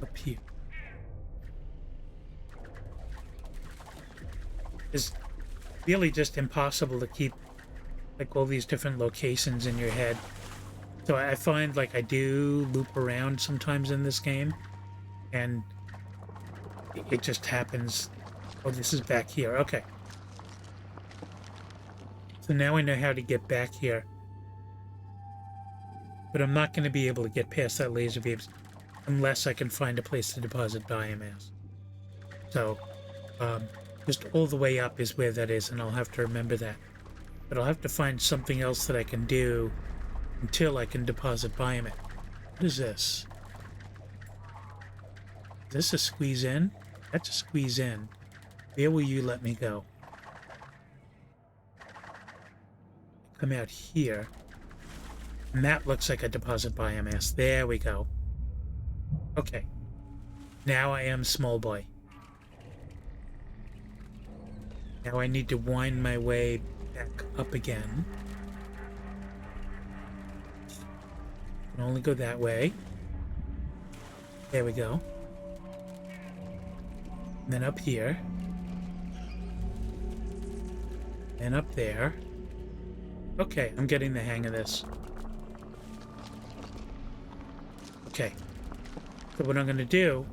up here. It's really just impossible to keep like all these different locations in your head. So I find like I do loop around sometimes in this game, and it just happens. Oh, this is back here. Okay. So now I know how to get back here. But I'm not going to be able to get past that laser beam unless I can find a place to deposit biomass. So, just all the way up is where that is, and I'll have to remember that. But I'll have to find something else that I can do until I can deposit biomass. What is this? Is this a squeeze in? That's a squeeze in. Where will you let me go? Come out here. And that looks like a deposit biomass. There we go. Okay. Now I am small boy. Now I need to wind my way back up again. I can only go that way. There we go. And then up here. And up there. Okay, I'm getting the hang of this. Okay. So what I'm going to do...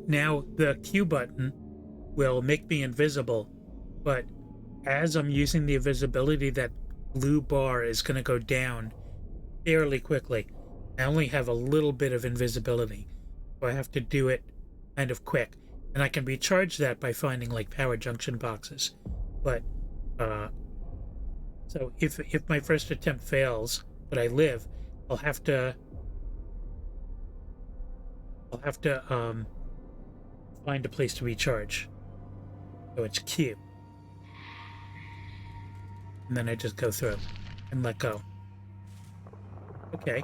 Now, the Q button will make me invisible, but as I'm using the invisibility, that blue bar is going to go down fairly quickly. I only have a little bit of invisibility, so I have to do it kind of quick. And I can recharge that by finding, like, power junction boxes. But, so if my first attempt fails, but I live, I'll have to find a place to recharge. So it's Q. And then I just go through and let go. Okay.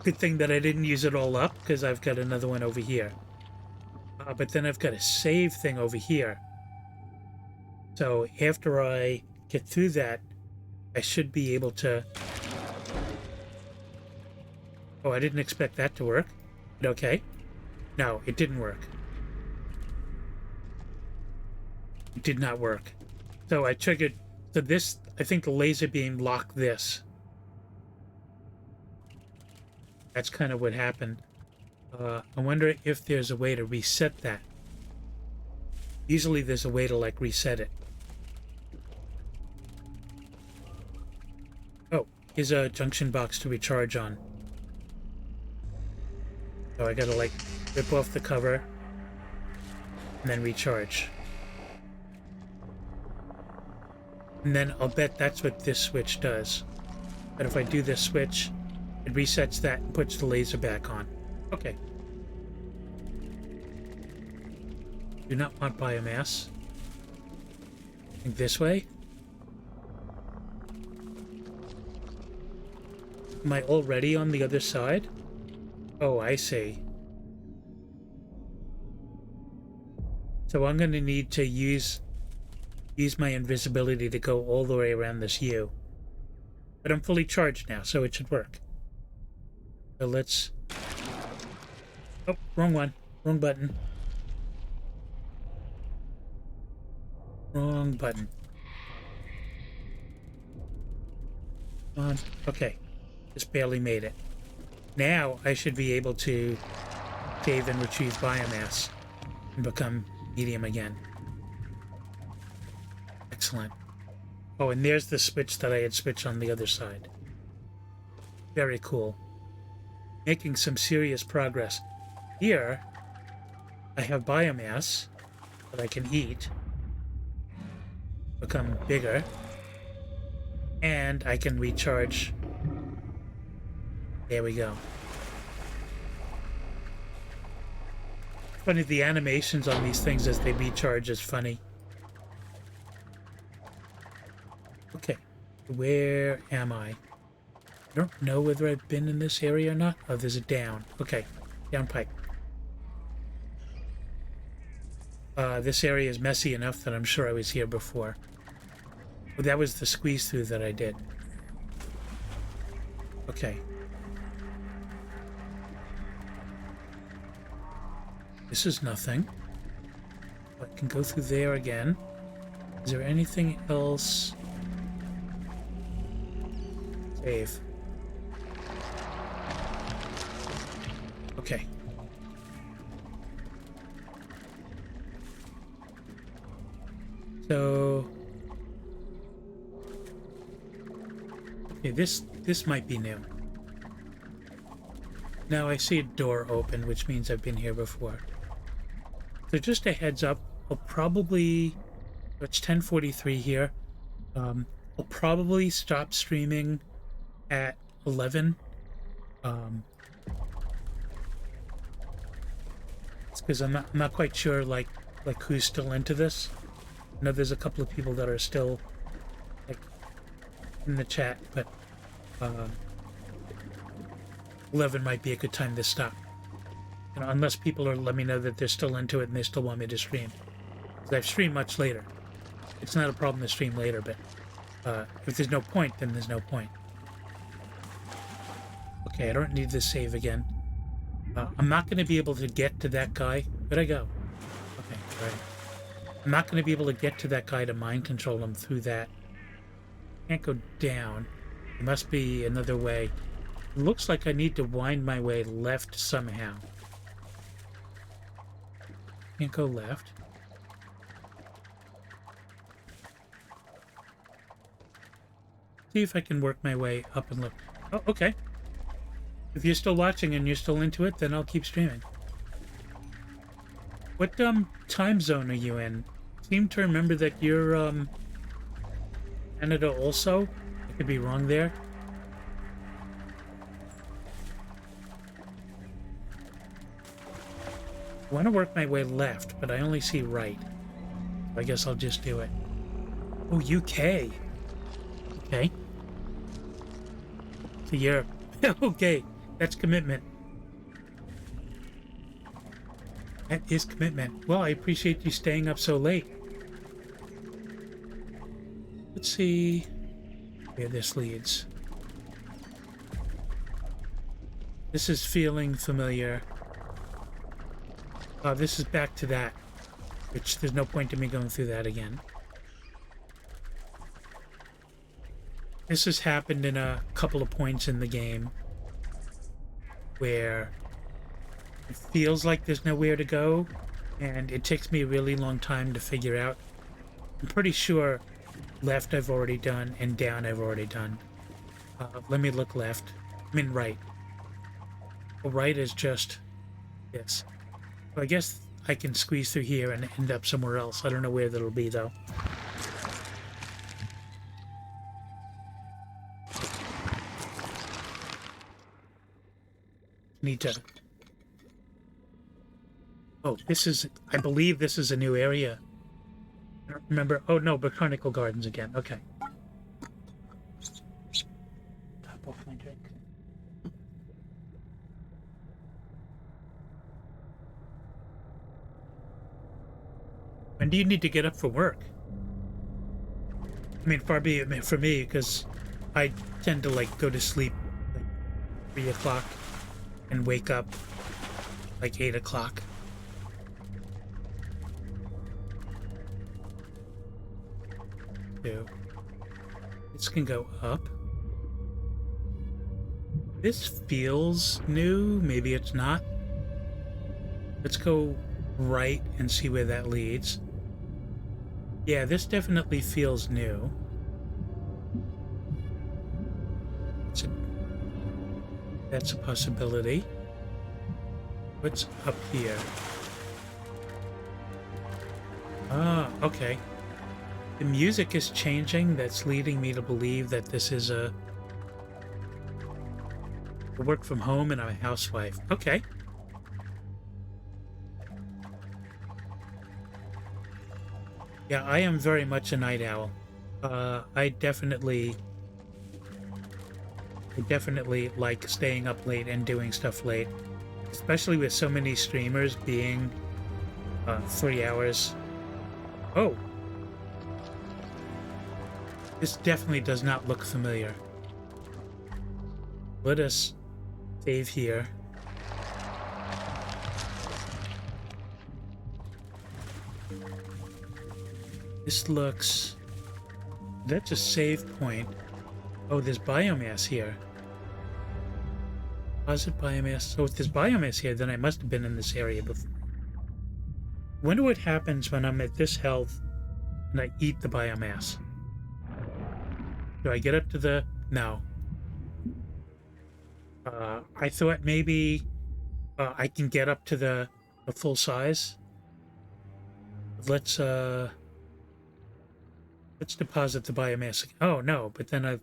Good thing that I didn't use it all up, because I've got another one over here. But then I've got a save thing over here. So after I get through that, I should be able to... Oh, I didn't expect that to work. But okay. No, it didn't work. It did not work. So I triggered, so this, I think the laser beam locked this. That's kind of what happened. I wonder if there's a way to reset that. Usually there's a way to like reset it. Oh, here's a junction box to recharge on. So I gotta like rip off the cover and then recharge. And then I'll bet that's what this switch does. But if I do this switch, it resets that and puts the laser back on. Okay. Do not want biomass. Think this way. Am I already on the other side? Oh, I see. So I'm going to need to use my invisibility to go all the way around this U. But I'm fully charged now, so it should work. So let's... Oh, wrong one. Wrong button. Wrong button. On. Okay. Just barely made it. Now I should be able to save and retrieve biomass and become medium again. Excellent. Oh, and there's the switch that I had switched on the other side. Very cool. Making some serious progress. Here, I have biomass that I can eat, become bigger, and I can recharge. There we go. Funny, the animations on these things as they recharge is funny. Okay, where am I? I don't know whether I've been in this area or not. Oh, there's a down. Okay, down pipe. This area is messy enough that I'm sure I was here before. Oh, that was the squeeze through that I did. Okay. This is nothing. I can go through there again. Is there anything else? Save. Okay. So... Okay, this might be new. Now I see a door open, which means I've been here before. So just a heads up, I'll probably... It's 10:43 here. I'll probably stop streaming at 11. It's because I'm not quite sure like who's still into this. I know there's a couple of people that are still like in the chat, but 11 might be a good time to stop. You know, unless people are let me know that they're still into it and they still want me to stream. Because I've streamed much later. It's not a problem to stream later, but if there's no point, then there's no point. Okay, I don't need this save again. I'm not going to be able to get to that guy. Where'd I go? Okay, right. I'm not going to be able to get to that guy to mind control him through that. Can't go down. There must be another way. It looks like I need to wind my way left somehow. Can't go left. See if I can work my way up and look. Oh, okay. If you're still watching and you're still into it, then I'll keep streaming. What time zone are you in? I seem to remember that you're Canada also. I could be wrong there. I want to work my way left, but I only see right. I guess I'll just do it. Oh, UK. Okay. So you're... okay, that's commitment. That is commitment. Well, I appreciate you staying up so late. Let's see where this leads. This is feeling familiar. This is back to that. which there's no point in me going through that again. This has happened in a couple of points in the game where it feels like there's nowhere to go, and it takes me a really long time to figure out. I'm pretty sure left I've already done, and down I've already done. Let me look left. I mean right. Well, right is just this. So I guess I can squeeze through here and end up somewhere else. I don't know where that'll be, though. Need to... Oh, this is... I believe this is a new area. I don't remember... Oh, no, Botanical Gardens again. Okay. Top off my drink. When do you need to get up for work? I mean, far be it for me, because I tend to, like, go to sleep like 3 o'clock and wake up like 8 o'clock. So, this can go up. This feels new. Maybe it's not. Let's go right and see where that leads. Yeah, this definitely feels new. That's a possibility. What's up here? Ah, okay. The music is changing. That's leading me to believe that this is a work from home and I'm a housewife. Okay. Yeah, I am very much a night owl. I definitely like staying up late and doing stuff late, especially with so many streamers being 3 hours. Oh, this definitely does not look familiar. Let us save here. This looks... That's a save point. Oh, there's biomass here. Deposit biomass. So if there's biomass here, then I must have been in this area before. I wonder what happens when I'm at this health and I eat the biomass. Do I get up to the... No. I thought maybe I can get up to the full size. Let's deposit the biomass. Oh, no, but then I...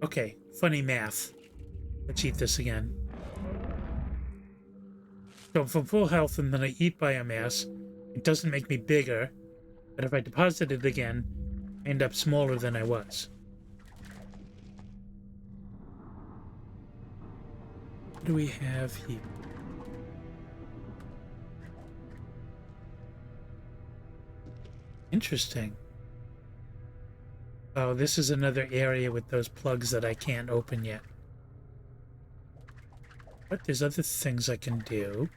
Okay, funny math. Let's eat this again. So if I'm full health and then I eat biomass, it doesn't make me bigger, but if I deposit it again, I end up smaller than I was. What do we have here? Interesting. Oh, this is another area with those plugs that I can't open yet. But there's other things I can do.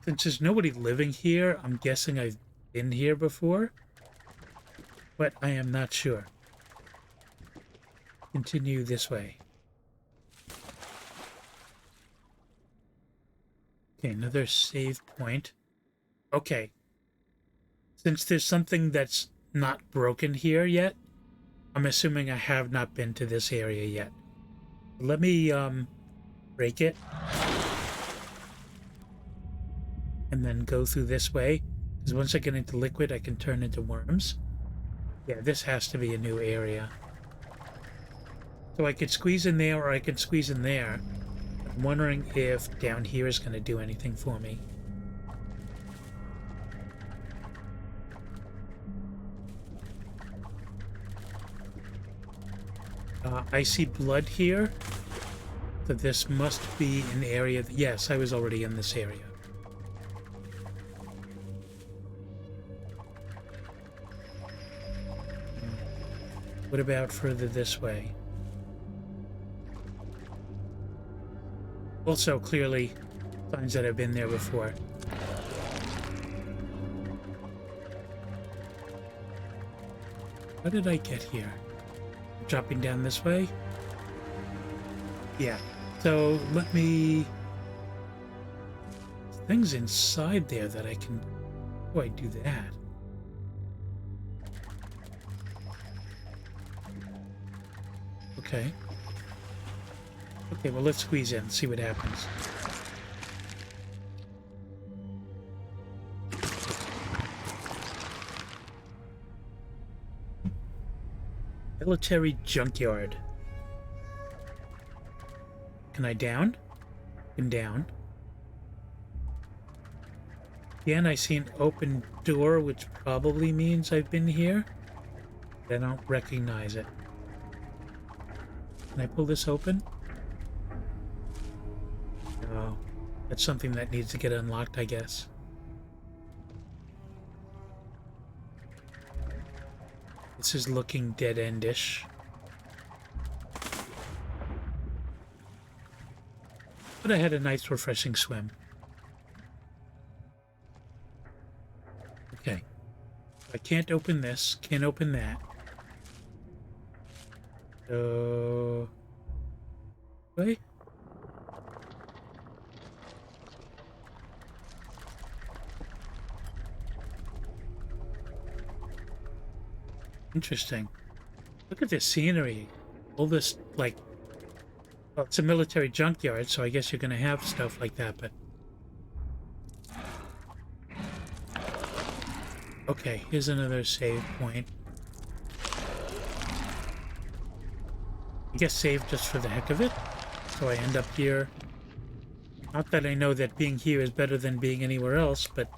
Since there's nobody living here, I'm guessing I've been here before. But I am not sure. Continue this way. Okay, another save point. Okay. Since there's something that's not broken here yet, I'm assuming I have not been to this area yet. Let me break it and then go through this way, because once I get into liquid I can turn into worms. Yeah, this has to be a new area. So I could squeeze in there or I could squeeze in there. I'm wondering if down here is going to do anything for me. I see blood here, so this must be an area that, yes, I was already in this area. What about further this way? Also, clearly, signs that I've been there before. How did I get here? Dropping down this way? Yeah. So let me... Things inside there that I can... How do I do that? Okay. Okay, well, let's squeeze in and see what happens. Military junkyard. Can I down? Can down. Again, I see an open door, which probably means I've been here. I don't recognize it. Can I pull this open? No. That's something that needs to get unlocked, I guess. This is looking dead-endish. But I had a nice, refreshing swim. Okay. I can't open this. Can't open that. So... Wait. Interesting. Look at this scenery. All this, like... Well, it's a military junkyard, so I guess you're gonna have stuff like that, but... Okay, here's another save point. I guess save just for the heck of it. So I end up here. Not that I know that being here is better than being anywhere else, but...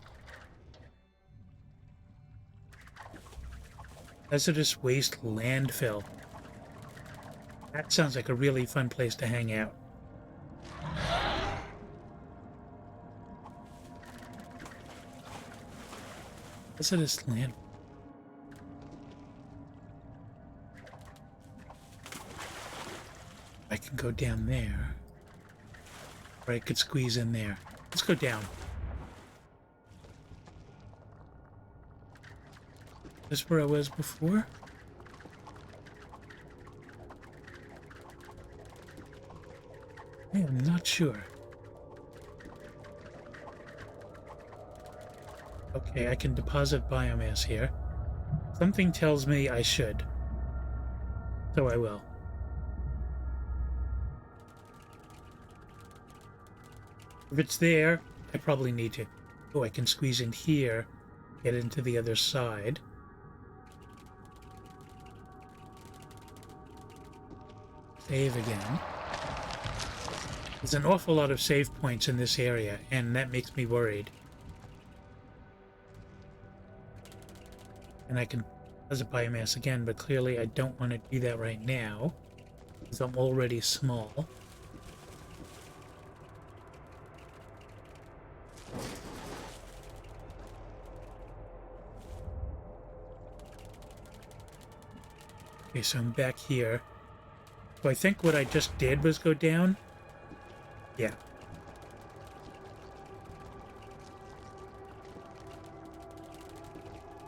Hazardous waste landfill. That sounds like a really fun place to hang out. Hazardous land. I can go down there. Or I could squeeze in there. Let's go down. Is this where I was before? I am not sure. Okay, I can deposit biomass here. Something tells me I should. So I will. If it's there, I probably need to. Oh, I can squeeze in here, get into the other side. Save again. There's an awful lot of save points in this area, and that makes me worried. And I can deposit biomass again, but clearly I don't want to do that right now, because I'm already small. Okay, so I'm back here. So I think what I just did was go down. Yeah.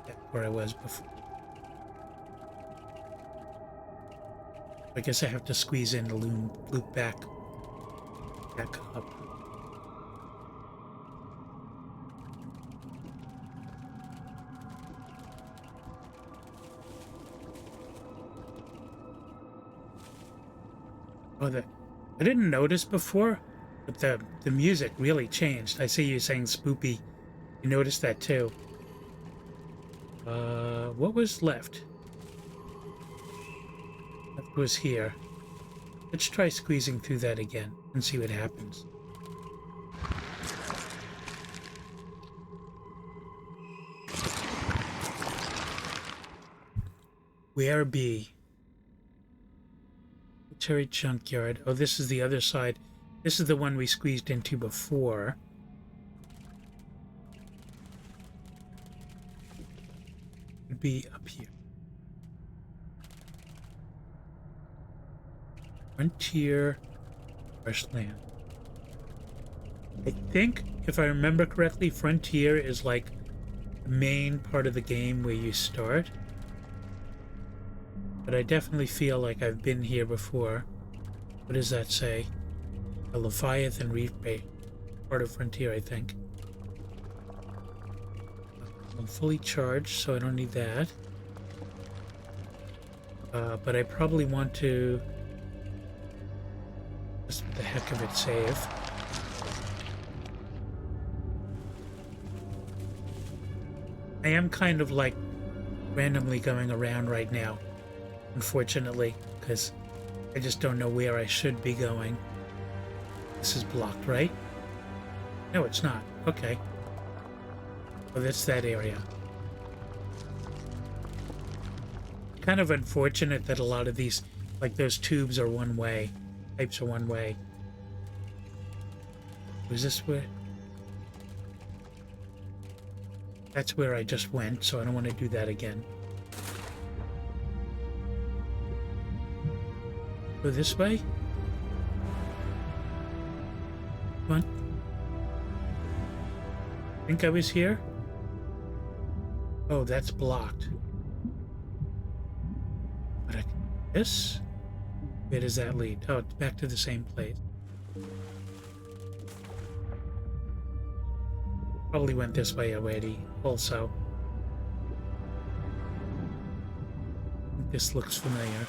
That's where I was before. I guess I have to squeeze in the loop back up. Oh, I didn't notice before, but the music really changed. I see you saying spoopy. You noticed that too. What was left? That was here. Let's try squeezing through that again and see what happens. Where be? Military junkyard. Oh, this is the other side. This is the one we squeezed into before. Would be up here. Frontier Marshland. I think, if I remember correctly, Frontier is like the main part of the game where you start. But I definitely feel like I've been here before. What does that say? A Leviathan Reef Bait. Part of Frontier, I think. I'm fully charged, so I don't need that. But I probably want to, just for the heck of it, save. I am kind of like randomly going around right now, unfortunately, because I just don't know where I should be going. This is blocked, right? No, it's not. Okay. Oh, that's that area. Kind of unfortunate that a lot of these, like those tubes are one way. Pipes are one way. Was this where? That's where I just went, so I don't want to do that again. Go this way? Come on. I think I was here? Oh, that's blocked. But I can do this? Where does that lead? Oh, it's back to the same place. Probably went this way already, also. This looks familiar.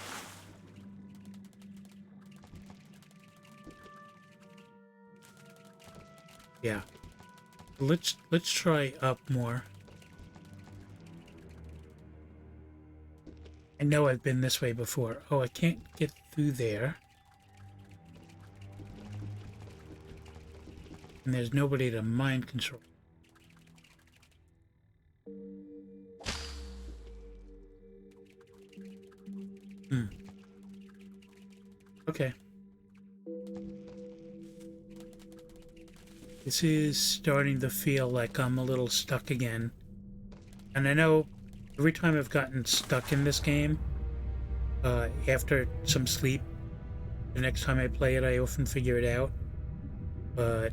Yeah. Let's try up more. I know I've been this way before. Oh, I can't get through there. And there's nobody to mind control. Okay. This is starting to feel like I'm a little stuck again. And I know every time I've gotten stuck in this game, after some sleep, the next time I play it, I often figure it out. But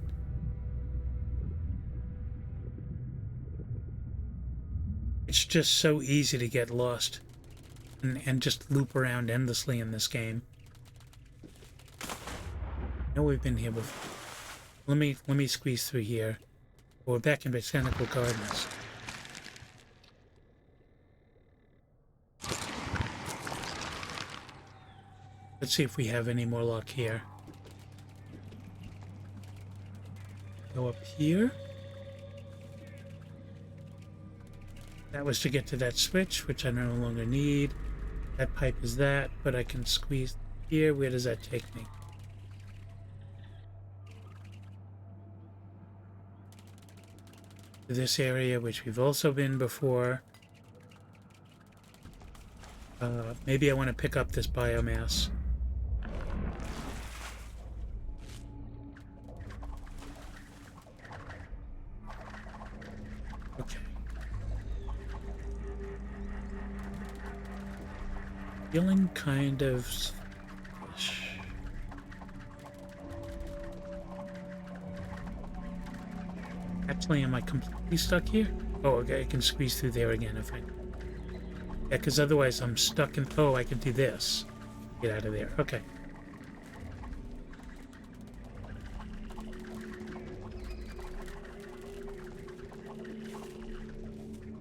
it's just so easy to get lost and just loop around endlessly in this game. I know we've been here before. Let me squeeze through here. We're back in Botanical Gardens. Let's see if we have any more luck here. Go up here. That was to get to that switch, which I no longer need. That pipe is that, but I can squeeze here. Where does that take me? To this area, which we've also been before. Maybe I want to pick up this biomass. Okay. Feeling kind of... Actually, am I completely stuck here? Oh, okay, I can squeeze through there again if I... Yeah, because otherwise I'm stuck in... Oh, I can do this. Get out of there. Okay.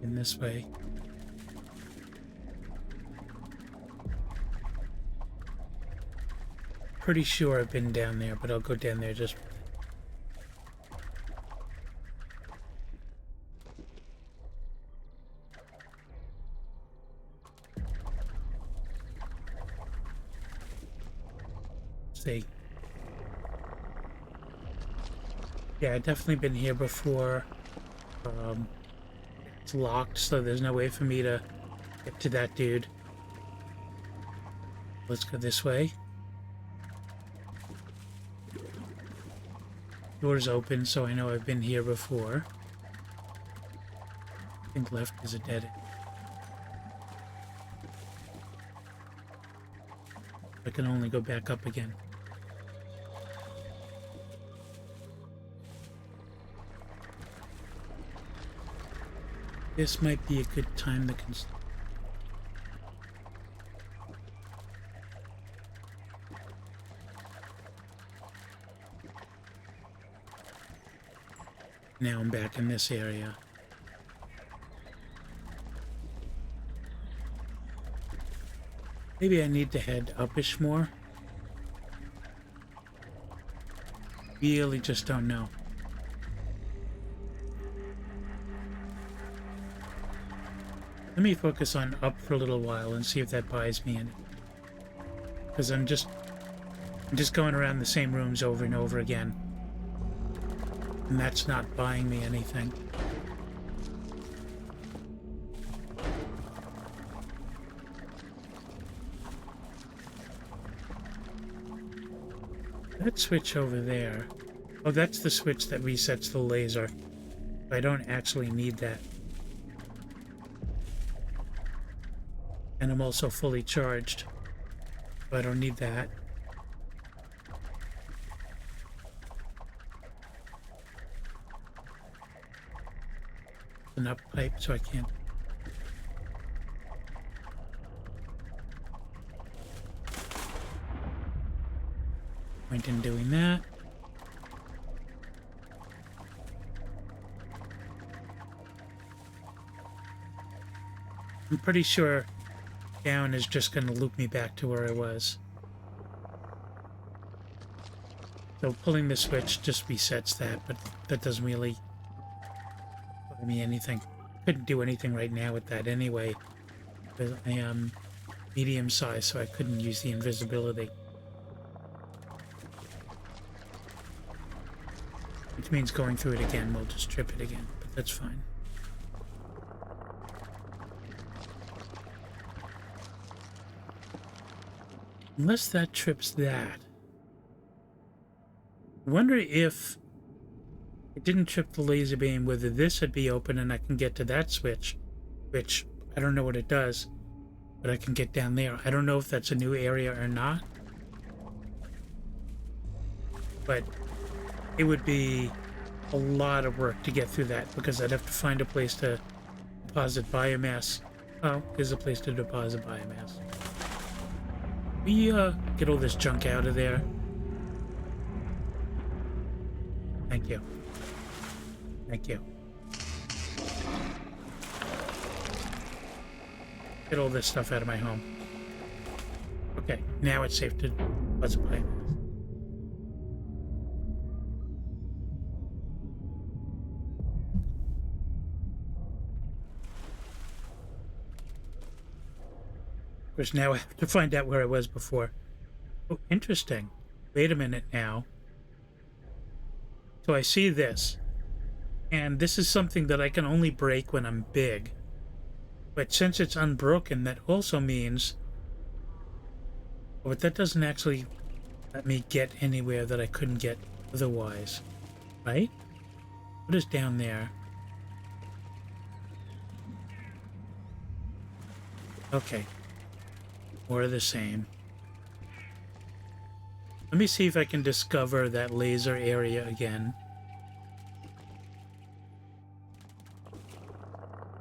In this way. Pretty sure I've been down there, but I'll go down there just... See. Yeah, I've definitely been here before. It's locked, so there's no way for me to get to that dude. Let's go this way. Door's open, so I know I've been here before. I think left is a dead end. I can only go back up again. This might be a good time to Now I'm back in this area. Maybe I need to head upish more. Really just don't know. Let me focus on up for a little while and see if that buys me any. Because I'm just going around the same rooms over and over again. And that's not buying me anything. That switch over there. Oh, that's the switch that resets the laser. I don't actually need that. And I'm also fully charged. So I don't need that. An up pipe, so I can't. Point in doing that. I'm pretty sure down is just going to loop me back to where I was. So pulling the switch just resets that, but that doesn't really buy me anything. Couldn't do anything right now with that anyway, because I am medium size, so I couldn't use the invisibility. Which means going through it again will just trip it again, but that's fine. Unless that trips that. I wonder if it didn't trip the laser beam, whether this would be open and I can get to that switch, which I don't know what it does, but I can get down there. I don't know if that's a new area or not, but it would be a lot of work to get through that because I'd have to find a place to deposit biomass. Oh, there's a place to deposit biomass. We get all this junk out of there. Thank you. Thank you. Get all this stuff out of my home. Okay, now it's safe to deposit biomass. Of course, now I have to find out where I was before. Oh, interesting. Wait a minute now. So I see this. And this is something that I can only break when I'm big. But since it's unbroken, that also means... Oh, but that doesn't actually let me get anywhere that I couldn't get otherwise. Right? What is down there? Okay. More of the same. Let me see if I can discover that laser area again.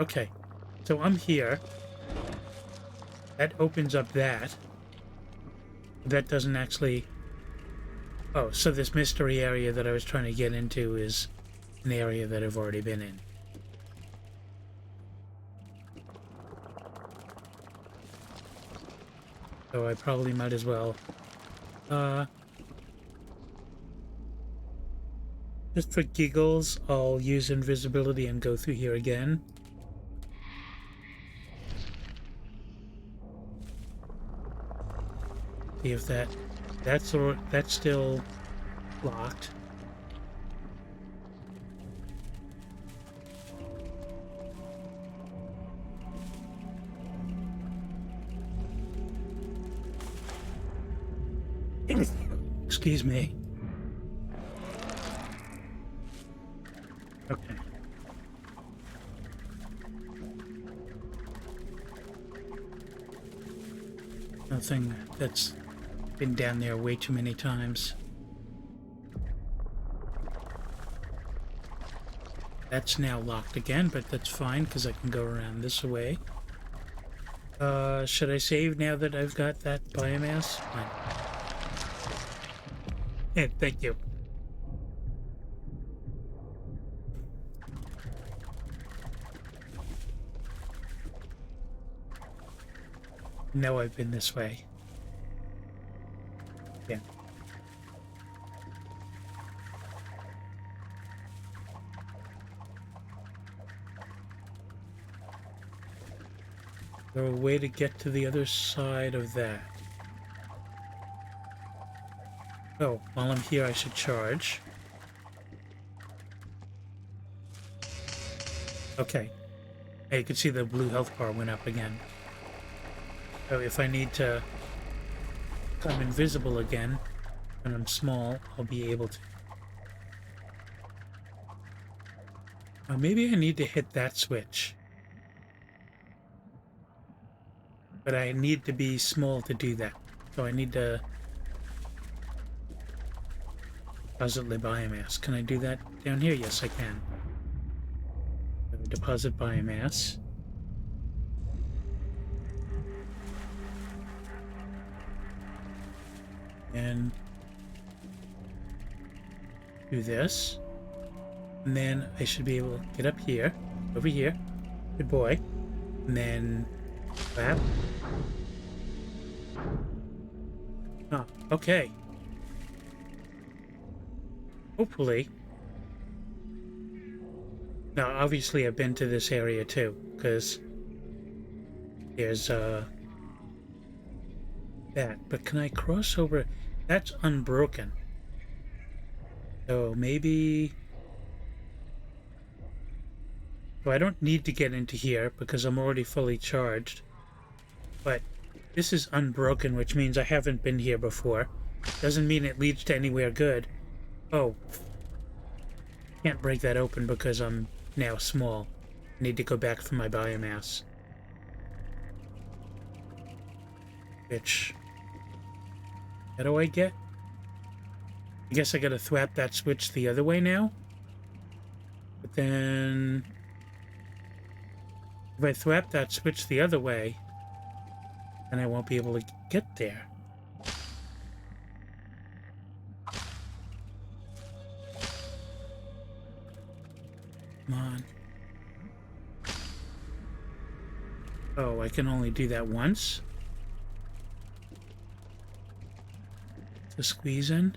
Okay, so I'm here. That opens up that. That doesn't actually... Oh, so this mystery area that I was trying to get into is an area that I've already been in. So I probably might as well, just for giggles, I'll use invisibility and go through here again. See if that's still locked. Excuse me. Okay. Nothing that's been down there way too many times. That's now locked again, but that's fine because I can go around this way. Should I save now that I've got that biomass? Fine. Yeah, thank you. know I've been this way. Yeah. Is there a way to get to the other side of that? Oh, while I'm here, I should charge. Okay. Hey, you can see the blue health bar went up again. So if I need to become invisible again when I'm small, I'll be able to. Maybe I need to hit that switch. But I need to be small to do that. So I need to deposit the biomass. Can I do that down here? Yes, I can. Deposit biomass. And do this. And then I should be able to get up here, over here. Good boy. And then clap. Oh, okay. Hopefully. Now, obviously, I've been to this area too, because there's that. But can I cross over? That's unbroken. So maybe. So I don't need to get into here because I'm already fully charged. But this is unbroken, which means I haven't been here before. Doesn't mean it leads to anywhere good. Oh. Can't break that open because I'm now small. I need to go back for my biomass. Which... How do I get? I guess I gotta thwap that switch the other way now? But then... If I thwap that switch the other way, then I won't be able to get there. Come on. Oh, I can only do that once? To squeeze in?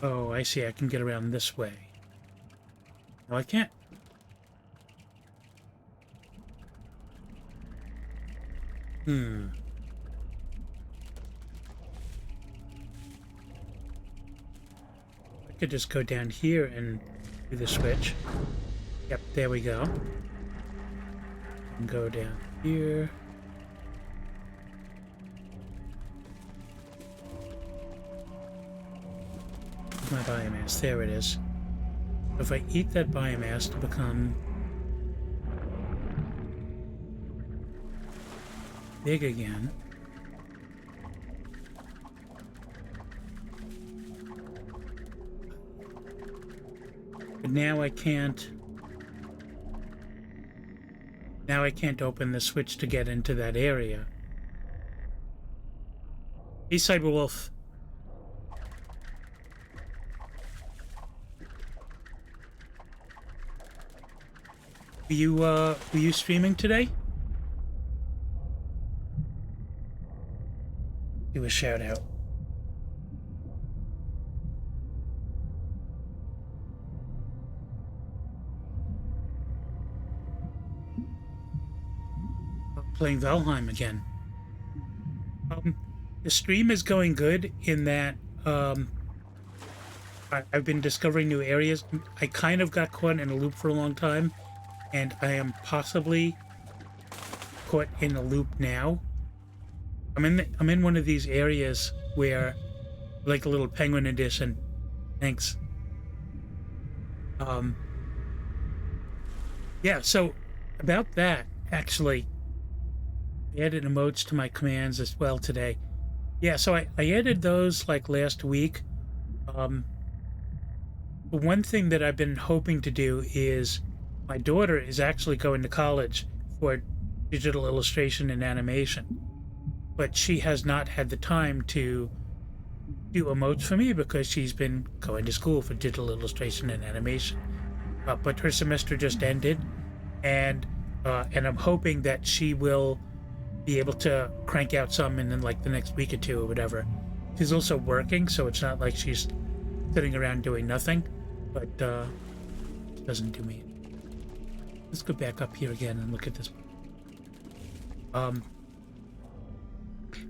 Oh, I see. I can get around this way. No, I can't. I could just go down here and do the switch. Yep, there we go. And go down here. My biomass, there it is. If I eat that biomass to become big again, but now I can't open the switch to get into that area. Hey, Cyberwolf. Were you streaming today? Do a shout out. Playing Valheim again. The stream is going good in that I've been discovering new areas. I kind of got caught in a loop for a long time, and I am possibly caught in a loop now. I'm in one of these areas where, like a little penguin edition. Thanks. Yeah, so about that, actually, I added emotes to my commands as well today. Yeah, so I added those like last week. But one thing that I've been hoping to do is my daughter is actually going to college for digital illustration and animation. But she has not had the time to do emotes for me because she's been going to school for digital illustration and animation. But her semester just ended, and I'm hoping that she will be able to crank out some in like the next week or two or whatever. She's also working, so it's not like she's sitting around doing nothing, but it doesn't do me. Let's go back up here again and look at this.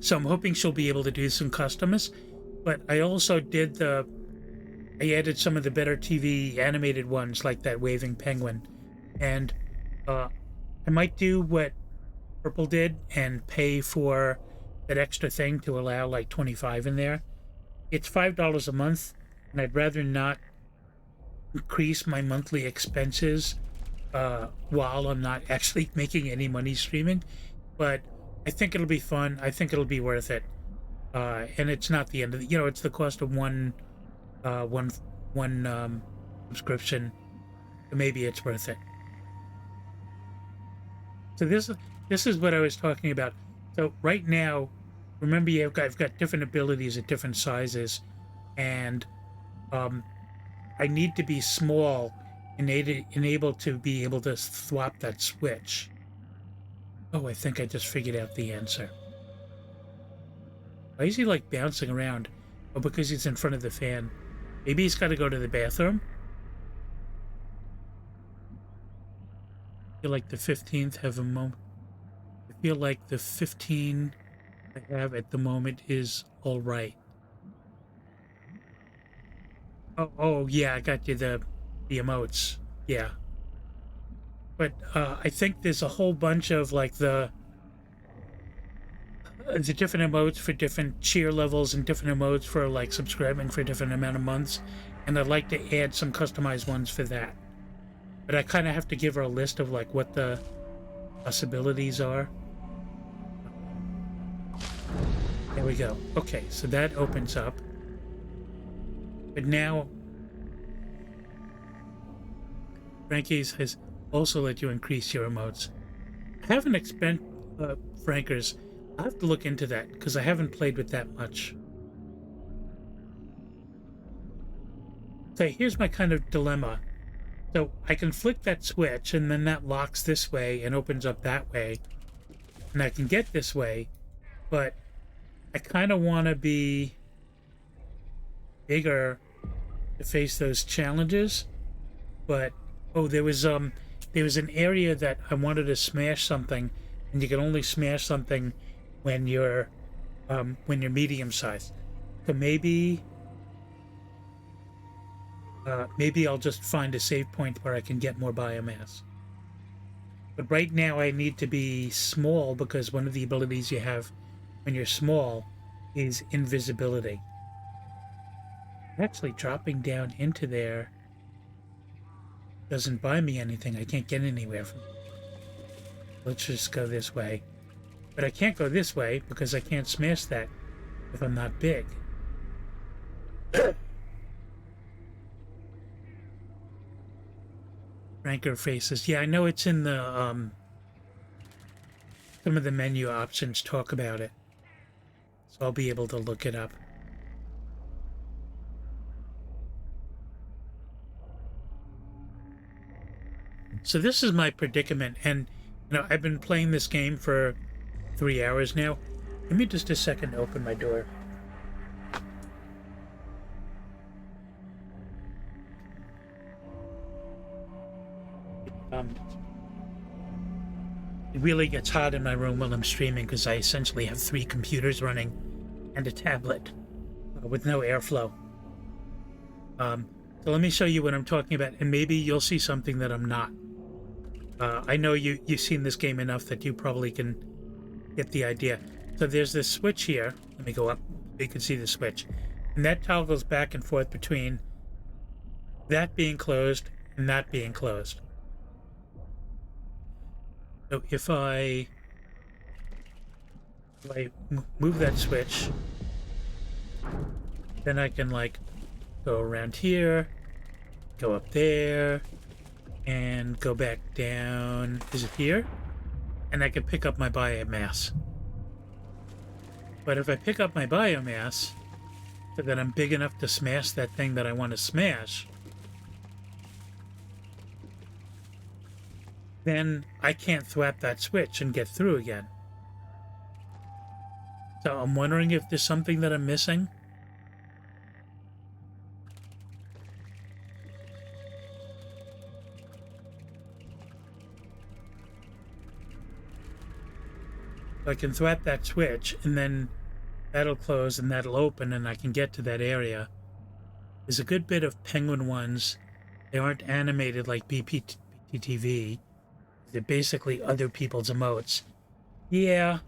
So I'm hoping she'll be able to do some customs, but I also I added some of the better TV animated ones like that waving penguin, and I might do what Purple did and pay for that extra thing to allow like 25 in there. It's $5 a month, and I'd rather not increase my monthly expenses while I'm not actually making any money streaming. But I think it'll be fun. I think it'll be worth it. And it's not the end of it's the cost of one subscription. So maybe it's worth it. So this is what I was talking about. So right now, remember, I've got different abilities at different sizes, and I need to be small and able to be able to swap that switch. Oh, I think I just figured out the answer. Why is he like bouncing around? Oh, because he's in front of the fan. Maybe he's got to go to the bathroom. I feel like the 15th have a moment. I feel like the 15 I have at the moment is all right. Oh yeah, I got you the emotes. Yeah. But I think there's a whole bunch of like the different emotes for different cheer levels and different emotes for like subscribing for a different amount of months, and I'd like to add some customized ones for that. But I kind of have to give her a list of like what the possibilities are. There we go. Okay, so that opens up. But now Frankie's has also let you increase your emotes. I haven't expensed Frankers. I have to look into that because I haven't played with that much. So here's my kind of dilemma. So I can flick that switch and then that locks this way and opens up that way. And I can get this way, but I kind of want to be bigger to face those challenges. But oh, there was an area that I wanted to smash something, and you can only smash something when you're medium sized. So maybe I'll just find a save point where I can get more biomass. But right now I need to be small because one of the abilities you have when you're small is invisibility. Actually, dropping down into there doesn't buy me anything. I can't get anywhere from it. Let's just go this way. But I can't go this way because I can't smash that if I'm not big. Ranker faces. Yeah, I know it's in the some of the menu options talk about it. So I'll be able to look it up. So this is my predicament, and I've been playing this game for 3 hours now. Give me just a second to open my door. It really gets hot in my room while I'm streaming because I essentially have 3 computers running and a tablet with no airflow. So let me show you what I'm talking about, and maybe you'll see something that I'm not. I know you've seen this game enough that you probably can get the idea. So there's this switch here. Let me go up. You can see the switch. And that toggles back and forth between that being closed and that being closed. So if I move that switch, then I can like go around here, go up there, and go back down. Is it here? And I can pick up my biomass. But if I pick up my biomass so that I'm big enough to smash that thing that I want to smash, then I can't thwap that switch and get through again. So I'm wondering if there's something that I'm missing. I can thwap that switch, and then that'll close and that'll open, and I can get to that area. There's a good bit of penguin ones. They aren't animated like BPTV. They're basically other people's emotes. Yeah,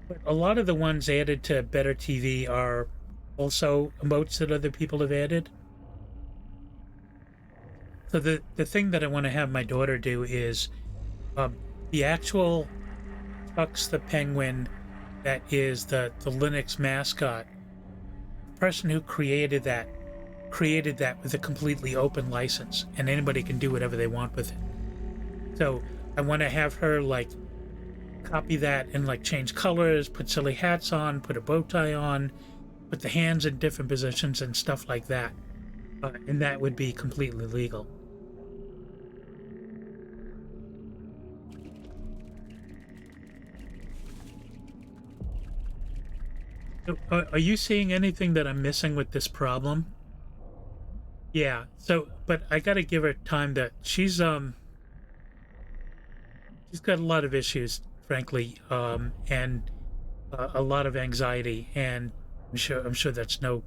but a lot of the ones added to Better TV are also emotes that other people have added. So the thing that I want to have my daughter do is um, the actual Tux the Penguin that is the Linux mascot. The person who created that with a completely open license, and anybody can do whatever they want with it. So I want to have her like copy that and like change colors, put silly hats on, put a bow tie on, put the hands in different positions and stuff like that. And that would be completely legal. So, are you seeing anything that I'm missing with this problem? Yeah. So, but I got to give her time that she's got a lot of issues, frankly, and a lot of anxiety, and I'm sure that's no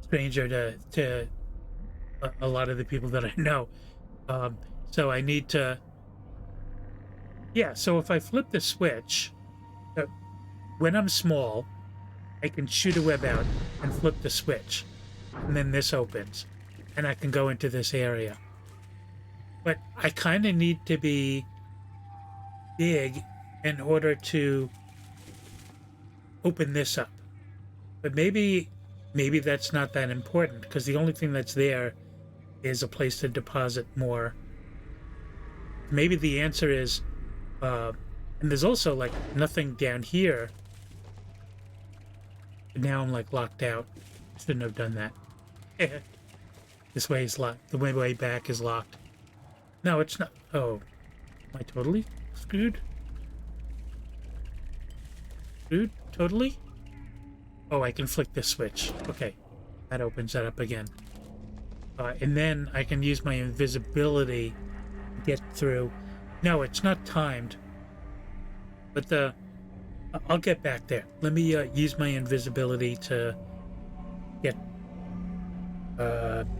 stranger to a lot of the people that I know. So I need to, yeah. So if I flip the switch, uh, when I'm small, I can shoot a web out and flip the switch, and then this opens, and I can go into this area. But I kind of need to be big in order to open this up. But maybe that's not that important, because the only thing that's there is a place to deposit more. Maybe the answer is, and there's also like nothing down here. But now I'm like locked out. Shouldn't have done that. This way is locked. The way back is locked. No, it's not. Oh, am I totally screwed? Screwed? Totally? Oh, I can flick this switch. Okay, that opens that up again. And then I can use my invisibility to get through. No, it's not timed. But I'll get back there. Let me use my invisibility to get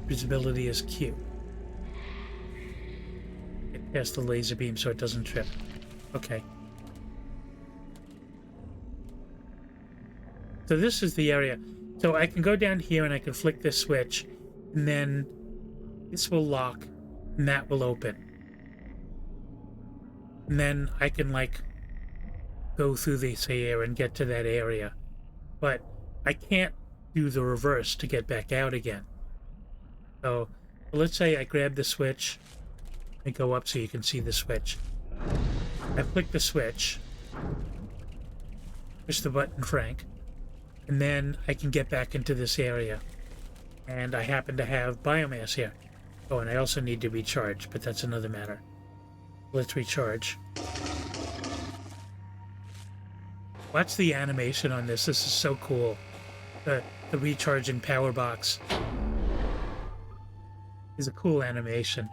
visibility is Q. Get past the laser beam so it doesn't trip. Okay. So this is the area. So I can go down here and I can flick this switch, and then this will lock and that will open. And then I can like go through this here and get to that area. But I can't do the reverse to get back out again. So let's say I grab the switch and go up so you can see the switch. I flick the switch, push the button Frank, and then I can get back into this area. And I happen to have biomass here. Oh, and I also need to recharge, but that's another matter. Let's recharge. Watch the animation on this. This is so cool. The recharging power box is a cool animation.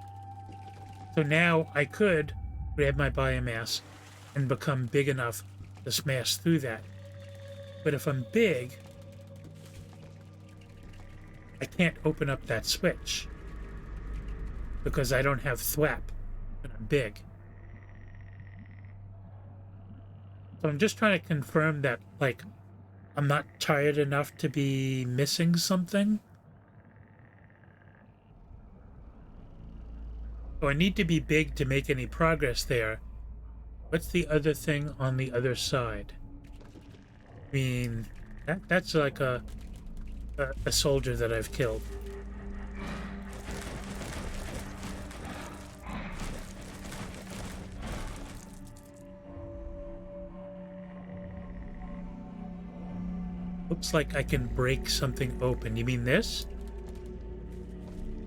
So now I could grab my biomass and become big enough to smash through that. But if I'm big, I can't open up that switch because I don't have thwap and I'm big. So I'm just trying to confirm that, like, I'm not tired enough to be missing something. So I need to be big to make any progress there. What's the other thing on the other side? I mean, that's like a soldier that I've killed. Looks like I can break something open. You mean this?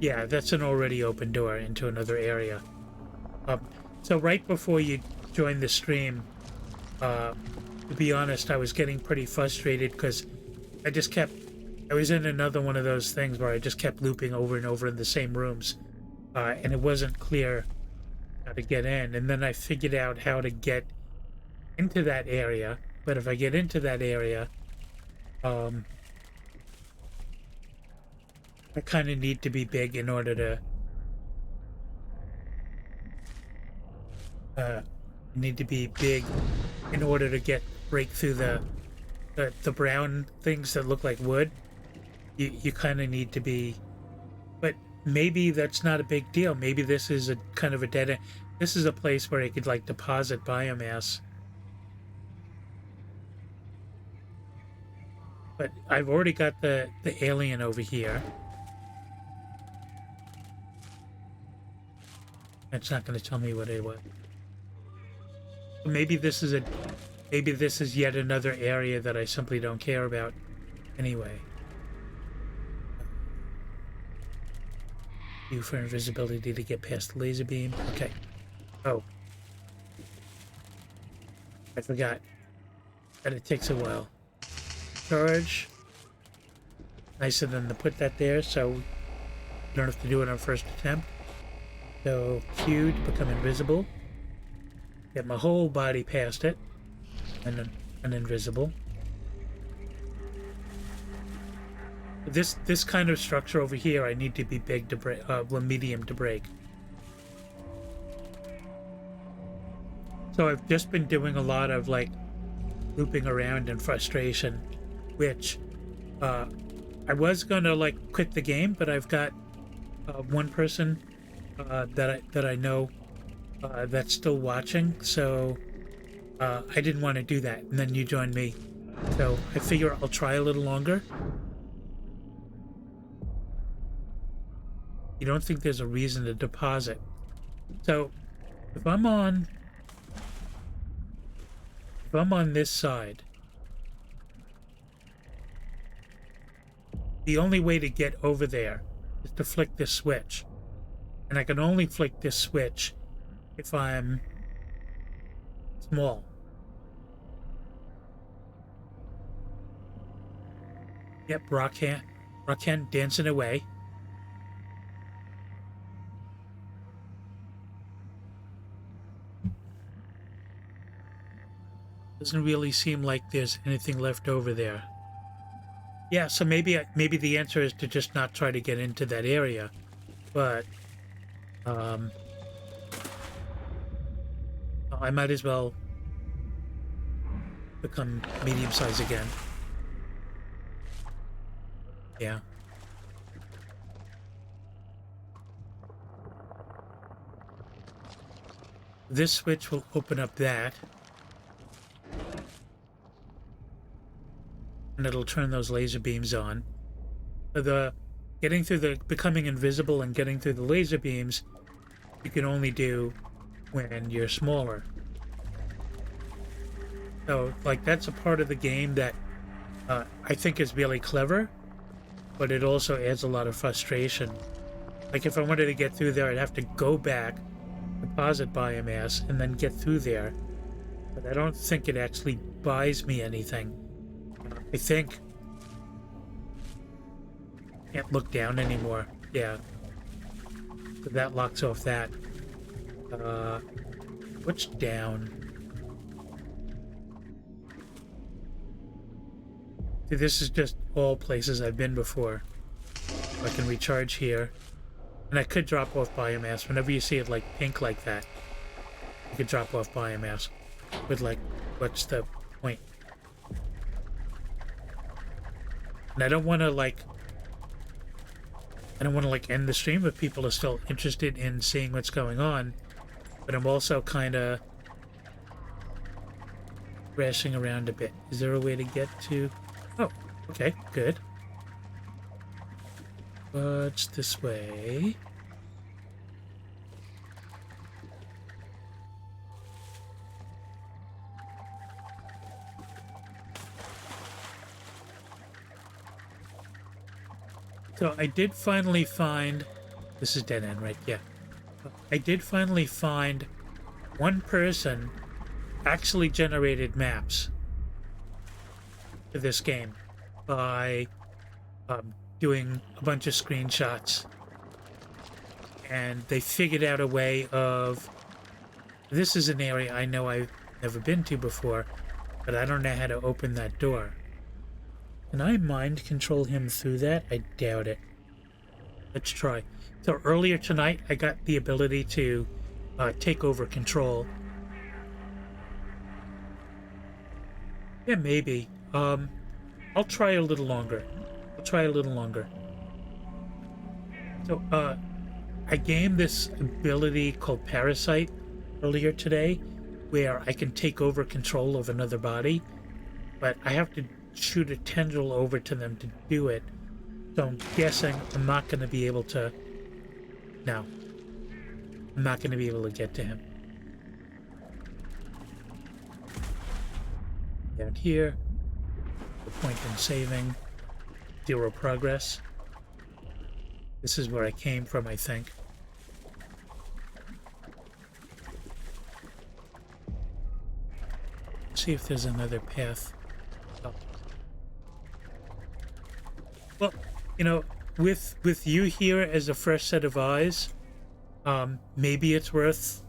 Yeah, that's an already open door into another area. So right before you join the stream, to be honest, I was getting pretty frustrated because I was in another one of those things where I just kept looping over and over in the same rooms, and it wasn't clear how to get in. And then I figured out how to get into that area. But if I get into that area, I kind of need to be big in order to break through the brown things that look like wood. You kind of need to be, but maybe that's not a big deal. Maybe this is a kind of a dead end. This is a place where I could like deposit biomass. But I've already got the alien over here. It's not going to tell me what it was. Maybe this is yet another area that I simply don't care about anyway. U for invisibility to get past the laser beam. Okay. Oh. I forgot that it takes a while. Charge. Nicer than to put that there, so you don't have to do it on first attempt. So Q to become invisible. Get my whole body past it. And invisible. This kind of structure over here, I need to be big to break, medium to break. So I've just been doing a lot of like looping around in frustration, which I was gonna like quit the game, but I've got one person that I know that's still watching, so I didn't want to do that, and then you joined me, so I figure I'll try a little longer. You don't think there's a reason to deposit. So if I'm on this side, the only way to get over there is to flick this switch. And I can only flick this switch if I'm small. Yep, rock hand dancing away. Doesn't really seem like there's anything left over there. Yeah, so maybe the answer is to just not try to get into that area, but I might as well become medium size again. Yeah. This switch will open up that. And it'll turn those laser beams on. Becoming invisible and getting through the laser beams, you can only do when you're smaller. So, like, that's a part of the game that I think is really clever, but it also adds a lot of frustration. Like, if I wanted to get through there, I'd have to go back, deposit biomass, and then get through there. But I don't think it actually buys me anything. I think can't look down anymore. Yeah. So that locks off that. What's down? See, this is just all places I've been before. I can recharge here. And I could drop off biomass. Whenever you see it like pink like that, you could drop off biomass. But like, what's the point? And I don't want to end the stream if people are still interested in seeing what's going on. But I'm also kind of crashing around a bit. Is there a way to get to... Oh, okay, good. What's this way? So I did finally find... This is dead end, right? Yeah. I did finally find one person actually generated maps. to this game by doing a bunch of screenshots, and they figured out a way of, this is an area I know I've never been to before, but I don't know how to open that door. Can I mind control him through that? I doubt it. Let's try. So earlier tonight, I got the ability to take over control. Yeah, maybe. I'll try a little longer. So, I gained this ability called Parasite earlier today, where I can take over control of another body, but I have to shoot a tendril over to them to do it. So I'm guessing I'm not going to be able to... No. I'm not going to be able to get to him. Down here. The point in saving. 0 progress. This is where I came from, I think. See if there's another path. Oh. Well, you know, with you here as a fresh set of eyes, maybe it's worth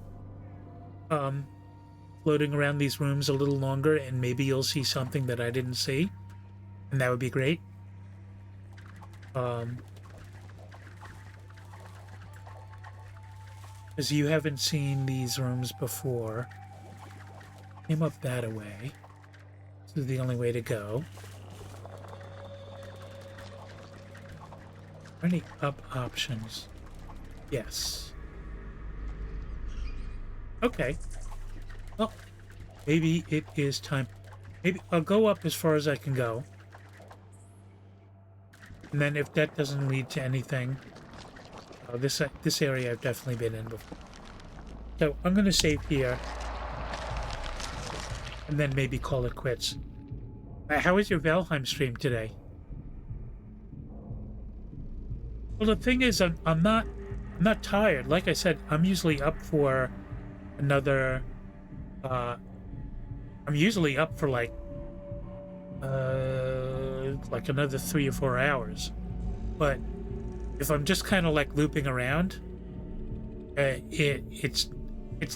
floating around these rooms a little longer, and maybe you'll see something that I didn't see, and that would be great. Because you haven't seen these rooms before. Came up that way. This is the only way to go. Are any up options? Yes. Okay. Well, maybe it is time. Maybe I'll go up as far as I can go. And then if that doesn't lead to anything, this area I've definitely been in before. So I'm going to save here. And then maybe call it quits. How was your Valheim stream today? Well, the thing is, I'm not tired. Like I said, I'm usually up for another. I'm usually up for like another 3 or 4 hours. But if I'm just kind of like looping around, it's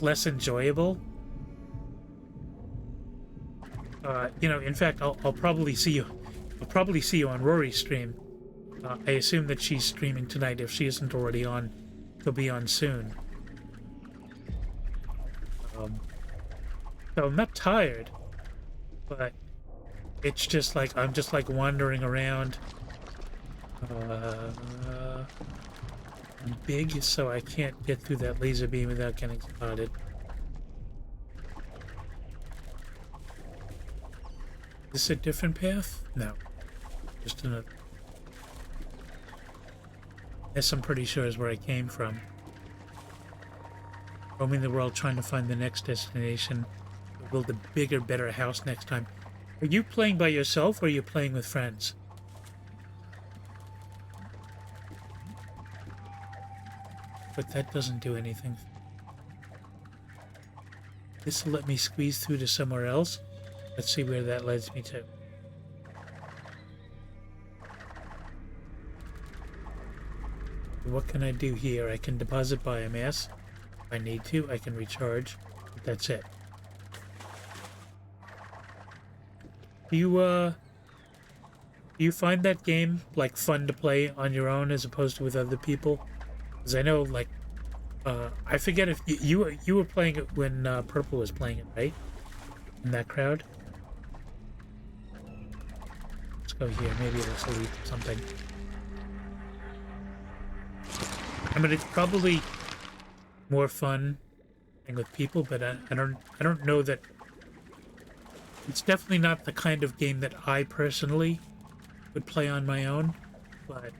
less enjoyable. You know, in fact, I'll probably see you. I'll probably see you on Rory's stream. I assume that she's streaming tonight. If she isn't already on, she'll be on soon. So I'm not tired, but it's just like I'm just like wandering around. I'm big, so I can't get through that laser beam without getting spotted. Is this a different path? No. Just another. This I'm pretty sure is where I came from. Roaming the world trying to find the next destination. Build a bigger, better house next time. Are you playing by yourself or are you playing with friends? But that doesn't do anything. This will let me squeeze through to somewhere else. Let's see where that leads me to. What can I do here? I can deposit biomass. If I need to, I can recharge. But that's it. Do you find that game like fun to play on your own as opposed to with other people? Because I know, like, I forget if you were playing it when Purple was playing it, right? In that crowd. Let's go here. Maybe it'll lead to something. I mean, it's probably more fun playing with people, but I don't know that. It's definitely not the kind of game that I personally would play on my own, but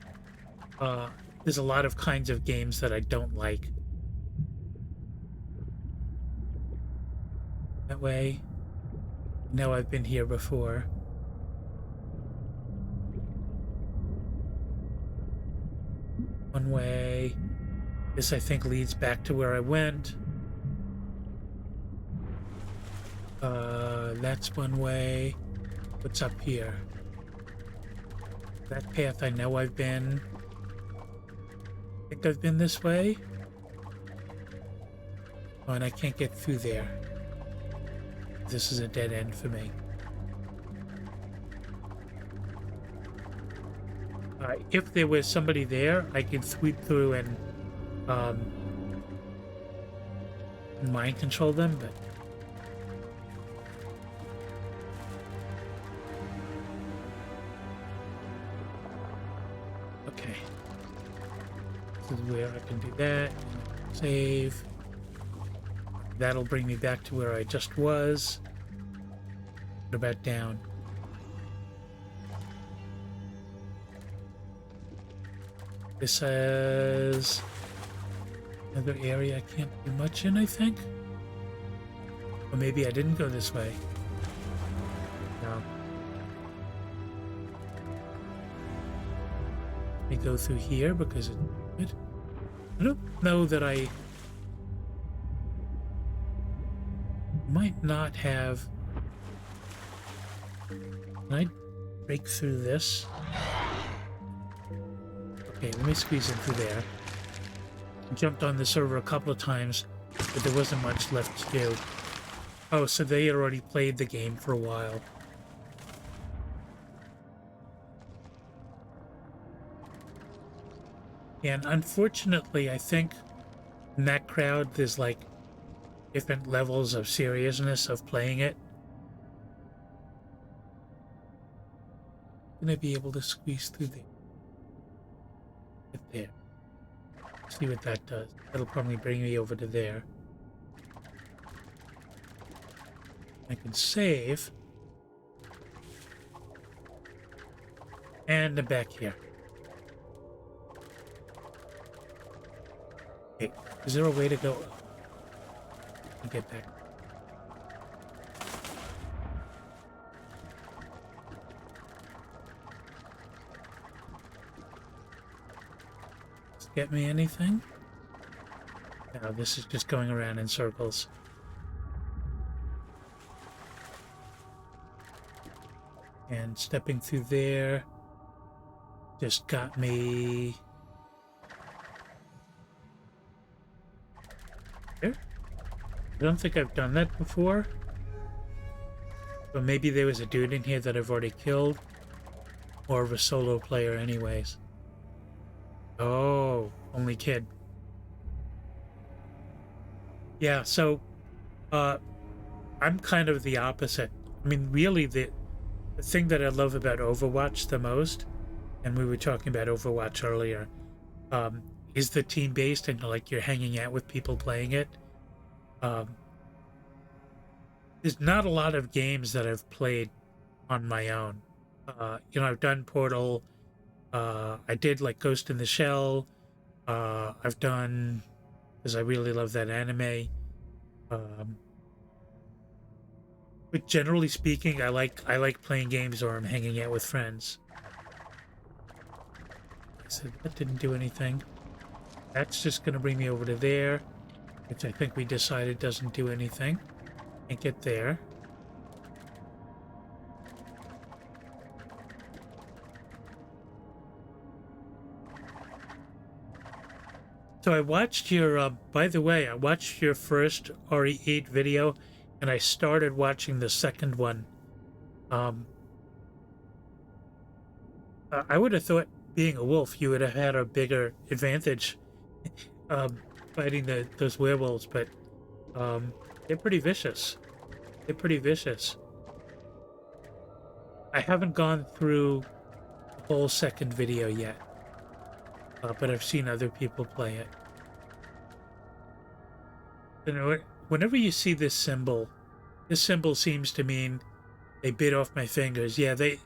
there's a lot of kinds of games that I don't like. That way, I know I've been here before. One way. This, I think, leads back to where I went. That's one way. What's up here? That path I know I've been. I think I've been this way. Oh, and I can't get through there. This is a dead end for me. If there was somebody there, I could sweep through and mind control them, but okay. This is where I can do that. Save. That'll bring me back to where I just was. What about down? This is another area I can't do much in, I think. Or maybe I didn't go this way. No. Let me go through here because it's good. I don't know that I might not have. Can I break through this? Okay, let me squeeze in through there. Jumped on the server a couple of times, but there wasn't much left to do. Oh, so they had already played the game for a while. And unfortunately, I think in that crowd, there's like different levels of seriousness of playing it. I'm gonna be able to squeeze through there. Get there. See what that does. That'll probably bring me over to there. I can save. And I'm back here. Okay, is there a way to go? Get back. Get me anything? No, this is just going around in circles. And stepping through there just got me here. I don't think I've done that before. But maybe there was a dude in here that I've already killed. More of a solo player anyways. Oh, only kid. Yeah, so I'm kind of the opposite. I mean, really, the thing that I love about Overwatch the most, and we were talking about Overwatch earlier, is the team-based and like you're hanging out with people playing it. There's not a lot of games that I've played on my own. I've done Portal. I did like Ghost in the Shell. I've done, because I really love that anime. But generally speaking, I like playing games or I'm hanging out with friends. So that didn't do anything. That's just going to bring me over to there, which I think we decided doesn't do anything. Can't get there. So I watched your, by the way, I watched your first RE8 video, and I started watching the second one. I would have thought, being a wolf, you would have had a bigger advantage fighting those werewolves, but they're pretty vicious. They're pretty vicious. I haven't gone through the whole second video yet. But I've seen other people play it. You know, whenever you see this symbol seems to mean they bit off my fingers. Yeah, they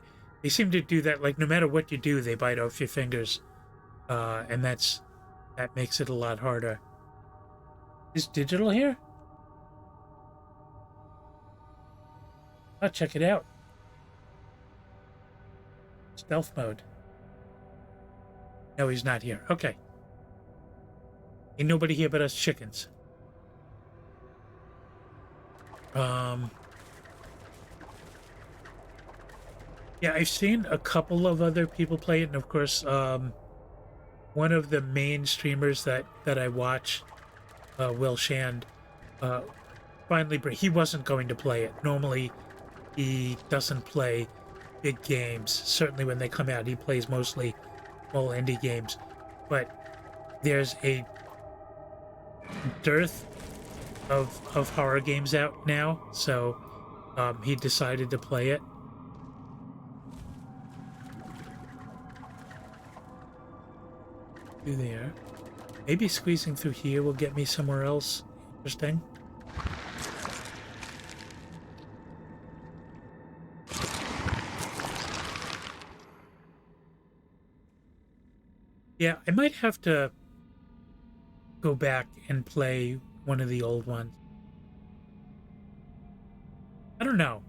seem to do that. Like no matter what you do, they bite off your fingers, and that makes it a lot harder. Is digital here? Oh, check it out. Stealth mode. No, he's not here. Okay. Ain't nobody here but us chickens. Yeah, I've seen a couple of other people play it, and of course, one of the main streamers that I watch, Will Shand, uh, finally, he wasn't going to play it. Normally, he doesn't play big games. Certainly, when they come out, he plays mostly small indie games. But there's a dearth of horror games out now, so he decided to play it. Through there. Maybe squeezing through here will get me somewhere else interesting. Yeah, I might have to go back and play one of the old ones. I don't know.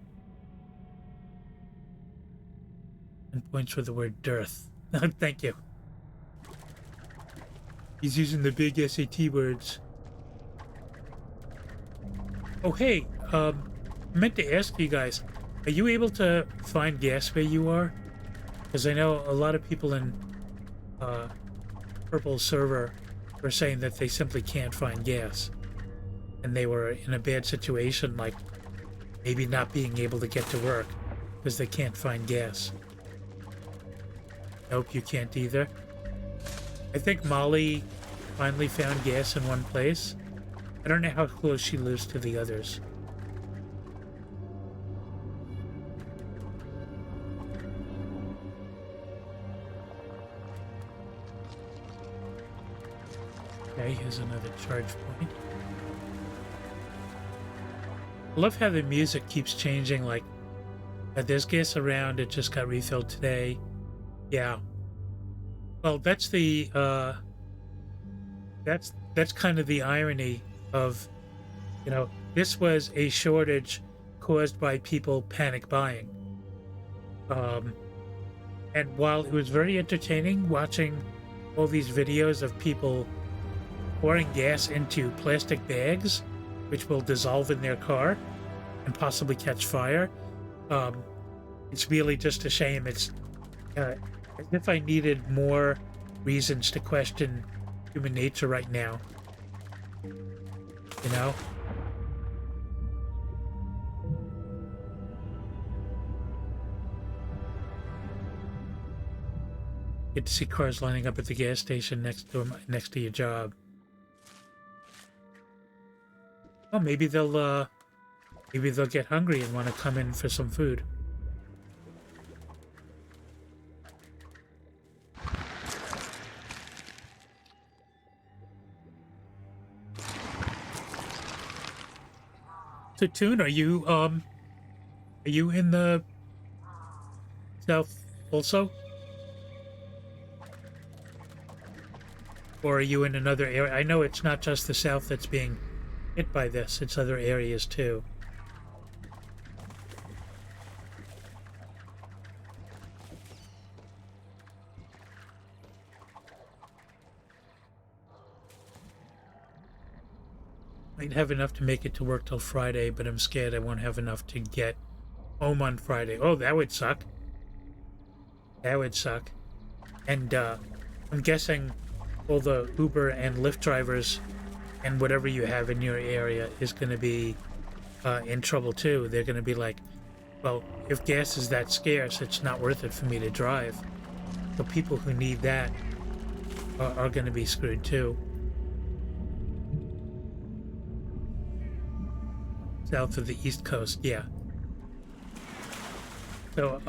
And points for the word dearth. Thank you. He's using the big SAT words. Oh, hey, I meant to ask you guys, are you able to find gas where you are? Because I know a lot of people in Purple server were saying that they simply can't find gas. And they were in a bad situation, like maybe not being able to get to work because they can't find gas. Nope, you can't either. I think Molly finally found gas in one place. I don't know how close she lives to the others. Okay, here's another charge point. I love how the music keeps changing, like, there's gas around, it just got refilled today. Yeah. Well, that's the, that's kind of the irony of, you know, this was a shortage caused by people panic buying. And while it was very entertaining watching all these videos of people pouring gas into plastic bags, which will dissolve in their car and possibly catch fire, it's really just a shame. It's as if I needed more reasons to question human nature right now. You know? Get to see cars lining up at the gas station next to your job. Oh, maybe they'll get hungry and want to come in for some food. So, Toon, are you in the south also? Or are you in another area? I know it's not just the south that's being hit by this, it's other areas too. Might have enough to make it to work till Friday, but I'm scared I won't have enough to get home on Friday. Oh, that would suck. That would suck. And I'm guessing all the Uber and Lyft drivers and whatever you have in your area is going to be in trouble too. They're going to be like, well, if gas is that scarce, it's not worth it for me to drive. The people who need that are going to be screwed too. South of the East Coast, yeah. So,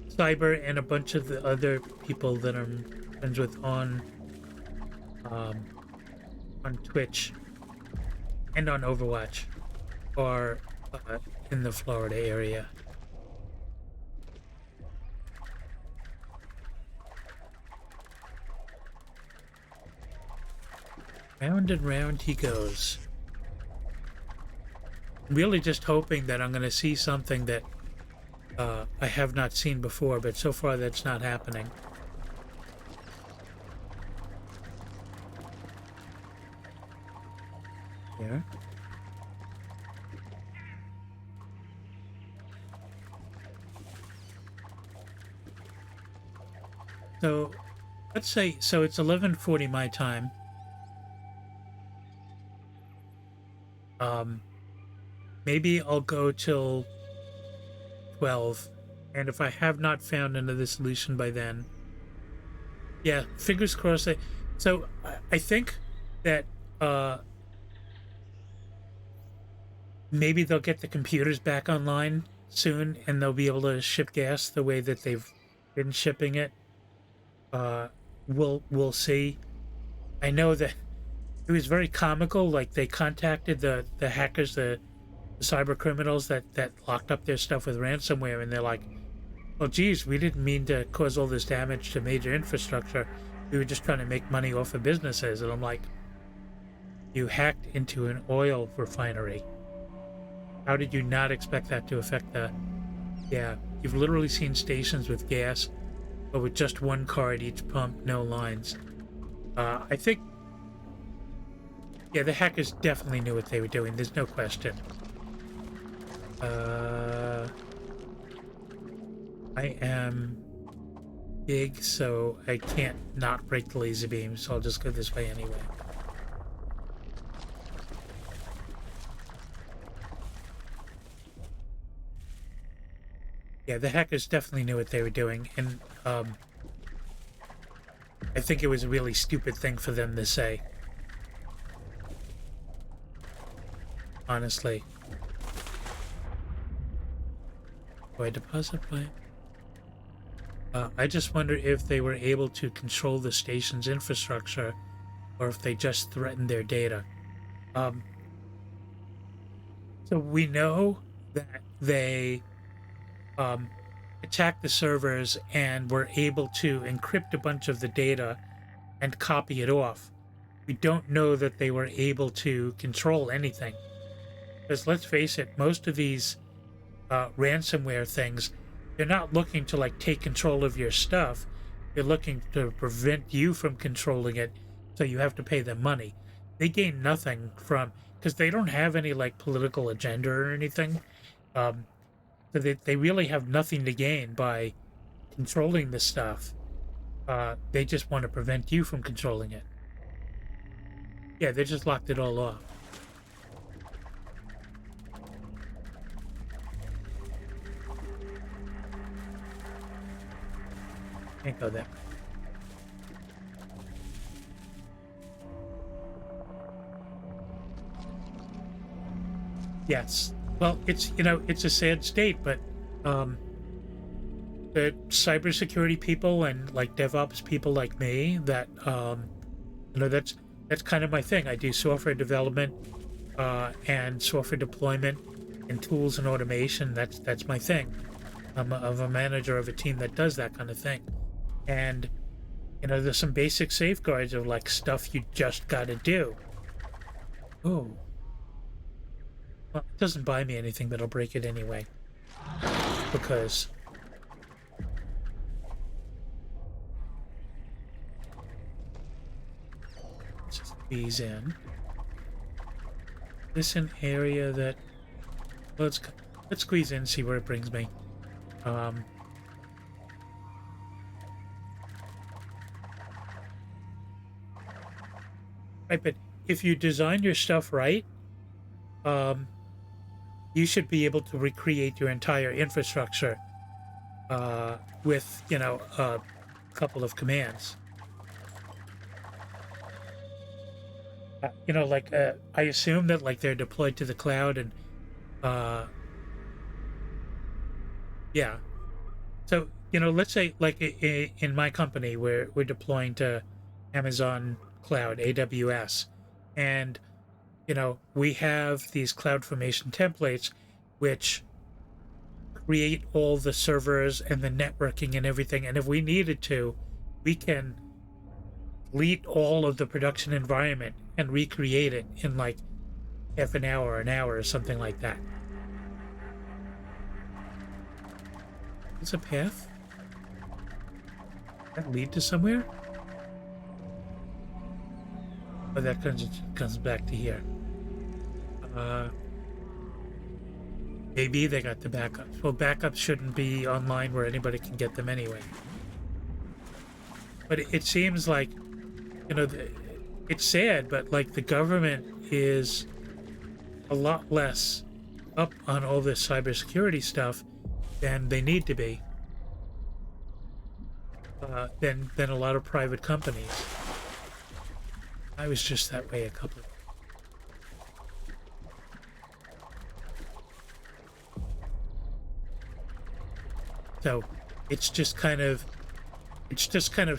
Cyber and a bunch of the other people that I'm friends with on Twitch and on Overwatch are in the Florida area. Round and round he goes. I'm really just hoping that I'm going to see something that I have not seen before, but so far that's not happening. There. So let's say it's 11:40 my time. Um, Maybe I'll go till 12, and if I have not found another solution by then, yeah, fingers crossed. So I think that maybe they'll get the computers back online soon, and they'll be able to ship gas the way that they've been shipping it. Uh, we'll see. I know that it was very comical. Like they contacted the hackers, the cyber criminals that locked up their stuff with ransomware, and they're like, "Well, geez, we didn't mean to cause all this damage to major infrastructure. We were just trying to make money off of businesses." And I'm like, "You hacked into an oil refinery. How did you not expect that to affect the?" Yeah, you've literally seen stations with gas, but with just one car at each pump, no lines. I think, yeah, the hackers definitely knew what they were doing. There's no question. I am big, so I can't not break the laser beam, so I'll just go this way anyway. Yeah, the hackers definitely knew what they were doing, and I think it was a really stupid thing for them to say. Honestly. Do I deposit my... I just wonder if they were able to control the station's infrastructure, or if they just threatened their data. So we know that they attacked the servers and were able to encrypt a bunch of the data and copy it off. We don't know that they were able to control anything. Because let's face it, most of these ransomware things, they're not looking to like take control of your stuff. They're looking to prevent you from controlling it, so you have to pay them money. They gain nothing from, because they don't have any like political agenda or anything. So they really have nothing to gain by controlling this stuff. They just want to prevent you from controlling it. Yeah, they just locked it all off. Can't go there. Yes. Well, it's, it's a sad state, but the cybersecurity people and like DevOps people like me that that's kind of my thing. I do software development and software deployment and tools and automation. That's my thing. I'm a manager of a team that does that kind of thing. And there's some basic safeguards of like stuff you just got to do. Oh. Well, it doesn't buy me anything, but I'll break it anyway. Because let's just squeeze in. This an area that let's squeeze in and see where it brings me. Right, but if you design your stuff right, you should be able to recreate your entire infrastructure with, a couple of commands. I assume that like they're deployed to the cloud and yeah. So, let's say like in my company where we're deploying to Amazon Cloud, AWS, and we have these CloudFormation templates which create all the servers and the networking and everything. And if we needed to, we can delete all of the production environment and recreate it in like half an hour, an hour, or something like that. Is a path? Does that lead to somewhere? Oh, that comes back to here. Maybe they got the backups. Well, backups shouldn't be online where anybody can get them anyway. but it seems like, it's sad, but like the government is a lot less up on all this cybersecurity stuff than they need to be, than a lot of private companies. I was just that way a couple of. So it's just kind of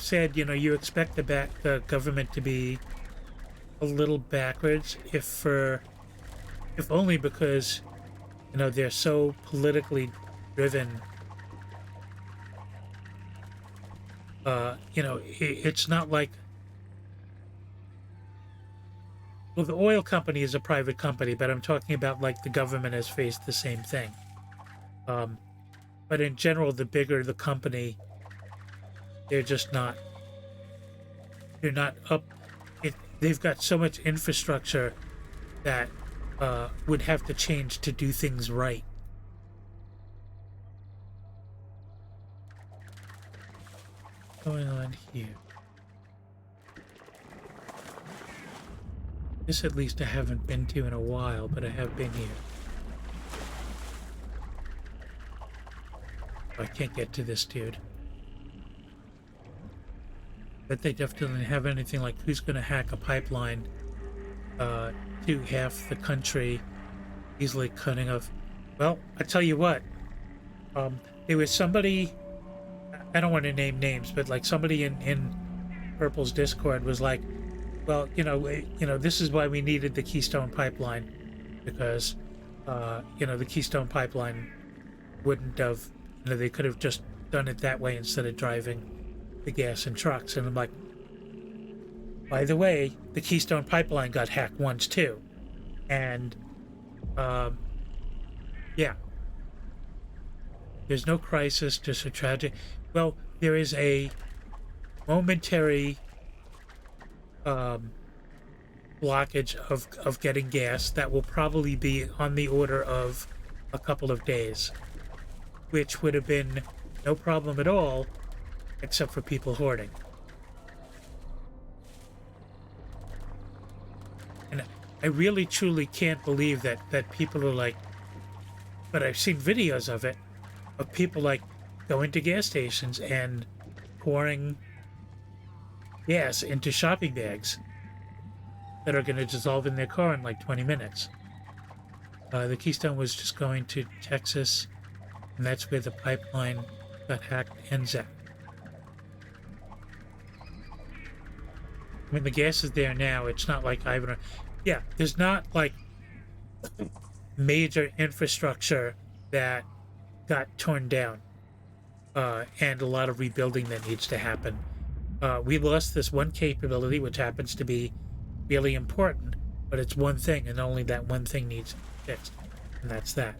sad, you expect the government to be a little backwards, if only because they're so politically driven. It's not like, well, the oil company is a private company, but I'm talking about like the government has faced the same thing. But in general, the bigger the company, they're just not. They're not up. They've got so much infrastructure that would have to change to do things right. What's going on here? This at least I haven't been to in a while, but I have been here. I can't get to this dude. But they definitely have anything like who's going to hack a pipeline to half the country, easily cutting off. Well, I tell you what, there was somebody, I don't want to name names, but like somebody in Purple's Discord was like, well, this is why we needed the Keystone Pipeline, because the Keystone Pipeline wouldn't have, they could have just done it that way instead of driving the gas in trucks. And I'm like, by the way, the Keystone Pipeline got hacked once too. And yeah, there's no crisis, just a tragedy. Well, there is a momentary blockage of getting gas that will probably be on the order of a couple of days, which would have been no problem at all, except for people hoarding. And I really truly can't believe that people are like, but I've seen videos of it, of people like going to gas stations and pouring gas into shopping bags that are going to dissolve in their car in like 20 minutes. The Keystone was just going to Texas, and that's where the pipeline got hacked ends at. I mean, the gas is there now. It's not like yeah, there's not like major infrastructure that got torn down, and a lot of rebuilding that needs to happen. We lost this one capability, which happens to be really important, but it's one thing, and only that one thing needs fixed, and that's that.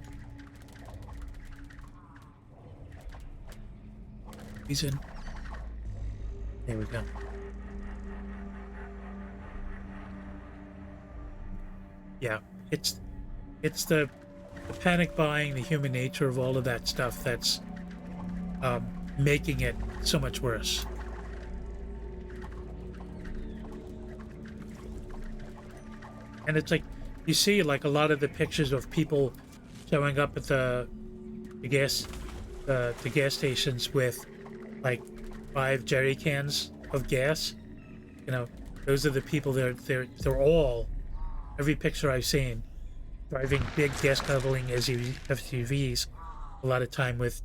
He's in. There we go. Yeah, it's the panic buying, the human nature of all of that stuff that's making it so much worse. And it's like, you see like a lot of the pictures of people showing up at the gas stations with like 5 jerry cans of gas. Those are the people. They're all, every picture I've seen, driving big gas guzzling SUVs, a lot of time with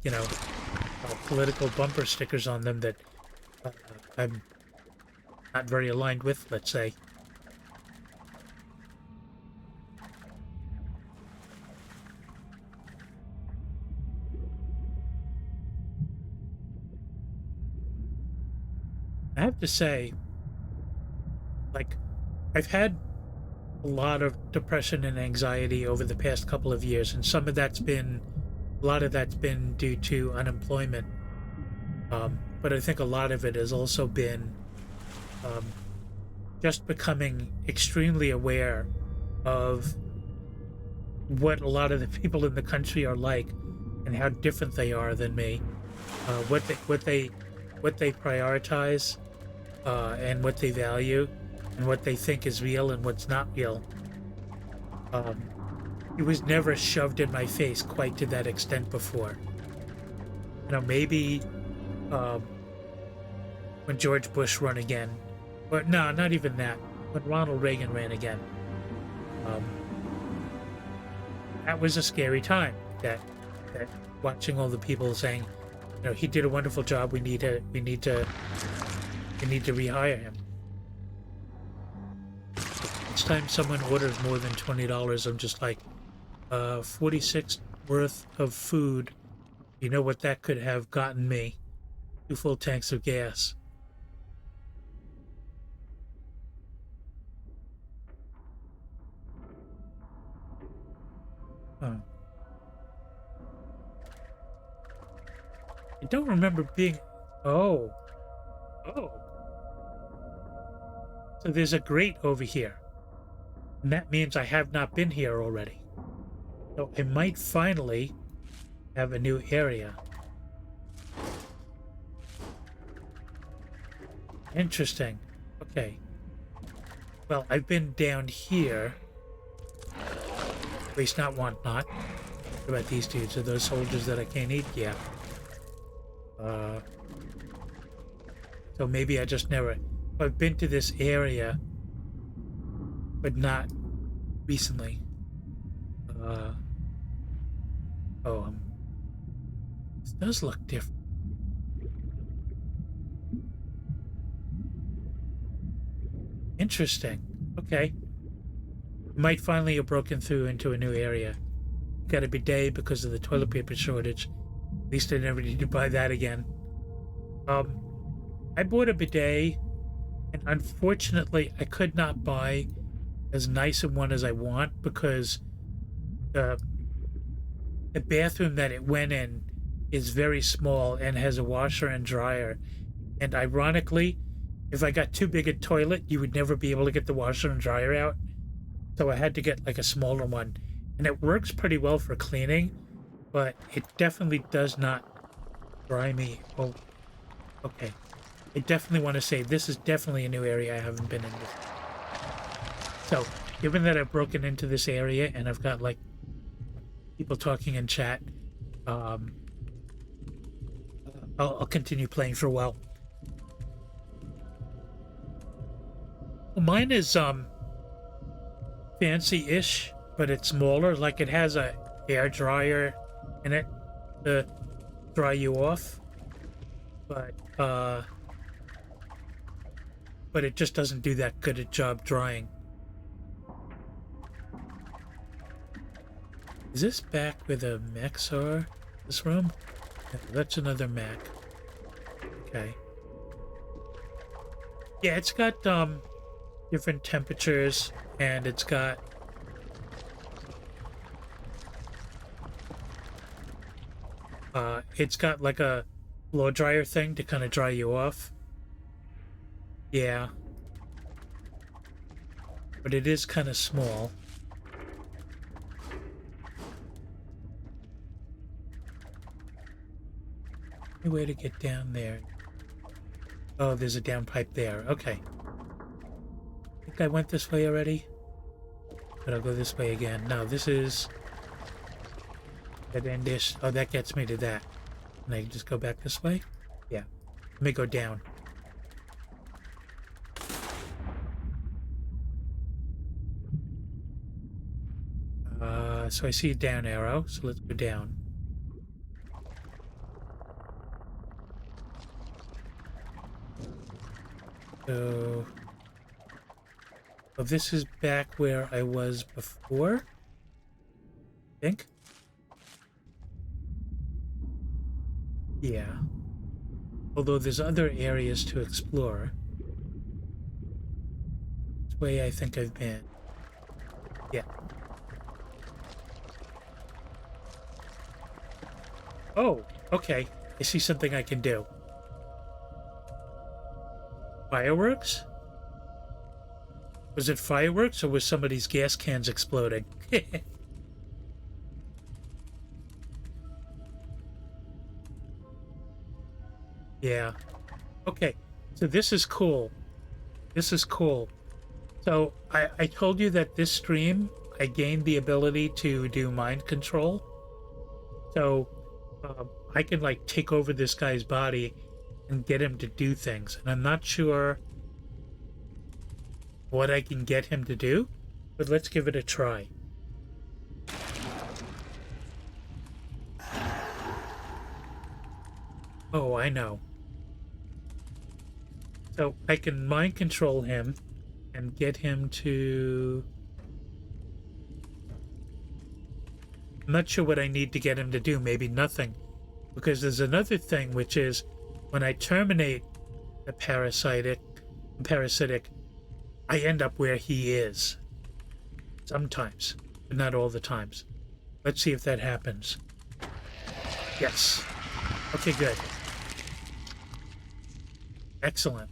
political bumper stickers on them that I'm not very aligned with, let's say. I have to say, like, I've had a lot of depression and anxiety over the past couple of years, and a lot of that's been due to unemployment. But I think a lot of it has also been just becoming extremely aware of what a lot of the people in the country are like and how different they are than me. What they prioritize, and what they value and what they think is real and what's not real. Um, it was never shoved in my face quite to that extent before. You know, maybe um, when George Bush ran again, but no, not even that. When Ronald Reagan ran again, um, that was a scary time. That watching all the people saying, you know, he did a wonderful job. We need to rehire him. Each time someone orders more than $20, I'm just like, 46 worth of food. You know what that could have gotten me? 2 full tanks of gas. Oh. I don't remember being. Oh. Oh. So there's a grate over here. And that means I have not been here already. So I might finally have a new area. Interesting. Okay. Well, I've been down here. Waste not, want not. What about these dudes? Are those soldiers that I can't eat? Yeah. So maybe I just never... I've been to this area, but not recently. This does look different. Interesting. Okay. Might finally have broken through into a new area. Got a bidet because of the toilet paper shortage. At least I never need to buy that again. I bought a bidet, and unfortunately, I could not buy as nice a one as I want because the bathroom that it went in is very small and has a washer and dryer. And ironically, if I got too big a toilet, you would never be able to get the washer and dryer out. So I had to get like a smaller one. And it works pretty well for cleaning, but it definitely does not dry me. Oh, okay. I definitely want to say this is definitely a new area I haven't been in before. So, given that I've broken into this area and I've got like people talking in chat, I'll continue playing for a while. Well, mine is fancy-ish, but it's smaller. Like it has a hair dryer in it to dry you off, but it just doesn't do that good a job drying. Is this back where the mechs are? This room? No, that's another mech. Okay. Yeah, it's got different temperatures, and it's got like a blow dryer thing to kind of dry you off. Yeah. But it is kind of small. Any way to get down there? Oh, there's a down pipe there. Okay. I think I went this way already. But I'll go this way again. No, this is... that end dish. Oh, that gets me to that. And I can just go back this way? Yeah. Let me go down. So I see a down arrow, so let's go down. So... oh, this is back where I was before, I think. Yeah. Although there's other areas to explore. This way I think I've been. Yeah. Oh, okay. I see something I can do. Fireworks? Was it fireworks or was somebody's gas cans exploding? Yeah. Okay. So this is cool. This is cool. So I told you that this stream I gained the ability to do mind control. So I can like take over this guy's body and get him to do things. And I'm not sure what I can get him to do, but let's give it a try. Oh, I know. So I can mind control him and get him to... I'm not sure what I need to get him to do. Maybe nothing. Because there's another thing, which is when I terminate the parasitic, I end up where he is. Sometimes, but not all the times. Let's see if that happens. Yes. Okay, good. Excellent.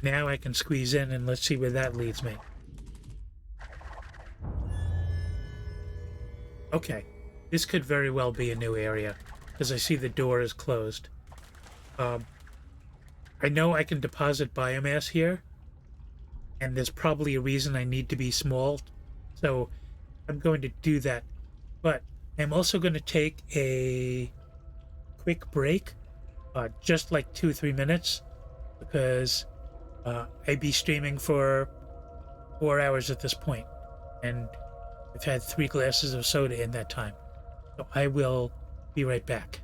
Now I can squeeze in and let's see where that leads me. Okay, this could very well be a new area, because I see the door is closed. I know I can deposit biomass here, and there's probably a reason I need to be small, so I'm going to do that. But I'm also going to take a quick break, just like 2-3 minutes, because I'd be streaming for 4 hours at this point, and I've had 3 glasses of soda in that time. So I will be right back.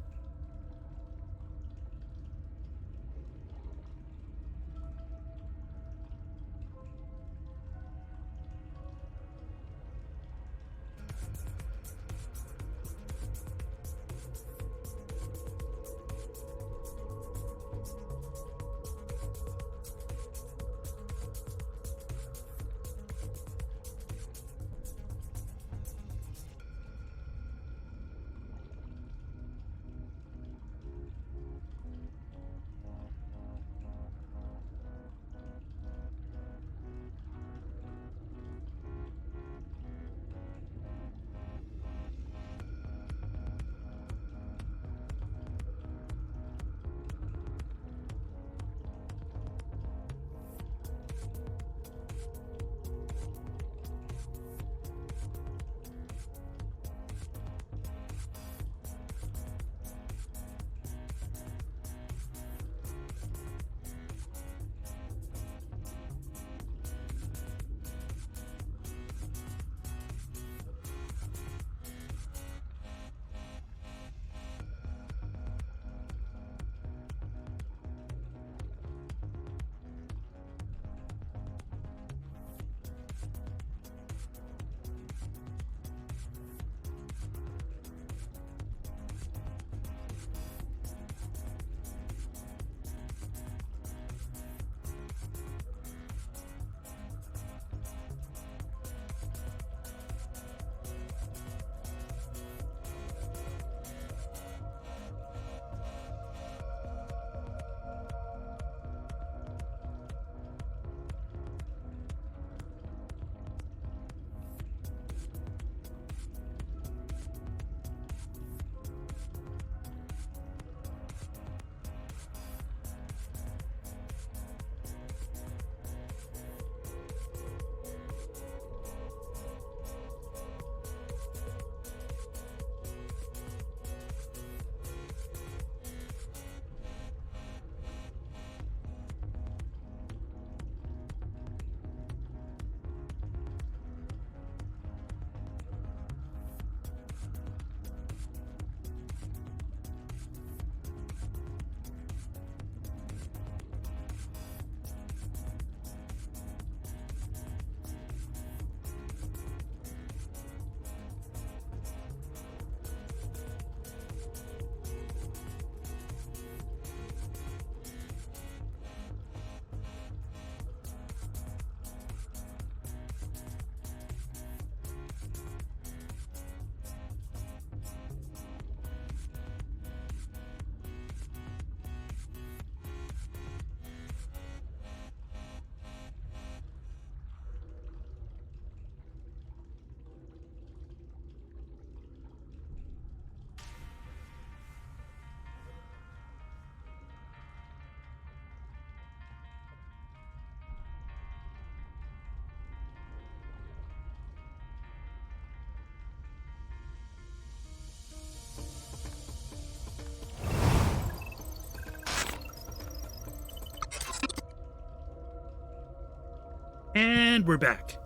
And we're back.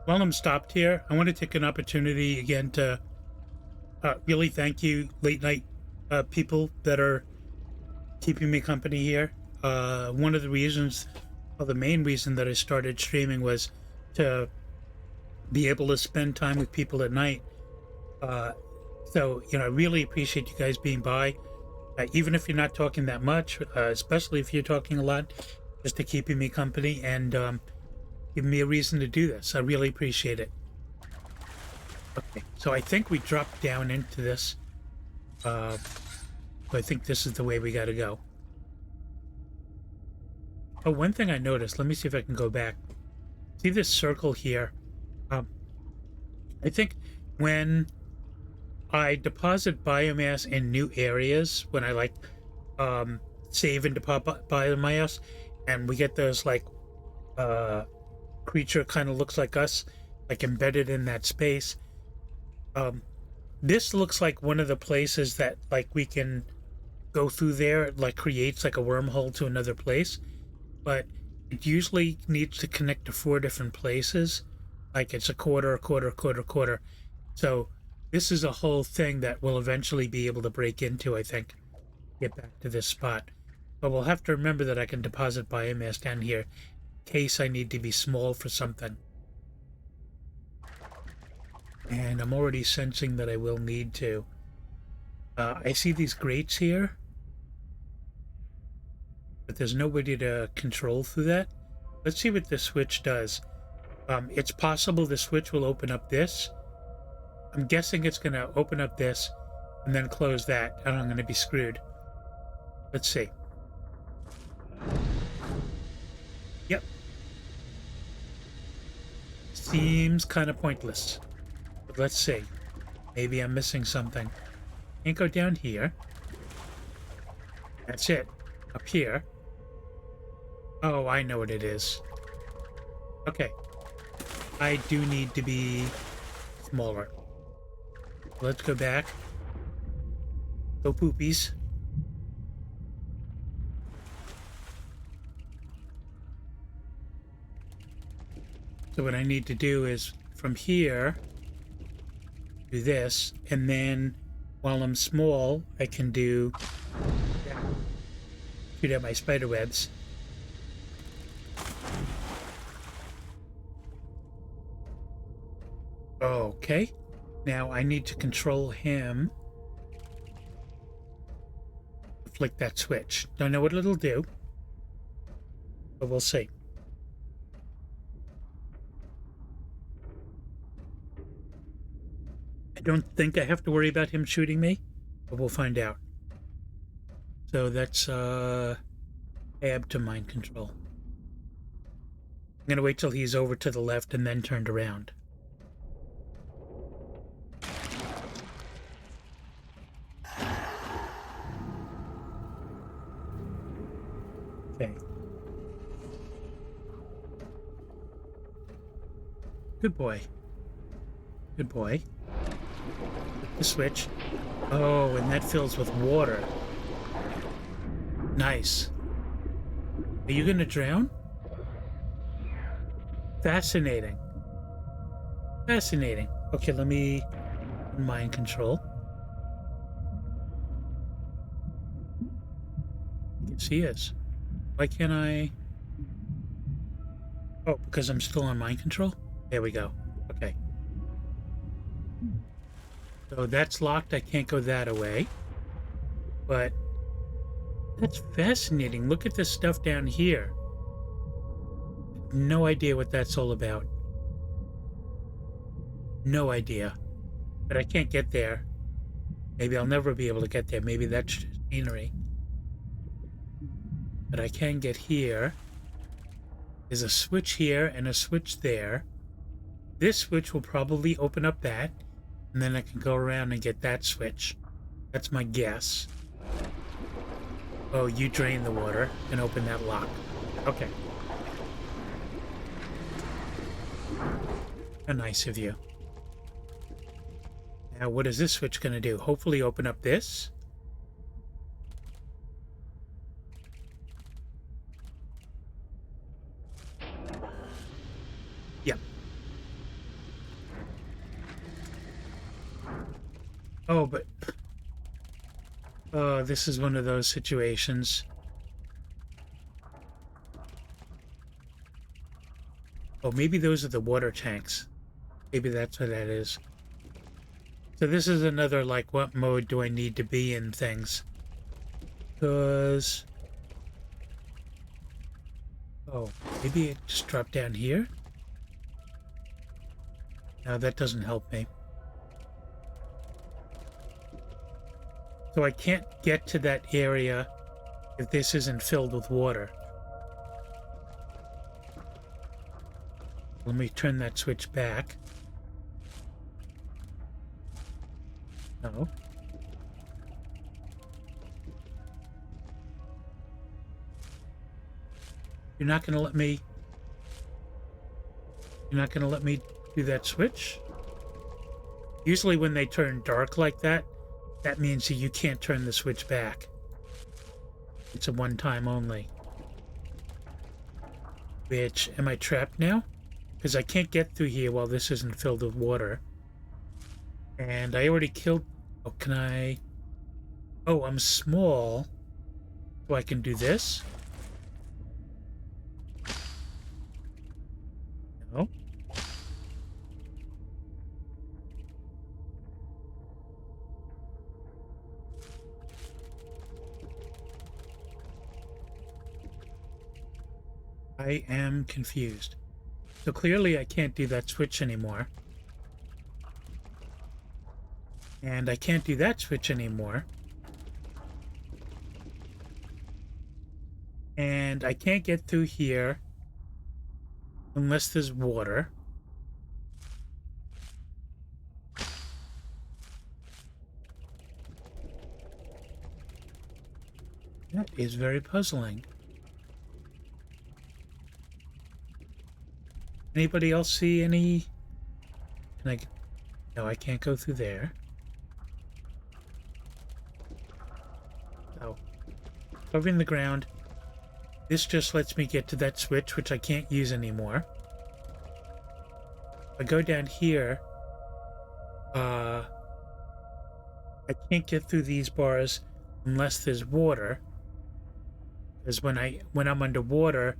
While I'm stopped here, I want to take an opportunity again to really thank you, late night people that are keeping me company here. One of the reasons, well, the main reason that I started streaming was to be able to spend time with people at night. So, I really appreciate you guys being by, even if you're not talking that much, especially if you're talking a lot, just to keeping me company and giving me a reason to do this. I really appreciate it. Okay, so I think we dropped down into this. So I think this is the way we got to go. Oh, one thing I noticed, let me see if I can go back. See this circle here? I think when I deposit biomass in new areas, when I save and deposit biomass, and we get those creature kind of looks like us, like embedded in that space. This looks like one of the places that we can go through there. It creates like a wormhole to another place, but it usually needs to connect to 4 different places. Like it's a quarter. So this is a whole thing that we'll eventually be able to break into, I think, get back to this spot. But we'll have to remember that I can deposit biomass down here in case I need to be small for something. And I'm already sensing that I will need to. I see these grates here, but there's nobody to control through that. Let's see what this switch does. It's possible the switch will open up this. I'm guessing it's going to open up this and then close that, and I'm going to be screwed. Let's see. Yep. Seems kind of pointless. But let's see. Maybe I'm missing something. Can't go down here. That's it. Up here. Oh, I know what it is. Okay. I do need to be smaller. Let's go back. Go poopies. So what I need to do is from here, do this, and then while I'm small, I can do shoot at my spider webs. Okay. Now I need to control him. Flick that switch. Don't know what it'll do, but we'll see. I don't think I have to worry about him shooting me, but we'll find out. So that's tab to mind control. I'm gonna wait till he's over to the left and then turned around. Okay. Good boy. Good boy. The switch. Oh, and that fills with water. Nice. Are you gonna drown? Fascinating. Fascinating. Okay, let me mind control. Yes, he is. Why can't I? Oh, because I'm still on mind control? There we go. Okay. So that's locked. I can't go that away. But that's fascinating. Look at this stuff down here. No idea what that's all about. No idea. But I can't get there. Maybe I'll never be able to get there. Maybe that's just scenery. But I can get here. There's a switch here and a switch there. This switch will probably open up that, and then I can go around and get that switch. That's my guess. Oh, you drain the water and open that lock. Okay. How nice of you. Now, what is this switch going to do? Hopefully open up this. Oh, but oh, this is one of those situations. Oh, maybe those are the water tanks. Maybe that's what that is. So this is another, like, what mode do I need to be in things? Because... oh, maybe it just dropped down here? No, that doesn't help me. So I can't get to that area if this isn't filled with water. Let me turn that switch back. No. You're not gonna let me... You're not gonna let me do that switch? Usually when they turn dark like that, that means that you can't turn the switch back. It's a one-time only. Which, am I trapped now? Because I can't get through here while this isn't filled with water. And I already killed... oh, can I... oh, I'm small. So I can do this? No. I am confused. So clearly I can't do that switch anymore. And I can't do that switch anymore. And I can't get through here unless there's water. That is very puzzling. Anybody else see any... can I... no, I can't go through there. Oh. Covering the ground. This just lets me get to that switch, which I can't use anymore. If I go down here, I can't get through these bars unless there's water. Because when I'm underwater,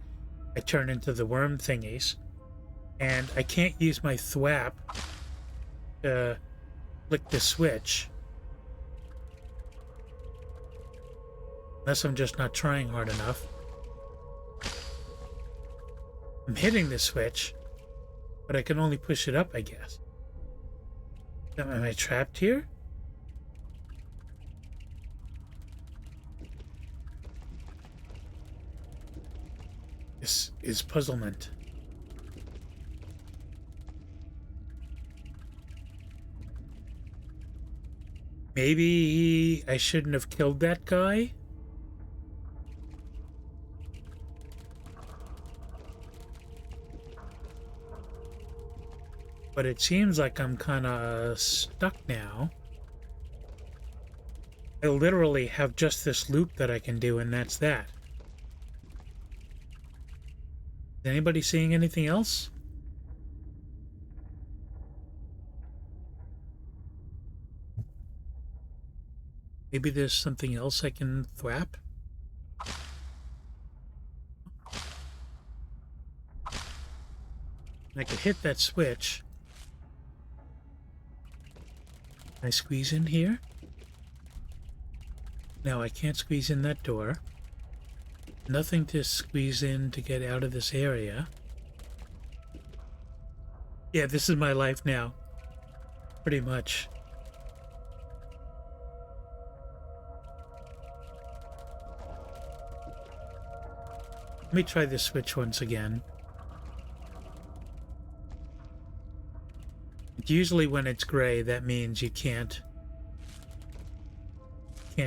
I turn into the worm thingies. And I can't use my thwap to flick the switch. Unless I'm just not trying hard enough. I'm hitting the switch, but I can only push it up, I guess. Am I trapped here? This is puzzlement. Maybe I shouldn't have killed that guy? But it seems like I'm kind of stuck now. I literally have just this loop that I can do, and that's that. Is anybody seeing anything else? Maybe there's something else I can thwap? I could hit that switch. Can I squeeze in here? No, I can't squeeze in that door. Nothing to squeeze in to get out of this area. Yeah, this is my life now. Pretty much. Let me try this switch once again. Usually when it's gray, that means you can't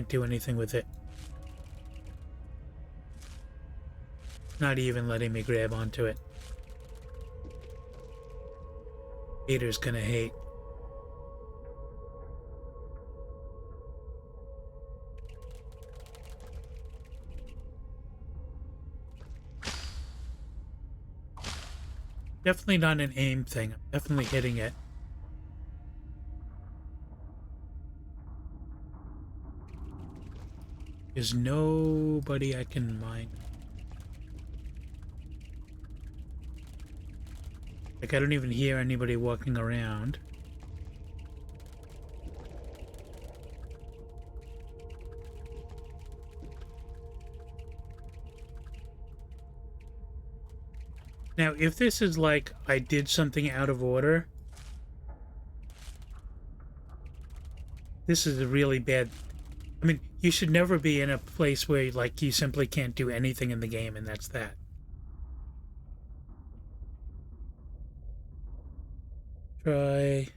do anything with it. Not even letting me grab onto it. Hater's gonna hate. Definitely not an aim thing. I'm definitely hitting it. There's nobody I can mine. Like, I don't even hear anybody walking around. Now, if this is like I did something out of order, this is a really bad... I mean, you should never be in a place where, like, you simply can't do anything in the game, and that's that. Try...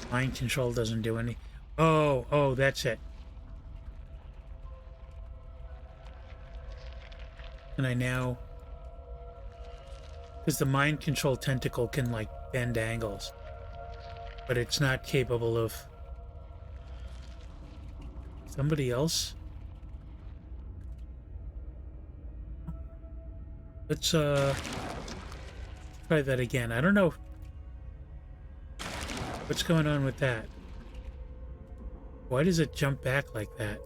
Mind control doesn't do any... Oh, that's it. And I now... Because the mind control tentacle can, like, bend angles. But it's not capable of... Somebody else? Let's, try that again. I don't know... What's going on with that? Why does it jump back like that?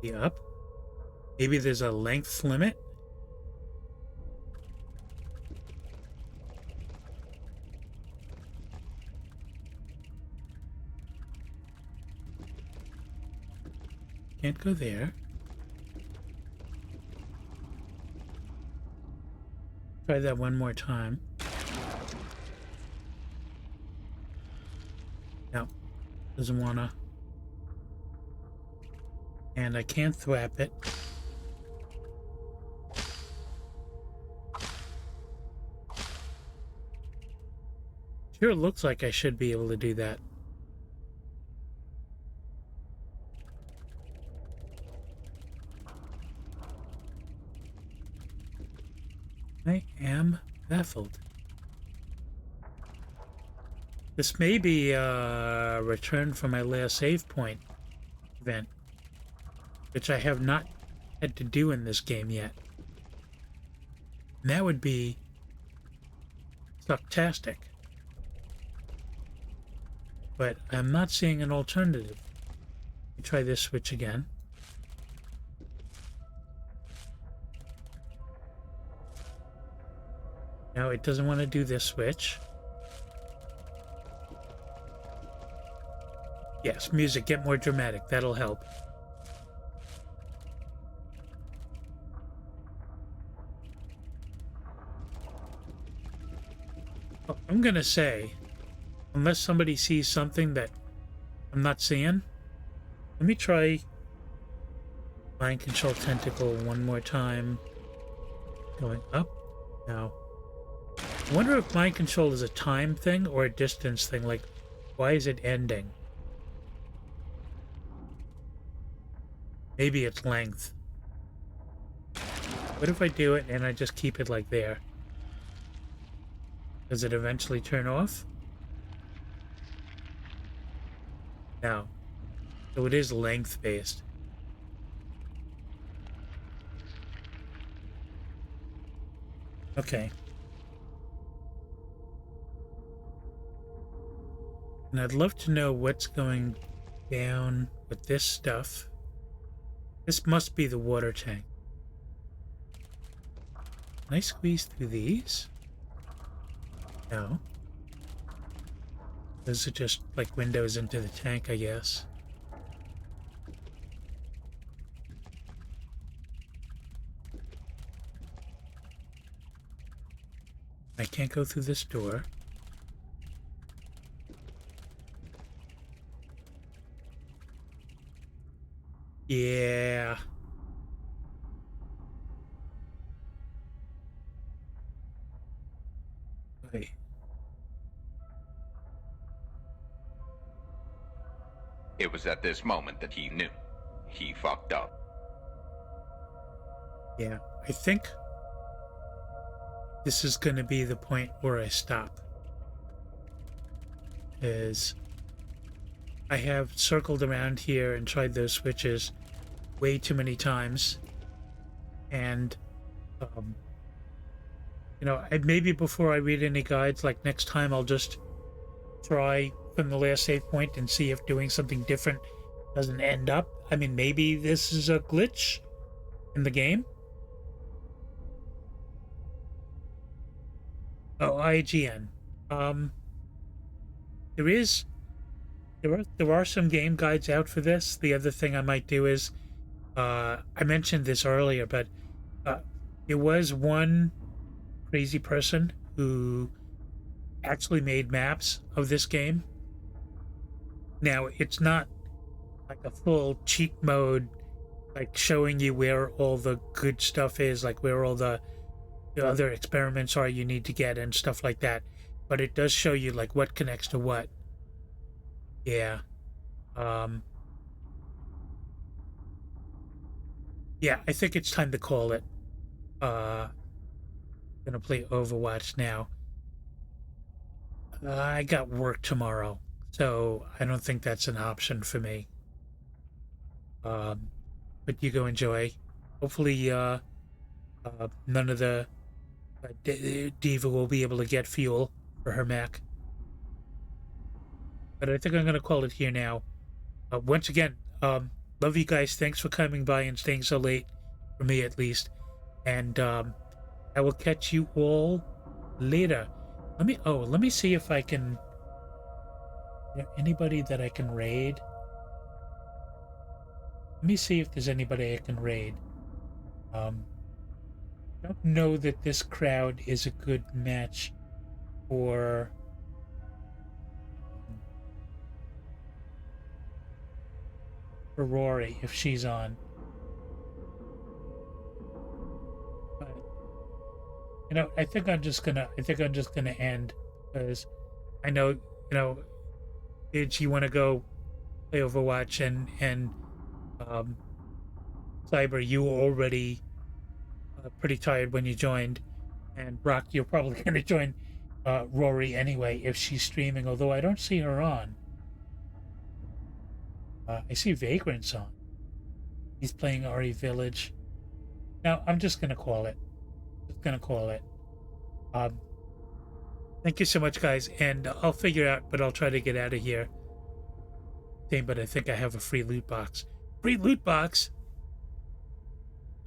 The up? Maybe there's a length limit? Can't go there. Try that one more time. No, doesn't wanna. And I can't thwap it. Sure looks like I should be able to do that. I am baffled. This may be a return from my last save point event, which I have not had to do in this game yet. And that would be sucktastic. But I'm not seeing an alternative. Let me try this switch again. No, it doesn't want to do this switch. Yes, music, get more dramatic. That'll help. Well, I'm gonna say, unless somebody sees something that I'm not seeing, let me try Mind Control Tentacle one more time. Going up. Now, I wonder if mind control is a time thing or a distance thing. Like, why is it ending? Maybe it's length. What if I do it and I just keep it like there? Does it eventually turn off? No. So it is length based. Okay. And I'd love to know what's going down with this stuff. This must be the water tank. Can I squeeze through these? No. Those are just like windows into the tank, I guess. I can't go through this door. Yeah. Wait. It was at this moment that he knew. He fucked up. Yeah, I think this is going to be the point where I stop. Is I have circled around here and tried those switches way too many times. And, um, maybe before I read any guides, like next time I'll just try from the last save point and see if doing something different doesn't end up. I mean, maybe this is a glitch in the game. Oh, IGN. Um, there is there are some game guides out for this. The other thing I might do is I mentioned this earlier, but uh, there was one crazy person who actually made maps of this game. Now it's not like a full cheat mode, like showing you where all the good stuff is, like where all the other experiments are you need to get and stuff like that. But it does show you like what connects to what. Yeah. Um, yeah, I think it's time to call it. Gonna play Overwatch now. I got work tomorrow, so I don't think that's an option for me. Um, but you go enjoy. Hopefully, none of the Diva will be able to get fuel for her mech. But I think I'm gonna call it here now. Once again, love you guys. Thanks for coming by and staying so late, for me at least. And I will catch you all later. Let me see if I can. Anybody that I can raid? Let me see if there's anybody I can raid. I don't know that this crowd is a good match for Rory if she's on. But I think I'm just gonna end because I know, did you want to go play Overwatch and um, Cyber, you were already pretty tired when you joined, and Brock, you're probably gonna join Rory anyway if she's streaming. Although I don't see her on. I see Vagrant's on. He's playing RE Village. Now I'm just gonna call it. Just gonna call it. Um, thank you so much, guys, and I'll figure out, but I'll try to get out of here. Same, but I think I have a free loot box. Free loot box.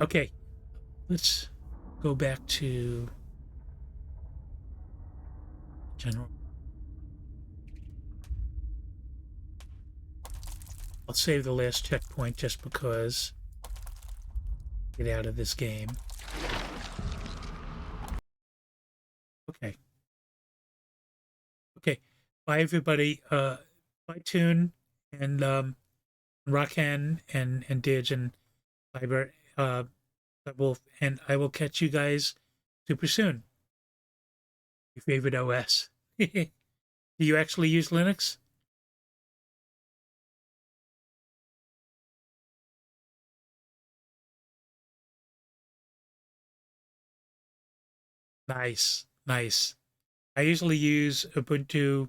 Okay, let's go back to general. I'll save the last checkpoint just because. Get out of this game. Okay. Okay. Bye, everybody. Bye, Tune and Rockhan and Dig and Fiber. I will catch you guys super soon. Your favorite OS. Do you actually use Linux? Nice, nice. I usually use Ubuntu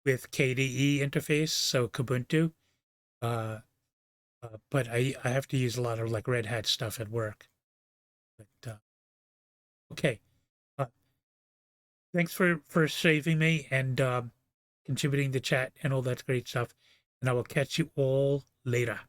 with KDE interface, so Kubuntu. Uh, but I have to use a lot of like Red Hat stuff at work. But okay. Uh, thanks for saving me and contributing to chat and all that great stuff. And I will catch you all later.